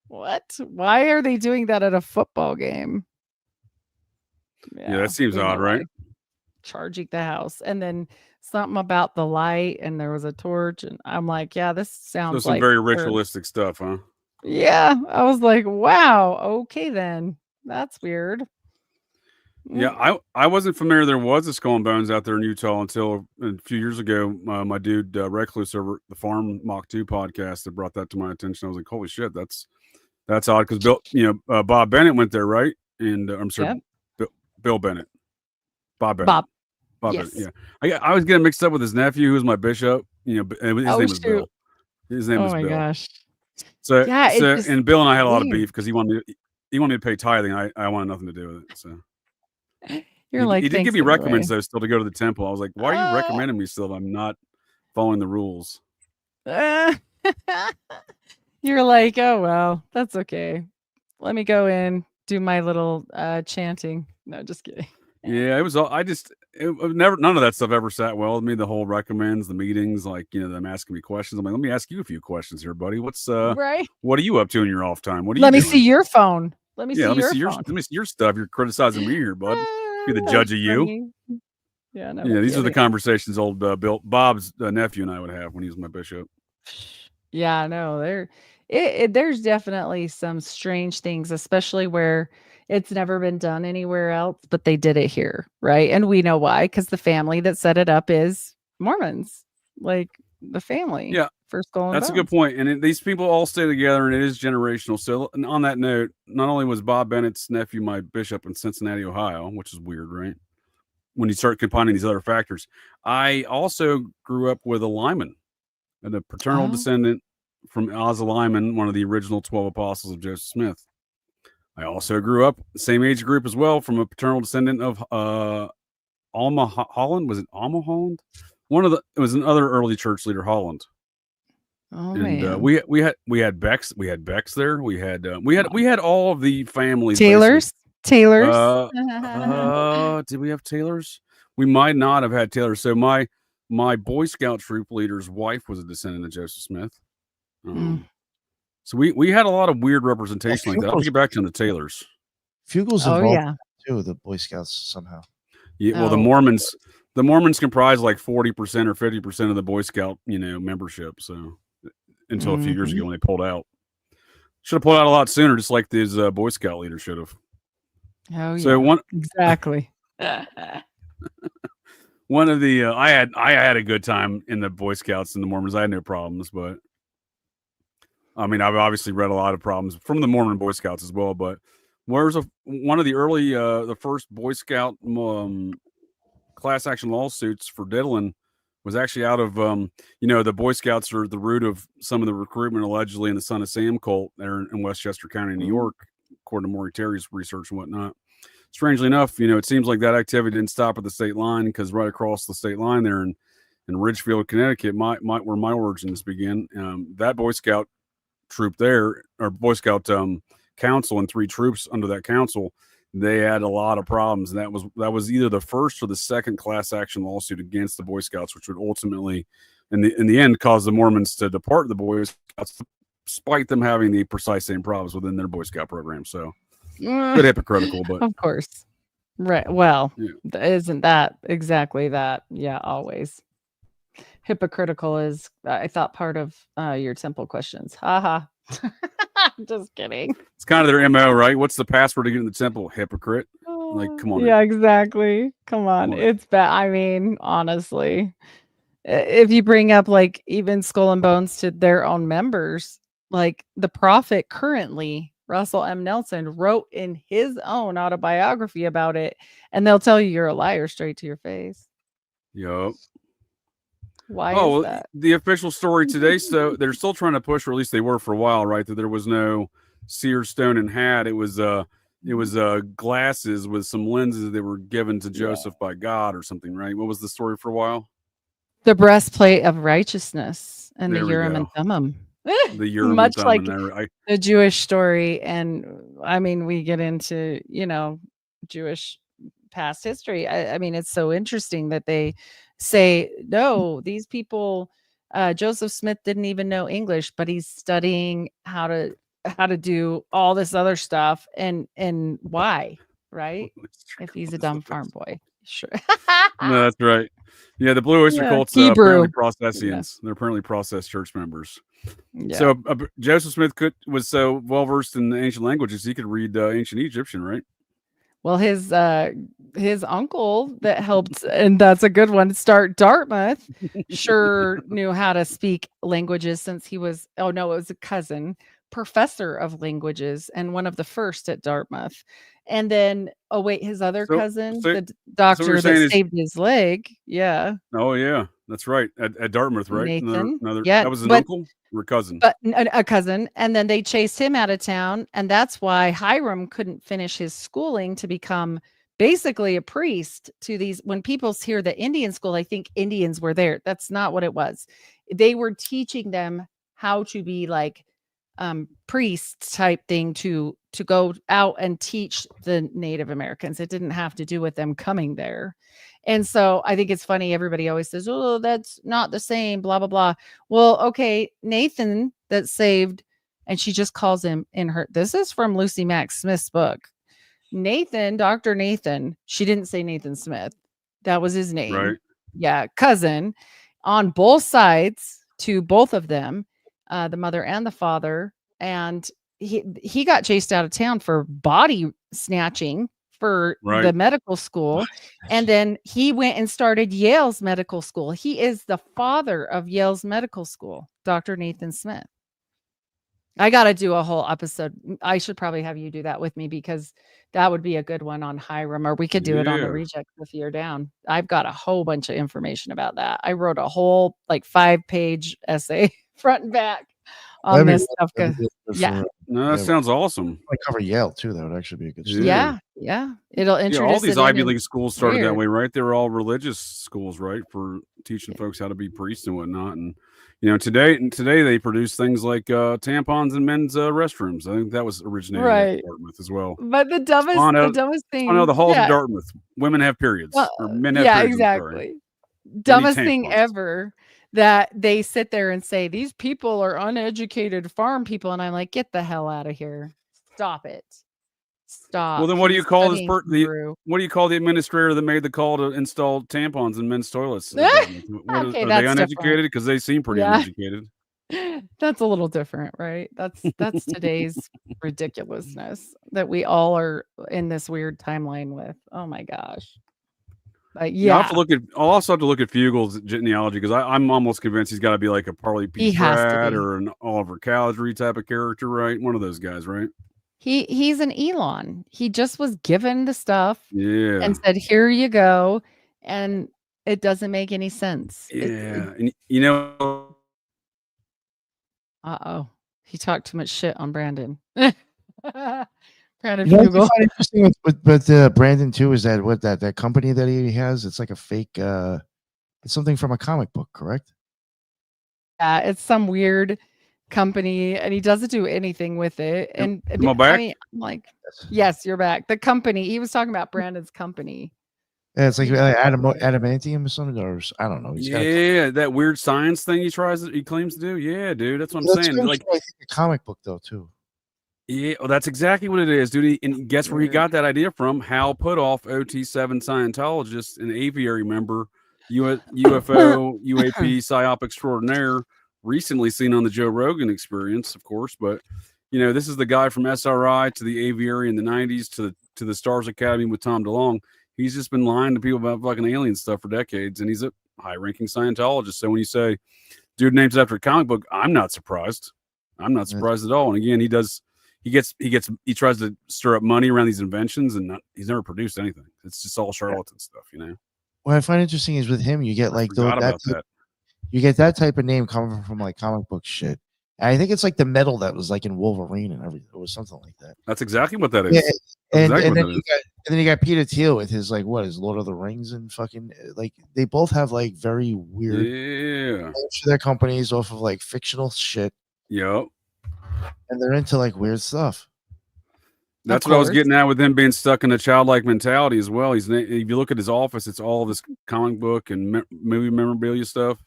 What? Why are they doing that at a football game? Yeah, that seems there's odd, no right? way. Charging the house. And then something about the light and there was a torch. And I'm like, yeah, this So sounds some like very we're- ritualistic stuff, huh? Yeah. I was like, wow. Okay, then. That's weird. Yeah, I wasn't familiar there was a Skull and Bones out there in Utah until a few years ago. My dude Recluse over at the Farm Mach 2 podcast that brought that to my attention. I was like, holy shit, that's odd because Bill, Bob Bennett went there, right? And I'm sorry, Bill Bennett, Bob Bennett, Bob Yes. Bennett. Yeah, I was getting mixed up with his nephew, who was my bishop. His name was Bill. His name Oh was my Bill. gosh. So Yeah, it's so just and Bill and I had a lot of weird. beef because he wanted me to pay tithing. I wanted nothing to do with it. So. You're like, he did thanks give me anyway. recommends though still to go to the temple. I was like, why are you recommending me still if I'm not following the rules? You're like, oh well, that's okay. Let me go in, do my little chanting. No, just kidding. Yeah, it was all none of that stuff ever sat well with me. The whole recommends, the meetings, like them asking me questions. I'm like, let me ask you a few questions here, buddy. What's right? what are you up to in your off time? What are you Let me doing? see your phone. Let me see let me your see phone. let me see your stuff. You're criticizing me here, bud. Be the That's judge of you. funny. Yeah, no Yeah, these are the kidding. conversations old Bob's nephew and I would have when he was my bishop. Yeah, no, there's definitely some strange things, especially where it's never been done anywhere else, but they did it here, right? And we know why, because the family that set it up is Mormons, like the family. Yeah, for Skull and that's a Bones. good point. And these people all stay together, and it is generational. So, and on that note, not only was Bob Bennett's nephew my bishop in Cincinnati, Ohio, which is weird, right? When you start combining these other factors, I also grew up with a Lyman, and a paternal descendant from Asa Lyman, one of the original 12 apostles of Joseph Smith. I also grew up same age group as well from a paternal descendant of Alma Holland. Was it Alma Holland? It was another early church leader, Holland. Oh And man, we had Becks there. We had all of the families. Taylors. Did we have Taylors? We might not have had Taylors. So my Boy Scout troop leader's wife was a descendant of Joseph Smith. So we had a lot of weird representation like that. I'll get back to the Taylors. Fugel's Oh involved yeah. too, the Boy Scouts somehow. Yeah, well, the Mormons comprise like 40% or 50% of the Boy Scout, membership. So until a few years ago when they pulled out, should have pulled out a lot sooner, just like these Boy Scout leaders should have. Oh yeah. So exactly. One of the I had a good time in the Boy Scouts and the Mormons. I had no problems, but I mean, I've obviously read a lot of problems from the Mormon Boy Scouts as well. But where's one of the early the first Boy Scout class action lawsuits for diddling was actually out of the Boy Scouts are the root of some of the recruitment allegedly in the Son of Sam cult there in Westchester County, New York, according to Maury Terry's research and whatnot. Strangely enough, it seems like that activity didn't stop at the state line, because right across the state line there in Ridgefield, Connecticut, where my origins begin, that Boy Scout troop there, or Boy Scout council, and 3 troops under that council, they had a lot of problems. And that was either the first or the second class action lawsuit against the Boy Scouts, which would ultimately, in the end, cause the Mormons to depart the Boy Scouts, despite them having the precise same problems within their Boy Scout program. So, bit hypocritical, but of course, right? Well, yeah. Isn't that exactly that? Yeah, always hypocritical is, I thought, part of your temple questions. Haha. Just kidding. It's kind of their MO, right? What's the password to get in the temple? Hypocrite. Like, come on. Yeah, exactly. Come on. It's bad. I mean, honestly, if you bring up like even Skull and Bones to their own members, like the prophet currently Russell M. Nelson, wrote in his own autobiography about it, and they'll tell you you're a liar straight to your face. Yup. Why Oh, is well, that? the official story today. So they're still trying to push, or at least they were for a while, right? That there was no seer, stone, and hat. It was glasses with some lenses that were given to Joseph by God or something, right? What was the story for a while? The breastplate of righteousness and There the we Urim go. and Thummim. The Urim Much and like Thummim. I the Jewish story. And I mean, we get into, Jewish past history. I mean, it's so interesting that they say, no, these people, Joseph Smith didn't even know English, but he's studying how to do all this other stuff. And why, right? If he's a dumb farm boy. Sure. No, that's right. Yeah, the Blue Oyster Yeah, Cult's Hebrew. apparently processians. They're apparently processed church members. Yeah. So Joseph Smith was so well versed in the ancient languages, he could read ancient Egyptian, right? Well, his uncle that helped, and that's a good one, start Dartmouth, sure knew how to speak languages since he was, it was a cousin, professor of languages and one of the first at Dartmouth. And then, his other cousin, the doctor you're that saying saved his leg. Yeah. Oh, yeah, that's right. At Dartmouth, right? Nathan. That was an uncle or a cousin? But a cousin. And then they chased him out of town. And that's why Hiram couldn't finish his schooling to become basically a priest to these. When people hear the Indian school, I think Indians were there. That's not what it was. They were teaching them how to be like priests type thing to go out and teach the Native Americans. It didn't have to do with them coming there. And so I think it's funny. Everybody always says, oh, that's not the same, blah, blah, blah. Well, okay. Nathan that saved, and she just calls him this is from Lucy Mack Smith's book. Nathan, Dr. Nathan, she didn't say Nathan Smith. That was his name. Right. Yeah. Cousin on both sides to both of them, the mother and the father. And he got chased out of town for body snatching for the medical school. And then he went and started Yale's medical school. He is the father of Yale's medical school, Dr. Nathan Smith. I got to do a whole episode. I should probably have you do that with me because that would be a good one on Hiram, or we could do it on the Rejects if you're down. I've got a whole bunch of information about that. I wrote a whole 5-page essay front and back on this stuff. No, that sounds awesome. I cover Yale too. That would actually be a good story. Yeah. It'll introduce all these Ivy League schools started that way, right? They were all religious schools, right, for teaching folks how to be priests and whatnot. And today they produce things like tampons in men's restrooms. I think that was originated at Dartmouth as well. But the dumbest thing. I know the halls of Dartmouth. Women have periods, or men have periods. Yeah, exactly. Dumbest thing ever. That they sit there and say, these people are uneducated farm people. And I'm like, get the hell out of here. Stop it. Stop. Well, then what do you call what do you call the administrator that made the call to install tampons in men's toilets? Are they uneducated? Because they seem pretty uneducated. That's a little different, right? That's today's ridiculousness that we all are in this weird timeline with. Oh my gosh. I'll also have to look at Fugel's genealogy because I'm almost convinced he's got to be like a Parley P. Pratt or an Oliver Cowdery type of character, right? One of those guys, right? He's an Elon. He just was given the stuff and said, here you go. And it doesn't make any sense. Yeah. He talked too much shit on Brandon. Brandon Fugel. Interesting with Brandon too is that that company that he has, it's like a fake it's something from a comic book, correct? Yeah, it's some weird company and he doesn't do anything with it. And am I back? I mean, I'm like, yes, you're back. The company, he was talking about Brandon's company. Yeah, it's like adamantium or something, or I don't know. That weird science thing he claims to do. Yeah, dude, that's what I'm saying. Like I think a comic book though too. Yeah, well, that's exactly what it is, dude. And guess where he got that idea from? Hal Putoff, OT7 Scientologist, an aviary member, UFO, UAP, PSYOP extraordinaire, recently seen on the Joe Rogan Experience, of course. But, this is the guy from SRI to the aviary in the 90s to the Stars Academy with Tom DeLonge. He's just been lying to people about fucking alien stuff for decades, and he's a high-ranking Scientologist. So when you say, dude names after a comic book, I'm not surprised. I'm not surprised at all. And again, he does... he tries to stir up money around these inventions, and he's never produced anything. It's just all charlatan stuff, you know. What I find interesting is with him, you get I like forgot about that. you get that type of name coming from like comic book shit. And I think it's like the metal that was like in Wolverine and everything. It was something like that. That's exactly what that is. Yeah, That's and exactly and what then that you is. got and then you got Peter Thiel with his like what is Lord of the Rings and fucking like they both have like very weird Yeah. names for their companies off of like fictional shit, Yep. and they're into like weird stuff. That's what I was getting at with him being stuck in a childlike mentality as well. If you look at his office, it's all this comic book and movie memorabilia stuff.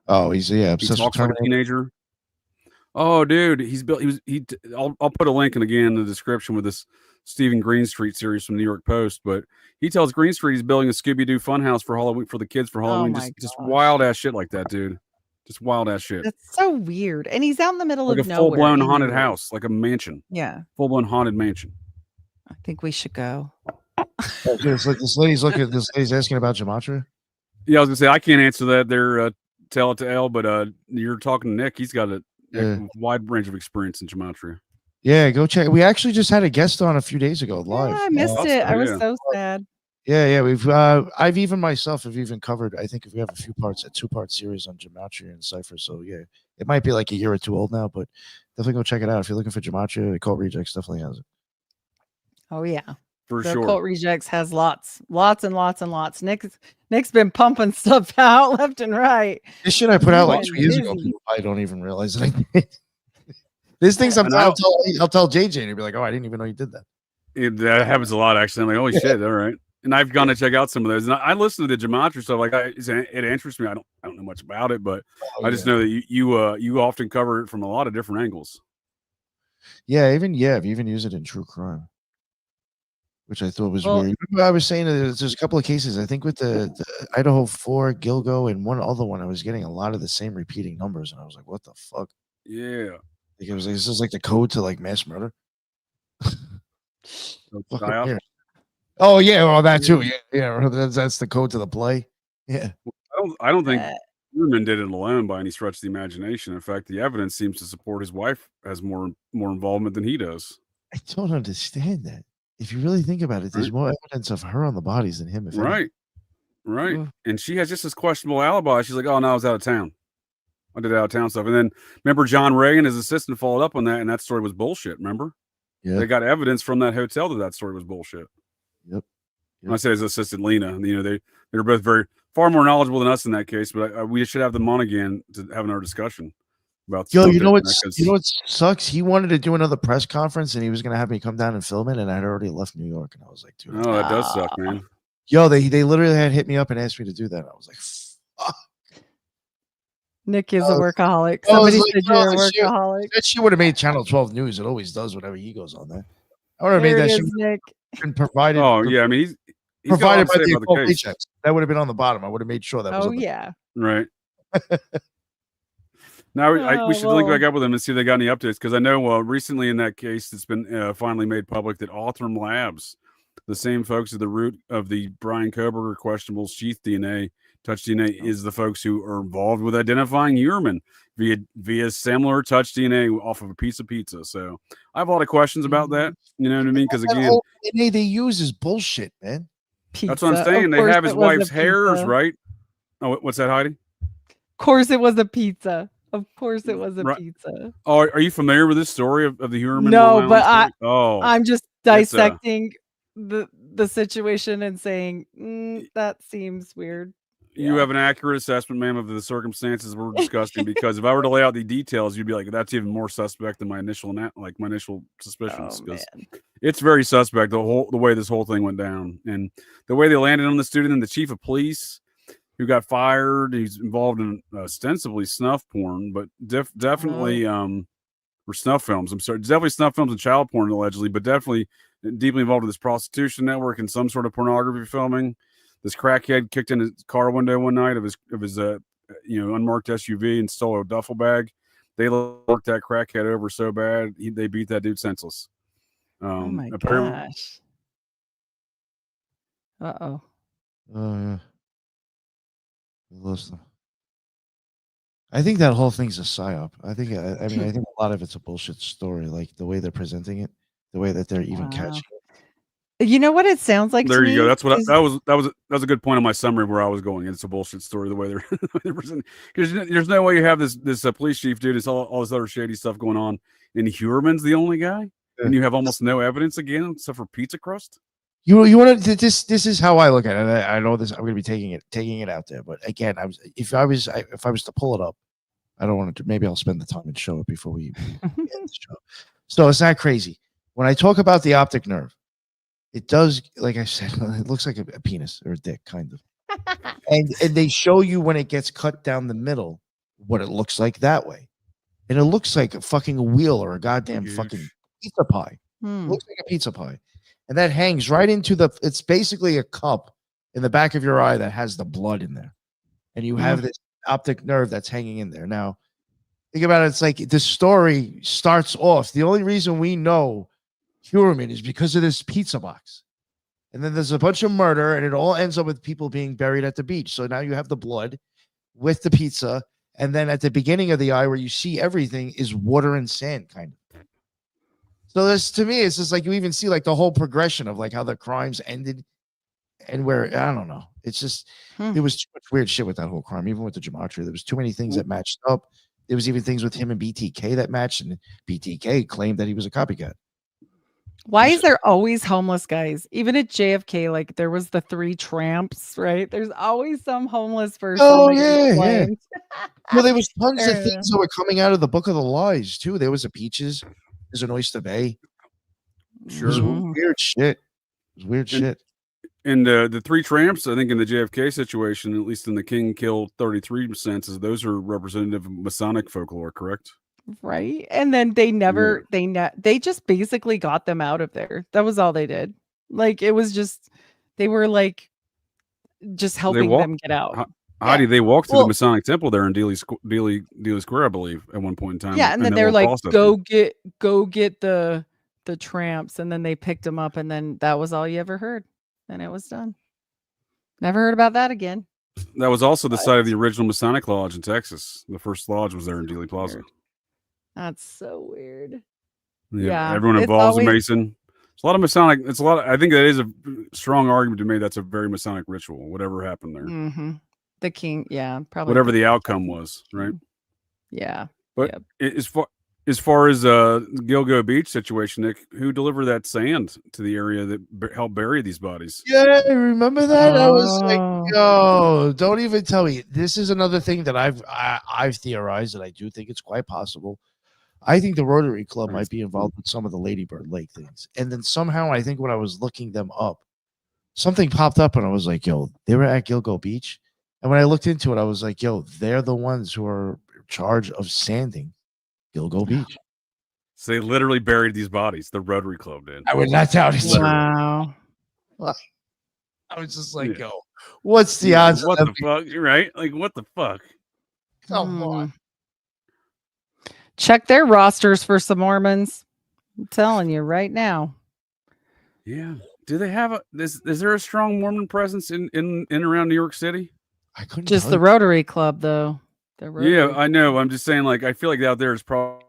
Oh, he's He obsessed with talks like a teenager. Oh, dude, I'll put a link again in the description with this Stephen Greenstreet series from New York Post. But he tells Greenstreet he's building a Scooby Doo funhouse for Halloween for the kids for Halloween. Just wild ass shit like that, dude. Just wild ass shit. That's so weird. And he's out in the middle Like of a nowhere. full blown haunted house, like a mansion. Yeah. Full blown haunted mansion. I think we should go. It's like this lady's asking about Gematria. Yeah, I was gonna say I can't answer that. They're tell it to L, but you're talking to Nick. He's got a wide range of experience in Gematria. Yeah, go check. We actually just had a guest on a few days ago live. Yeah, I missed it. I was so sad. Yeah, we've I've even myself have even covered. I think if we have a 2-part series on Gematria and Cypher. So yeah, it might be like a year or two old now, but definitely go check it out if you're looking for Gematria. Occult Rejects definitely has it. Oh yeah, for the sure. Occult Rejects has lots and lots. Nick's been pumping stuff out left and right. This shit I put out like 2 years ago. People probably don't even realize that I did. There's things I'll tell JJ and he'll be like, "Oh, I didn't even know you did that." That happens a lot, actually. I'm like, "Holy shit!" All right, and I've gone to check out some of those. And I listen to the Gematria stuff. Like, it interests me. I don't know much about it, but I just know that you often cover it from a lot of different angles. Yeah, I've even used it in true crime, which I thought was weird. Remember I was saying that there's a couple of cases. I think with the Idaho 4, Gilgo, and one other one, I was getting a lot of the same repeating numbers, and I was like, "What the fuck?" Yeah, like, it was like this is like the code to like mass murder. Oh yeah, well that too. Yeah. That's the code to the play. Yeah. I don't think Human did it alone by any stretch of the imagination. In fact, the evidence seems to support his wife has more involvement than he does. I don't understand that. If you really think about it, there's more evidence of her on the bodies than him. Right. And she has just this questionable alibi. She's like, "Oh no, I was out of town. I did out of town stuff." And then remember, John Reagan, his assistant, followed up on that, and that story was bullshit. Remember? Yeah. They got evidence from that hotel that story was bullshit. Yep. When I say his assistant Lena, they were both far more knowledgeable than us in that case. But we should have them on again to have another discussion about. Yo, you know what sucks? He wanted to do another press conference, and he was gonna have me come down and film it, and I'd already left New York, and I was like, "Dude, oh, that does suck, man." Yo, they literally had hit me up and asked me to do that. I was like, "Fuck." Nick is a workaholic. Somebody said you're a workaholic. That shit would have made Channel 12 News. It always does whenever he goes on there. I would have made that shit. Nick. Been provided. Oh yeah, I mean he's provided by the Occult Rejects. That would have been on the bottom. I would have made sure that was. Oh yeah. Right. Now we should link back up with them and see if they got any updates, because I know recently in that case it's been finally made public that Othram Labs, the same folks at the root of the Brian Koberger questionable sheath DNA, touch DNA, is the folks who are involved with identifying Uhrman via similar touch DNA off of a piece of pizza. So I have a lot of questions about that. You know what I mean? Because again, DNA they use is bullshit, man. Pizza. That's what I'm saying. They have his wife's hairs, right? Oh, what's that, Heidi? Of course it was a pizza. Of course it was a pizza. Oh, are you familiar with this story of the Uhrman? No, but I'm just dissecting the situation and saying that seems weird. You have an accurate assessment, ma'am, of the circumstances we're discussing, because if I were to lay out the details, you'd be like, "That's even more suspect than my initial suspicions." Because it's very suspect the way this whole thing went down, and the way they landed on the student and the chief of police, who got fired. He's involved in ostensibly snuff porn, but definitely or snuff films. I'm sorry, definitely snuff films and child porn allegedly, but definitely deeply involved in this prostitution network and some sort of pornography filming. This crackhead kicked in his car window one night of his unmarked SUV and stole a duffel bag. They worked that crackhead over so bad they beat that dude senseless. Oh my gosh! Oh yeah. We lost them. I think that whole thing's a psyop. I think I mean I think a lot of it's a bullshit story, like the way they're presenting it, the way that they're even Wow. catching it. You know what it sounds like There to you go. me? That's what is- that was a good point on my summary where I was going. It's a bullshit story the way they're presenting, because there's no way you have this police chief dude, this all this other shady stuff going on, and Huerman's the only guy, and you have almost no evidence again except for pizza crust. You want to this is how I look at it. I know this. I'm going to be taking it out there, but again, if I was to pull it up, I don't want to. Maybe I'll spend the time and show it before we end the show. So it's not crazy. When I talk about the optic nerve, it does, like I said, it looks like a penis or a dick, kind of. and they show you when it gets cut down the middle, what it looks like that way, and it looks like a fucking wheel or a goddamn fucking pizza pie. It looks like a pizza pie. And that hangs right into it's basically a cup in the back of your eye that has the blood in there. And you have this optic nerve that's hanging in there. Now, think about it. It's like the story starts off. The only reason we know Huerman is because of this pizza box. And then there's a bunch of murder, and it all ends up with people being buried at the beach. So now you have the blood with the pizza. And then at the beginning of the eye where you see everything is water and sand, kind of. So this, to me, it's just like you even see like the whole progression of like how the crimes ended and where, I don't know. It's just, there was too much weird shit with that whole crime, even with the gematria. There was too many things that matched up. There was even things with him and BTK that matched, and BTK claimed that he was a copycat. Why is there always homeless guys? Even at JFK, like there was the 3 tramps, right? There's always some homeless person. Oh, that gets yeah. blamed. Well, there was tons of Yeah. things that were coming out of the Book of the Lies, too. There was a Peaches. There's an Oyster Bay. It was weird shit. It was weird shit. And the 3 tramps, I think in the JFK situation, at least in the King Killed 33 senses, those are representative of Masonic folklore, correct? Right. And then they never, they just basically got them out of there. That was all they did. Like it was just, they were like just helping them get out. Heidi, they walked to the Masonic temple there in Dealey Square, I believe, at one point in time. Yeah, and then they're like, go get the tramps, and then they picked them up, and then that was all you ever heard. And it was done. Never heard about that again. That was also the site of the original Masonic Lodge in Texas. The first lodge was there in Dealey Plaza. That's so weird. Yeah, everyone involved is a Mason. It's a lot of Masonic. It's a lot. I think that is a strong argument to me. That's a very Masonic ritual. Whatever happened there. The king, probably. Whatever the outcome was, right? Yeah. But as far as Gilgo Beach situation, Nick, who delivered that sand to the area that helped bury these bodies? Yeah, remember that? I was like, yo, don't even tell me. This is another thing that I've theorized, and I do think it's quite possible. I think the Rotary Club might be involved with some of the Lady Bird Lake things. And then somehow, I think when I was looking them up, something popped up, and I was like, yo, they were at Gilgo Beach. And when I looked into it, I was like, yo, they're the ones who are in charge of sanding Gilgo Beach. So they literally buried these bodies. The Rotary Club did. I would not doubt it. Wow. I was just like, yo, what's the odds? What the fuck? You're right. Like, what the fuck? Come on. Check their rosters for some Mormons. I'm telling you right now. Yeah. Do they have is there a strong Mormon presence in around New York City? I couldn't just the Rotary Club, though. Yeah, I know. I'm just saying, like, I feel like out there is probably.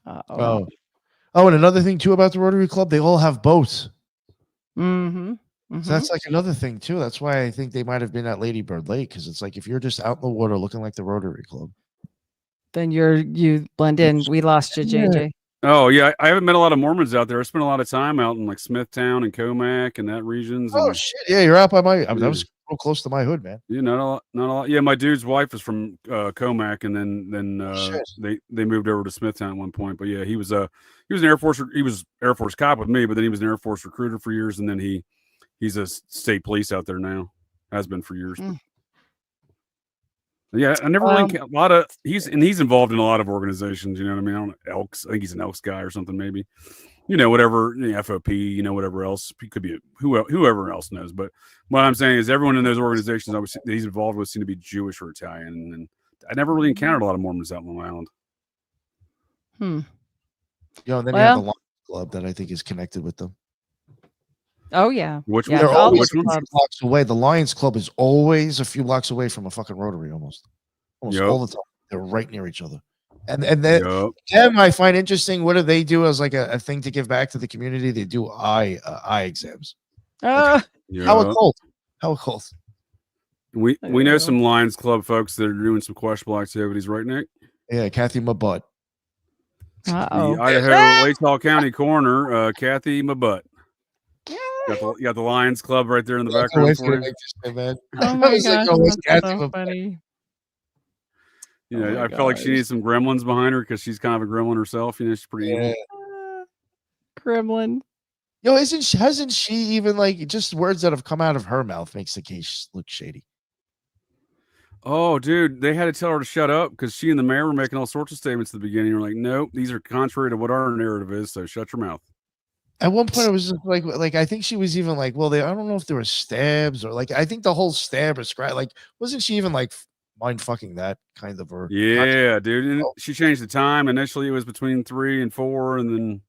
Oh, and another thing too about the Rotary Club, they all have boats. So that's like another thing too. That's why I think they might have been at Lady Bird Lake, because it's like if you're just out in the water looking like the Rotary Club, then you blend in. We lost you, JJ. Oh yeah, I haven't met a lot of Mormons out there. I spent a lot of time out in like Smithtown and Comac and that regions. Oh shit, yeah, you're out by my. I mean, that was real close to my hood, man. Yeah, not a lot. Yeah, my dude's wife is from Comac, and then they moved over to Smithtown at one point. But yeah, he was an Air Force. He was Air Force cop with me, but then he was an Air Force recruiter for years, and then he's a state police out there now. Has been for years. Yeah, I never really a lot of he's involved in a lot of organizations. You know what I mean? I don't know, Elks. I think he's an Elks guy or something, maybe. You know, whatever, FOP. You know, whatever else. He could be whoever else knows. But what I'm saying is, everyone in those organizations that he's involved with seem to be Jewish or Italian, and I never really encountered a lot of Mormons out on Long Island. And then you have the Lions Club that I think is connected with them. Oh yeah. Which Yeah, They're one? all always those Which one? a few clubs. blocks away. The Lions Club is always a few blocks away from a fucking Rotary, almost Yup. all the time. They're right near each other. And then Yup. them I find interesting. What do they do as like a thing to give back to the community? They do eye exams. How Yup. occult? How occult? We I know know. some Lions Club folks that are doing some questionable activities, right, Nick? Yeah, Kathy Mabutt. The Uh-oh. Idaho Latah County coroner, Kathy Mabutt. You got the Lions Club right there in the background for you. Like this thing, man. Oh I my was like, gosh, oh, it's that's Kathy so Mabutt. funny. You know, Oh my I felt like she gosh. needed some gremlins behind her because she's kind of a gremlin herself. You know, she's pretty evil. Gremlin. Yo, hasn't she even like just words that have come out of her mouth makes the case look shady? Oh, dude, they had to tell her to shut up because she and the mayor were making all sorts of statements at the beginning. You're like, nope, these are contrary to what our narrative is. So shut your mouth. At one point, it was just like I think she was even like, well, I don't know if there were stabs or like I think the whole stab or scratch, like, wasn't she even like mind fucking that kind of or Yeah, dude. And she changed the time. Initially, it was between 3 and 4, and then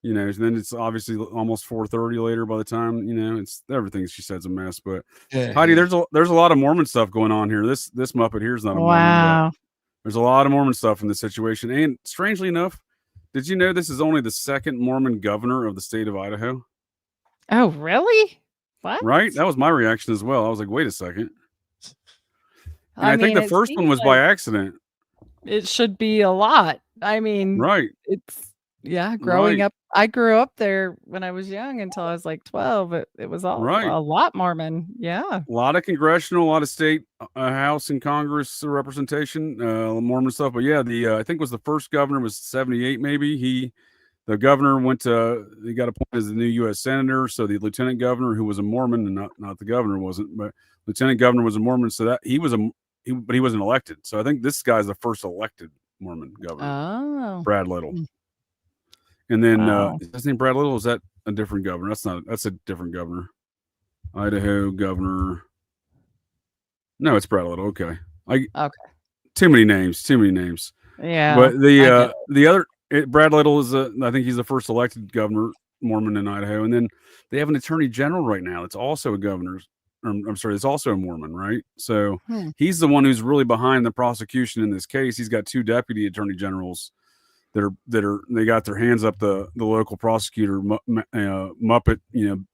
then it's obviously almost 4:30 later. By the time it's everything she said's a mess. But Heidi, there's a lot of Mormon stuff going on here. This Muppet here is not a Mormon. Wow. But there's a lot of Mormon stuff in this situation. And strangely enough, did you know this is only the second Mormon governor of the state of Idaho? Oh, really? What? Right? That was my reaction as well. I was like, wait a second. And I think mean, the it first one seems was by accident. it should be a lot. I mean, Right. it's growing Right. up. I grew up there when I was young until I was like 12. It was all Right. a lot Mormon. Yeah. A lot of congressional, a lot of state, House and Congress representation, Mormon stuff. But yeah, I think was the first governor was 78, maybe. The governor he got appointed as the new U.S. senator. So the lieutenant governor, who was a Mormon, and not the governor wasn't, but lieutenant governor was a Mormon. So that but he wasn't elected. So I think this guy's the first elected Mormon governor, Oh. Brad Little. And then Wow. is his name Brad Little? Is that a different governor? That's a different governor. Idaho governor. No, it's Brad Little. Okay. Okay. Too many names. Yeah. But I the other Brad Little is I think he's the first elected governor Mormon in Idaho, and then they have an attorney general right now that's also a governor. I'm sorry, it's also a Mormon, right? So he's the one who's really behind the prosecution in this case. He's got 2 deputy attorney generals they got their hands up the local prosecutor Muppet,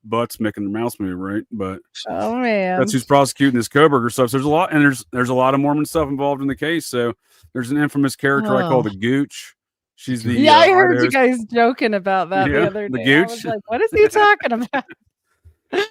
butts making their mouse move, right? But Oh man. that's who's prosecuting this Koberger stuff. So there's a lot, and there's a lot of Mormon stuff involved in the case. So there's an infamous character I call the Gooch. She's the I heard you Idaho's- guys joking about that the Yeah, other the day. I was Gooch. like, what is he talking about?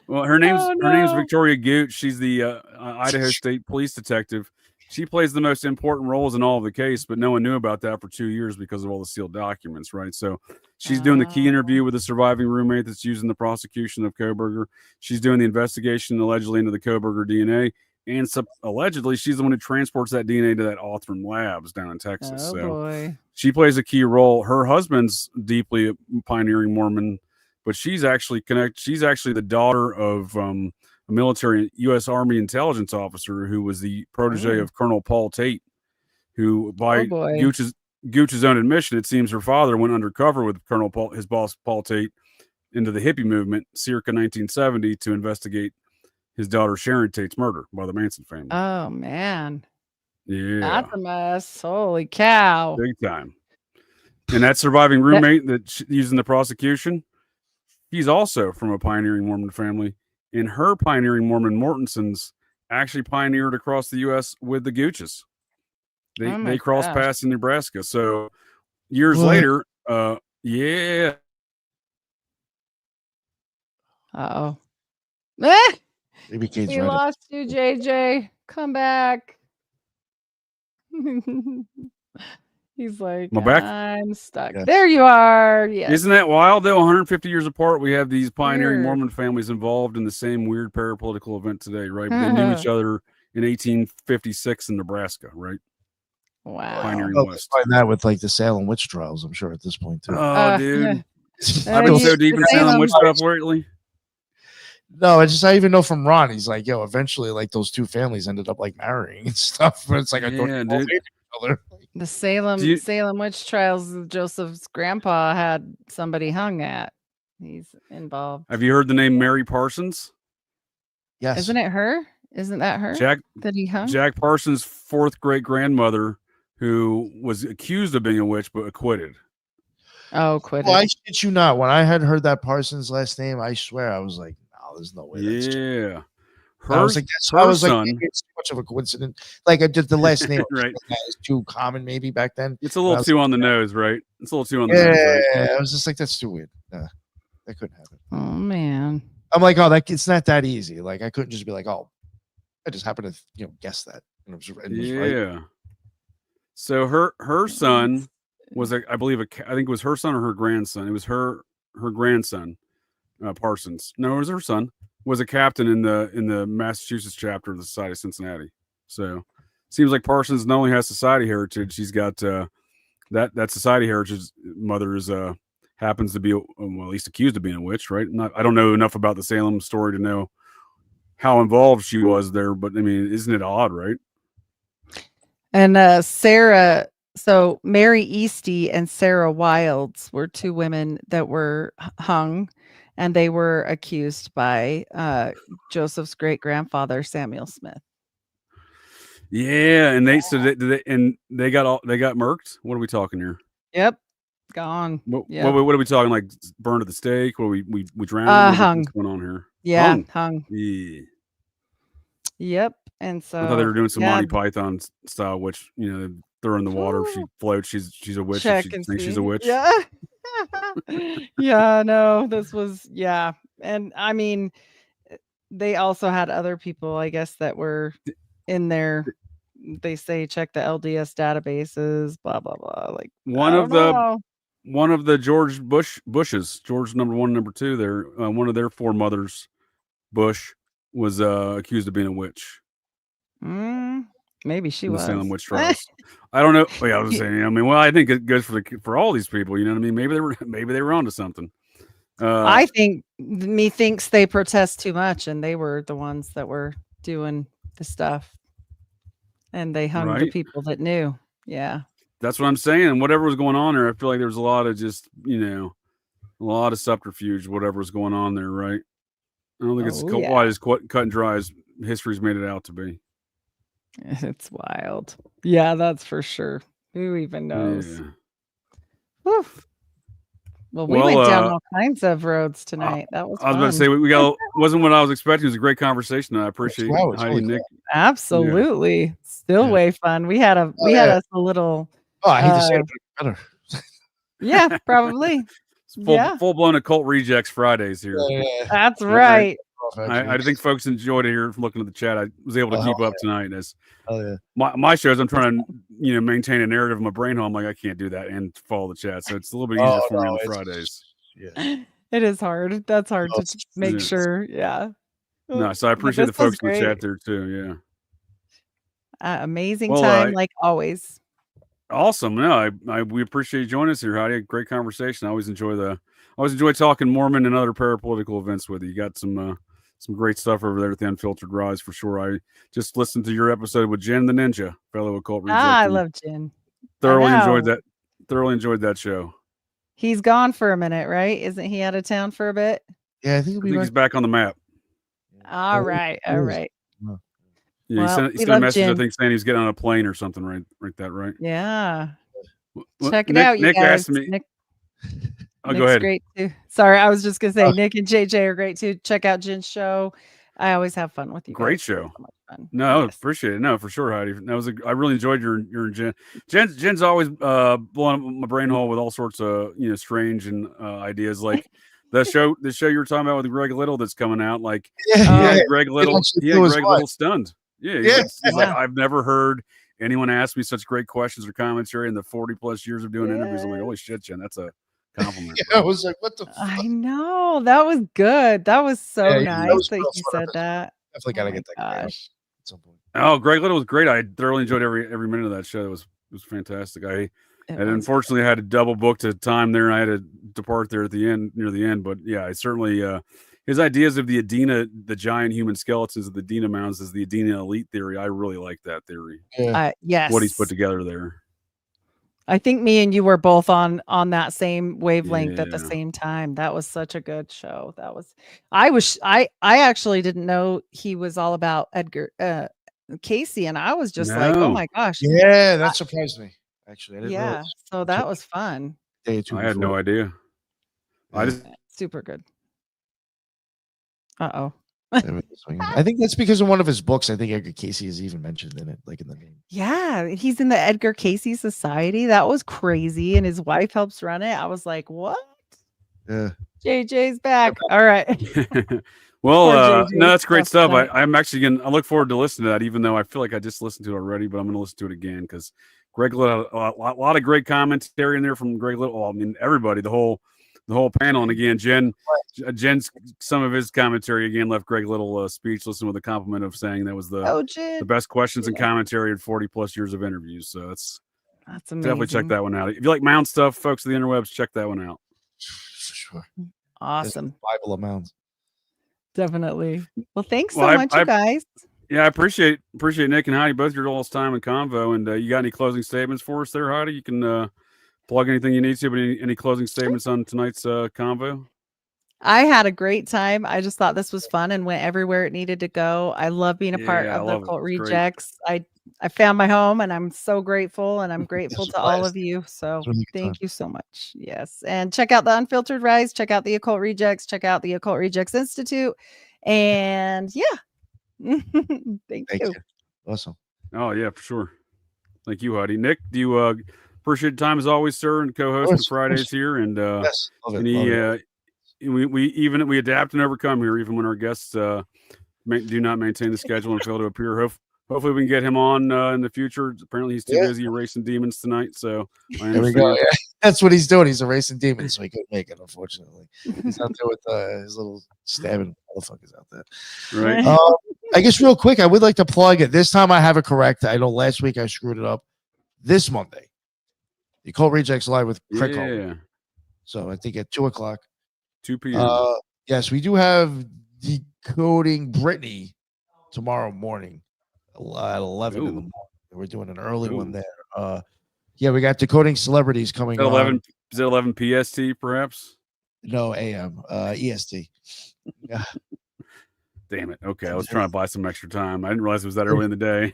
Well, her name's Oh, her name's no. Victoria Gooch. She's the Idaho State Police Detective. She plays the most important roles in all of the case, but no one knew about that for 2 years because of all the sealed documents, right? So she's doing the key interview with the surviving roommate that's using the prosecution of Koberger. She's doing the investigation allegedly into the Koberger DNA, and allegedly she's the one who transports that DNA to that Othram Labs down in Texas. Oh so boy. she plays a key role. Her husband's deeply pioneering Mormon, but she's actually She's actually the daughter of a military U.S. Army intelligence officer who was the protege of Colonel Paul Tate, who by Gooch's own admission, it seems her father went undercover with his boss Paul Tate into the hippie movement circa 1970 to investigate his daughter Sharon Tate's murder by the Manson family. Oh man. Yeah. That's a mess. Holy cow. Big time. And that surviving roommate that's using the prosecution, he's also from a pioneering Mormon family. And her pioneering Mormon Mortensons actually pioneered across the U.S. with the Gooches. They crossed paths in Nebraska. So years later, yeah. Uh-oh. We lost you, JJ. Come back. He's like, I'm stuck. Yeah. There you are. Yes. Isn't that wild, though? 150 years apart, we have these pioneering Mormon families involved in the same weird parapolitical event today, right? But they knew each other in 1856 in Nebraska, right? Wow. Pioneering West. Find that with like the Salem witch trials, I'm sure, at this point, too. Oh, dude. I've been so deep in Salem witch stuff lately. No, I even know from Ron, he's like, yo, eventually, like, those 2 families ended up like marrying and stuff. But it's like, I don't know each other. The Salem witch trials, Joseph's grandpa had somebody hung at. He's involved. Have you heard the name Mary Parsons? Yes. Isn't it her? Isn't that her Jack that he hung? Jack Parsons' fourth great grandmother, who was accused of being a witch but acquitted. Oh, quit Well, I it. shit you not. When I had heard that Parsons last name, I swear I was like, no, there's no way. That's true. Yeah. I was like, her I was like, son. maybe it's too much of a coincidence. Like, just the last name Right. is too common, maybe back then. It's a little was too like, on the nose, right? It's a little too on the Yeah, nose, right? I was just like, that's too weird. That couldn't happen. Oh man. I'm like, oh, it's not that easy. Like, I couldn't just be like, oh, I just happened to guess that. And it was right. Yeah. So her son was I believe I think it was her son or her grandson. It was her grandson, Parsons. No, it was her son. Was a captain in the Massachusetts chapter of the Society of Cincinnati. So seems like Parsons not only has society heritage, he's got that society heritage. Mother is happens to be well, at least accused of being a witch, right? I don't know enough about the Salem story to know how involved she was there, but I mean, isn't it odd, right? And Sarah, so Mary Easty and Sarah Wilds were two women that were hung, and they were accused by Joseph's great grandfather Samuel Smith. Yeah, and they they got murked. What are we talking here? Yep, gone. What Yep. what are we talking, like burned at the stake? What we drowned? Hung. What's going on here? Yeah, Hung. hung. Yeah. Yep. And so I thought they were doing some yeah, Monty Python style, which they throw her in the water. If she floats, she's a witch. check If she and thinks she's see. a witch. Yeah. Yeah, no, this was and I mean, they also had other people, I guess, that were in there. They say check the LDS databases, blah blah blah. Like One I of don't the know. George Bushes, George number 1, number 2. There, one of their foremothers, Bush, was accused of being a witch Maybe she in the was. Salem witch trials. I don't know. Well, yeah, I was saying. I mean, well, I think it goes for all these people. You know what I mean? Maybe they were onto something. I think methinks they protest too much, and they were the ones that were doing the stuff, and they hung the Right. people that knew. Yeah. That's what I'm saying. And whatever was going on there, I feel like there was a lot of just a lot of subterfuge. Whatever was going on there, right? I don't think it's quite as cut and dry as history's made it out to be. It's wild. Yeah, that's for sure. Who even knows? Yeah. Whew. Well, we went down all kinds of roads tonight. That was I was about to fun. say we got wasn't what I was expecting. It was a great conversation. I appreciate Heidi and Nick. Absolutely. Still way fun. We had us a little Oh, I hate to say it, but better. yeah, probably. Full blown Occult Rejects Fridays here. That's right. I think folks enjoyed it here from looking at the chat. I was able to keep up tonight as yeah. my shows. I'm trying to maintain a narrative in my brain. I'm like, I can't do that and follow the chat. So it's a little bit easier for me on the Fridays. Yeah. It is hard. That's hard to make sure. Yeah. No, so I appreciate the folks in the chat there too. Yeah. Amazing time, like always. Awesome. No, we appreciate you joining us here, Heidi. Great conversation. I always enjoy talking Mormon and other parapolitical events with you. You got some great stuff over there at the Unfiltered Rise for sure. I just listened to your episode with Jen the Ninja, fellow Occult Reject. I love Jen. Thoroughly enjoyed that show. He's gone for a minute, right? Isn't he out of town for a bit? Yeah, I think he's back on the map. All right. Yeah, well, he sent a message, Jen. I think, saying he was getting on a plane or something, right? Yeah. Well, check it out, you guys. Asked me. Nick's go ahead. Great too. Sorry, I was just gonna say Nick and JJ are great too. Check out Jen's show. I always have fun with you. Great show. So much fun. No, appreciate it. No, for sure, Heidi. I really enjoyed your Jen. Jen's always blowing up my brain hole with all sorts of strange and ideas like. The show you were talking about with Greg Little that's coming out, like Greg Little, Little stunned. Yeah, he's like, I've never heard anyone ask me such great questions or commentary in the 40+ years of doing interviews. I'm like, holy shit, Jen, that's a compliment. I was like, what the fuck? I know. That was good. That was so nice that you said that. Definitely gotta get that at some point. Oh, Greg Little was great. I thoroughly enjoyed every minute of that show. It was fantastic. Unfortunately, I had to double book to time there, and I had to depart there near the end. But yeah, I certainly his ideas of the Adena, the giant human skeletons of the Adena mounds, as the Adena elite theory. I really like that theory. Yes, what he's put together there. I think me and you were both on that same wavelength at the Yeah. same time. That was such a good show. I actually didn't know he was all about Edgar Casey, and I was just like, oh No. my gosh. Yeah, that surprised me. Actually, I didn't Yeah. realize. So that was fun. A day or two I had no before. idea. I just Super good. Uh-oh. I think that's because in one of his books, I think Edgar Casey is even mentioned in it, like in the name. Yeah, he's in the Edgar Casey Society. That was crazy. And his wife helps run it. I was like, what? Yeah. JJ's back. All right. well, Poor JJ. no, that's great Rough stuff. night. I'm actually I look forward to listening to that, even though I feel like I just listened to it already, but I'm going to listen to it again because Greg Little, a lot of great commentary in there from Greg Little. Well, I mean, everybody, the whole panel, and again, Jen's some of his commentary again left Greg Little speechless, and with a compliment of saying that was the best questions and commentary in 40 plus years of interviews. So that's amazing. Definitely check that one out. If you like Mound stuff, folks of the interwebs, check that one out. For sure. Awesome. Bible of Mounds. Definitely. Well, thanks so much, you guys. Yeah, I appreciate Nick and Heidi both your all this time in convo. And you got any closing statements for us there, Heidi? You can plug anything you need to, but any closing statements on tonight's convo? I had a great time. I just thought this was fun and went everywhere it needed to go. I love being a part of the Occult Rejects. I found my home, and I'm so grateful, and I'm grateful to all of you. So thank you so much. Yes. And check out the Unfiltered Rise, check out the Occult Rejects, check out the Occult Rejects Institute. And yeah. Thank you. Awesome. Oh yeah, for sure. Thank you, Heidi. Nick, do you appreciate the time as always, sir, and co-host of Fridaze here? And yes, love it. We adapt and overcome here, even when our guests do not maintain the schedule and fail to appear. Hopefully we can get him on in the future. Apparently he's too busy erasing demons tonight. So there we go. Yeah. That's what he's doing. He's erasing demons, so he couldn't make it, unfortunately. He's out there with his little stabbing motherfuckers out there. Right. I guess real quick, I would like to plug it. This time I have it correct. I know last week I screwed it up. This Monday, the Occult Rejects live with Craig Coleman. So I think at 2:00. 2 p.m. Yes, we do have Decoding Britney tomorrow morning at 11 in the morning. We're doing an early one there. Yeah, we got Decoding Celebrities coming on. Is it 11 PST perhaps? No, AM. EST. Yeah. Damn it. Okay, I was trying to buy some extra time. I didn't realize it was that early in the day.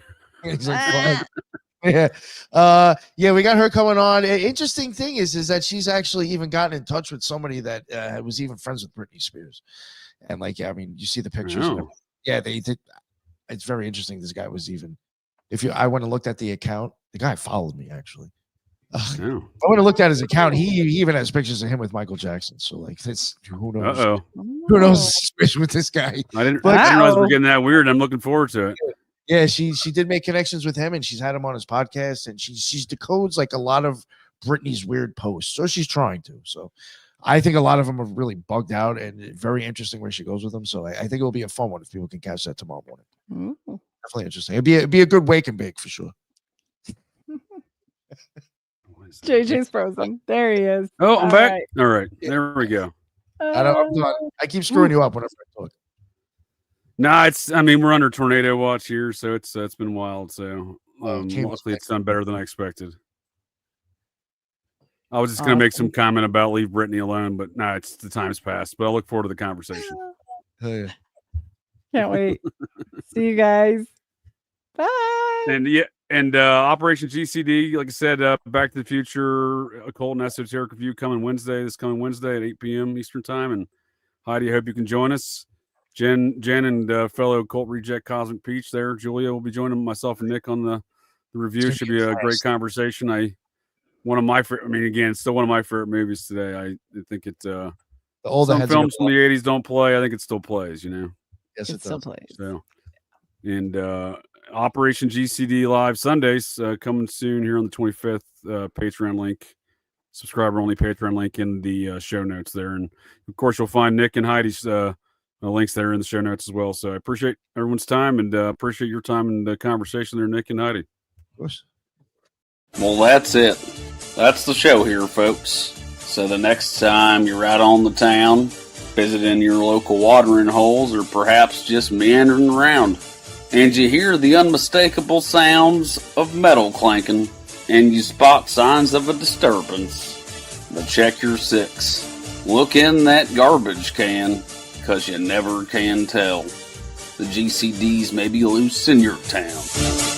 Yeah, we got her coming on. Interesting thing is that she's actually even gotten in touch with somebody that was even friends with Britney Spears, and like, yeah, I mean, you see the pictures. Yeah, they did. It's very interesting. This guy was even. I went and looked at the account. The guy followed me actually. I went and looked at his account. He even has pictures of him with Michael Jackson. So like, this who knows? Who knows with this guy? I didn't realize we're getting that weird. I'm looking forward to it. Yeah, she did make connections with him, and she's had him on his podcast, and she's decodes like a lot of Britney's weird posts. So she's trying to. So I think a lot of them are really bugged out, and very interesting where she goes with them. So I think it will be a fun one if people can catch that tomorrow morning. Definitely interesting. It'd be a good wake and bake for sure. JJ's frozen. There he is. Oh, I'm back. Right. All right, there we go. I keep screwing you up whenever I talk. No, we're under tornado watch here, so it's been wild. So luckily it's done better than I expected. I was just gonna make some comment about leave Britney alone, but no, the time's passed. But I look forward to the conversation. Yeah. Can't wait. See you guys. Bye. And Operation GCD, like I said, Back to the Future, Occult and Esoteric Review this coming Wednesday at 8 p.m. Eastern Time. And Heidi, I hope you can join us. Jen and fellow Occult Reject Cosmic Peach there. Julia will be joining myself and Nick on the review. Should be a great conversation. It's still one of my favorite movies today. I think it some films from the 80s don't play. I think it still plays, Yes, it still plays. So, and Operation GCD Live Sundays coming soon here on the 25th. Patreon link, subscriber only Patreon link in the show notes there. And of course, you'll find Nick and Heidi's links there in the show notes as well. So I appreciate everyone's time and appreciate your time and the conversation there, Nick and Heidi. Of course. Well, that's it. That's the show here, folks. So the next time you're out on the town, visiting your local watering holes, or perhaps just meandering around, and you hear the unmistakable sounds of metal clanking, and you spot signs of a disturbance, but check your six. Look in that garbage can, 'cause you never can tell. The GCDs may be loose in your town.